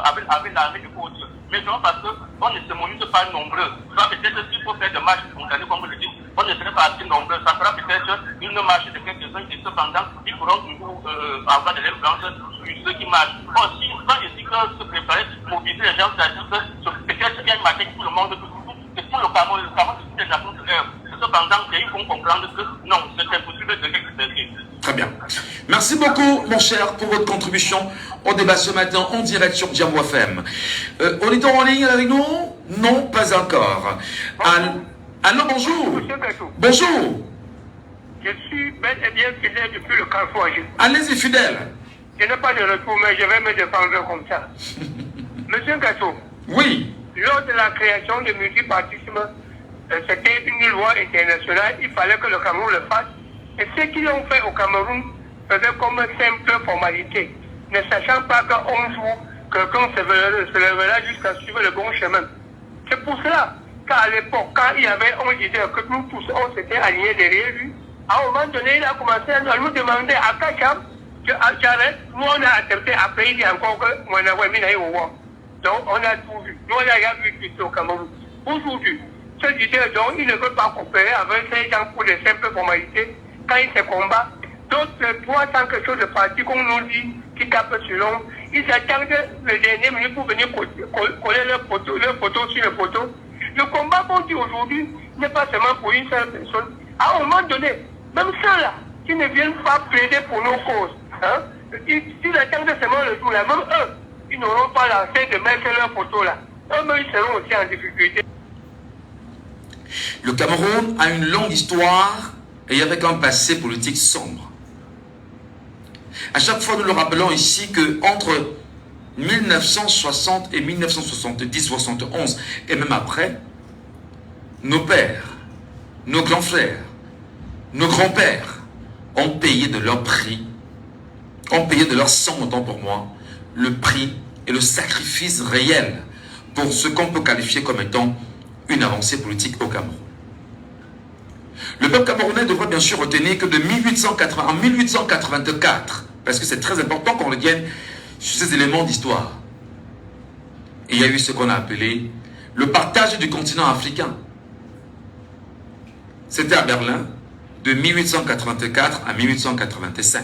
avec l'armée du côté. Mais non, parce qu'on ne se mobilise pas nombreux. Ça peut-être s'il faut faire des marches spontanées, comme vous le dites, on ne serait pas assez nombreux. Ça fera peut-être une marche de quelques-uns et cependant, ils pourront toujours avoir de l'influence sur ceux qui marchent. Aussi, quand je dis que se préparer, mobiliser les gens, c'est-à-dire que peut-être il y a une marche pour le monde, c'est pour le Cameroun, c'est déjà pour cependant, ils vont comprendre que non, c'est impossible de l'expérimenter. Très bien. Merci beaucoup, mon cher, pour votre contribution au débat ce matin en direct sur Jambo FM. On est en ligne avec nous? Non, pas encore. Allô, bonjour. Bonjour. Je suis bel et bien fidèle depuis le Carrefour. Allez-y, fidèle. Je n'ai pas de retour, mais je vais me défendre comme ça. Monsieur Gasso. Oui. Lors de la création du multipartisme, c'était une loi internationale. Il fallait que le Cameroun le fasse. Et ceux qui l'ont fait au Cameroun faisaient comme simple formalité, ne sachant pas qu'un jour, quelqu'un se lèvera jusqu'à suivre le bon chemin. C'est pour cela qu'à l'époque, quand il y avait un leader, que nous tous, on s'était alignés derrière lui, à un moment donné, il a commencé à nous demander à Kacham que j'arrête. Nous, on a accepté. Après, il dit encore que moi, donc, on a tout vu. Nous, on a rien vu au Cameroun. Aujourd'hui, ce leader, donc, il ne veut pas coopérer avec ces gens pour des simples formalités. Quand il se combat, d'autres 300 quelque chose de partis, comme nous dit, qui tapent sur l'ombre, ils attendent le dernier minute pour venir coller leur photo sur le poteau. Le combat qu'on dit aujourd'hui n'est pas seulement pour une seule personne. À un moment donné, même ceux-là qui ne viennent pas plaider pour nos causes, hein, ils attendent seulement le jour là, même eux, ils n'auront pas lancé de mettre leur photo là. Eux-mêmes, ils seront aussi en difficulté. Le Cameroun a une longue histoire et avec un passé politique sombre. À chaque fois, nous le rappelons ici que entre 1960 et 1970, 71 et même après, nos pères, nos grands frères, nos grands-pères ont payé de leur prix, ont payé de leur sang, autant pour moi, le prix et le sacrifice réel pour ce qu'on peut qualifier comme étant une avancée politique au Cameroun. Le peuple camerounais devrait bien sûr retenir que de 1884, parce que c'est très important qu'on revienne sur ces éléments d'histoire, il y a eu ce qu'on a appelé le partage du continent africain. C'était à Berlin, de 1884 à 1885.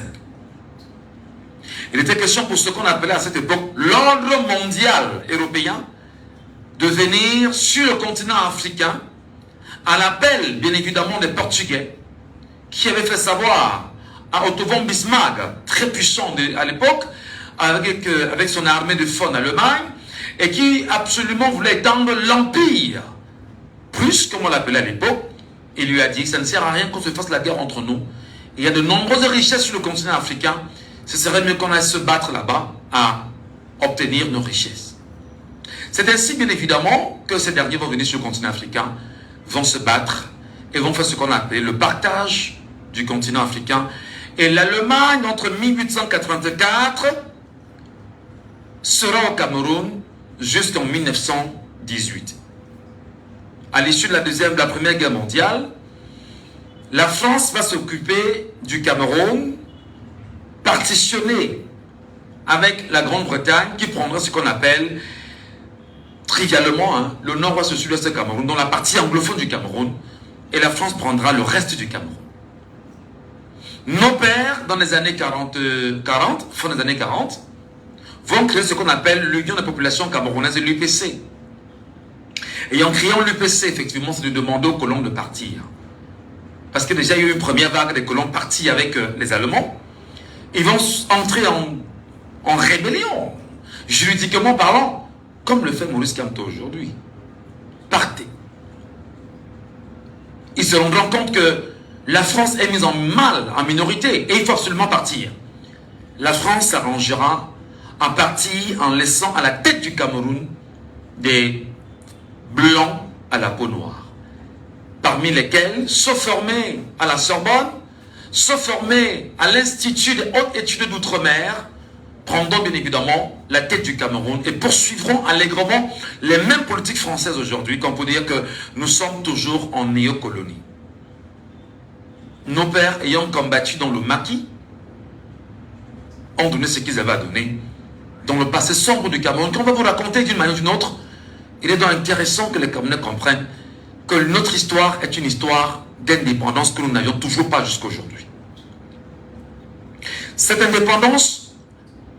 Il était question pour ce qu'on appelait à cette époque l'ordre mondial européen de venir sur le continent africain à l'appel, bien évidemment, des Portugais, qui avaient fait savoir à Otto von Bismarck, très puissant à l'époque, avec son armée de feu en Allemagne, et qui absolument voulait étendre l'empire. Plus, comme on l'appelait à l'époque, il lui a dit, ça ne sert à rien qu'on se fasse la guerre entre nous. Il y a de nombreuses richesses sur le continent africain, ce serait mieux qu'on aille se battre là-bas à obtenir nos richesses. C'est ainsi, bien évidemment, que ces derniers vont venir sur le continent africain, vont se battre et vont faire ce qu'on appelle le partage du continent africain. Et l'Allemagne, entre 1884, sera au Cameroun jusqu'en 1918. À l'issue de la Première Guerre mondiale, la France va s'occuper du Cameroun, partitionné avec la Grande-Bretagne, qui prendra ce qu'on appelle trivialement, le nord-ouest et le sud-ouest du Cameroun, dont la partie anglophone du Cameroun, et la France prendra le reste du Cameroun. Nos pères, dans les années 40, fin des années 40, vont créer ce qu'on appelle l'Union des populations camerounaises et l'UPC. Et en créant l'UPC, effectivement, c'est de demander aux colons de partir. Parce que déjà, il y a eu une première vague des colons partis avec les Allemands. Ils vont entrer en rébellion, juridiquement parlant, comme le fait Maurice Kamto aujourd'hui. Partez. ils se rendront compte que la France est mise en mal, en minorité, et il faut absolument partir. La France s'arrangera en partie en laissant à la tête du Cameroun des blancs à la peau noire, parmi lesquels se former à la Sorbonne, se former à l'Institut des hautes études d'outre-mer, prendront bien évidemment la tête du Cameroun et poursuivront allègrement les mêmes politiques françaises aujourd'hui, qu'on peut dire que nous sommes toujours en néocolonie. Nos pères ayant combattu dans le maquis ont donné ce qu'ils avaient à donner dans le passé sombre du Cameroun, qu'on va vous raconter d'une manière ou d'une autre. Il est donc intéressant que les Camerounais comprennent que notre histoire est une histoire d'indépendance que nous n'avions toujours pas jusqu'à aujourd'hui. Cette indépendance,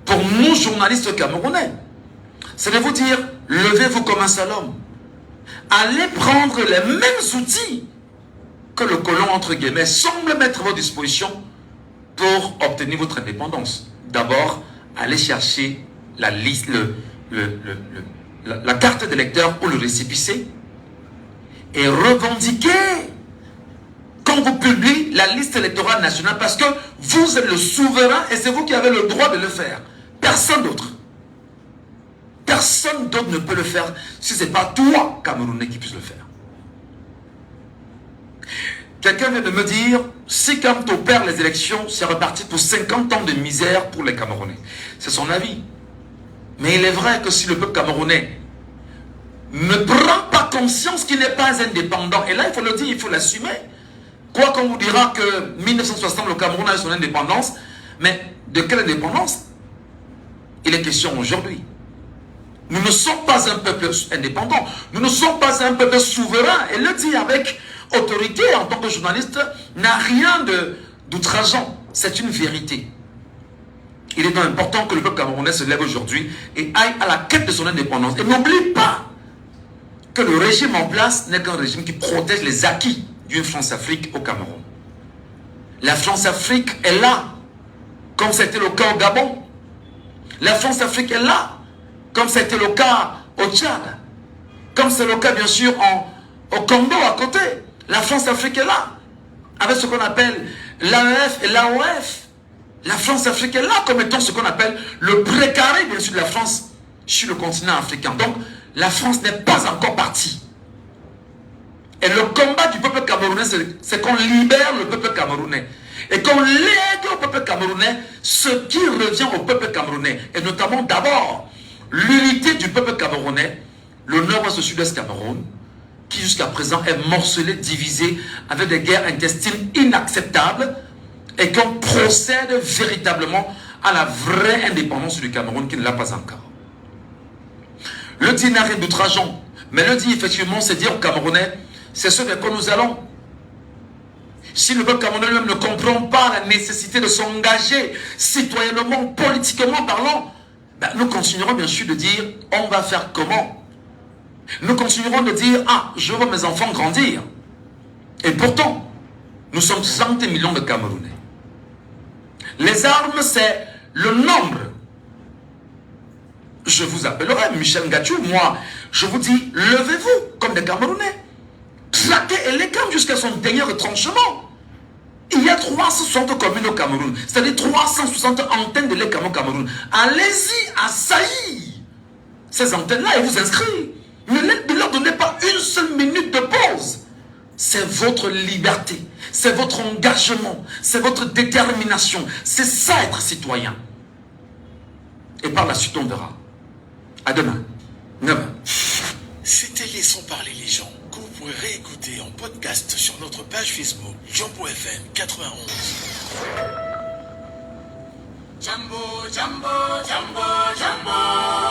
pour nous journalistes camerounais, c'est de vous dire, levez-vous comme un seul homme. Allez prendre les mêmes outils que le colon, entre guillemets, semble mettre à votre disposition pour obtenir votre indépendance. D'abord, allez chercher la liste, la carte d'électeur ou le récépissé et revendiquez quand vous publiez la liste électorale nationale, parce que vous êtes le souverain et c'est vous qui avez le droit de le faire. Personne d'autre. Personne d'autre ne peut le faire si ce n'est pas toi, Camerounais, qui puisse le faire. Quelqu'un vient de me dire, si Kamto perd les élections, c'est reparti pour 50 ans de misère pour les Camerounais. C'est son avis. Mais il est vrai que si le peuple camerounais ne prend pas conscience qu'il n'est pas indépendant, et là il faut le dire, il faut l'assumer. Quoi qu'on vous dira que 1960, le Cameroun a eu son indépendance, mais de quelle indépendance il est question aujourd'hui? Nous ne sommes pas un peuple indépendant, nous ne sommes pas un peuple souverain, et le dire avec autorité en tant que journaliste n'a rien d'outrageant, c'est une vérité. Il est donc important que le peuple camerounais se lève aujourd'hui et aille à la quête de son indépendance. Et n'oublie pas que le régime en place n'est qu'un régime qui protège les acquis d'une France-Afrique au Cameroun. La France-Afrique est là, comme c'était le cas au Gabon. La France-Afrique est là, comme c'était le cas au Tchad. Comme c'est le cas bien sûr au Congo à côté. La France-Afrique est là, avec ce qu'on appelle l'AEF et l'AOF. La France-Afrique est là comme étant ce qu'on appelle le précaré bien sûr de la France sur le continent africain. Donc la France n'est pas encore partie. Et le combat du peuple camerounais, c'est qu'on libère le peuple camerounais. Et qu'on lègue au peuple camerounais ce qui revient au peuple camerounais. Et notamment d'abord l'unité du peuple camerounais, le nord-ouest au sud-est Cameroun, qui jusqu'à présent est morcelé, divisé, avec des guerres intestines inacceptables, et qu'on procède véritablement à la vraie indépendance du Cameroun qui ne l'a pas encore. Le dit n'a rien d'outrageant, mais le dit effectivement, c'est dire aux Camerounais, c'est ce vers quoi nous allons. Si le peuple camerounais même ne comprend pas la nécessité de s'engager citoyennement, politiquement parlant, ben nous continuerons bien sûr de dire, on va faire comment? Nous continuerons de dire, ah, je vois mes enfants grandir. Et pourtant, nous sommes 60 millions de Camerounais. Les armes, c'est le nombre. Je vous appellerai Michel Ngatou, moi, je vous dis, levez-vous comme des Camerounais. Traquez et les camps jusqu'à son dernier retranchement. Il y a 360 communes au Cameroun, c'est-à-dire 360 antennes de l'ECAM au Cameroun. Allez-y, assaillir ces antennes-là et vous inscrire. Ne leur donnez pas une seule minute de pause. C'est votre liberté, c'est votre engagement, c'est votre détermination. C'est ça être citoyen. Et par la suite, on verra. À demain, 9h. C'était Laissons parler les gens, que vous pourrez réécouter en podcast sur notre page Facebook Jambo FM 91. Jambo, Jambo, Jambo, Jambo.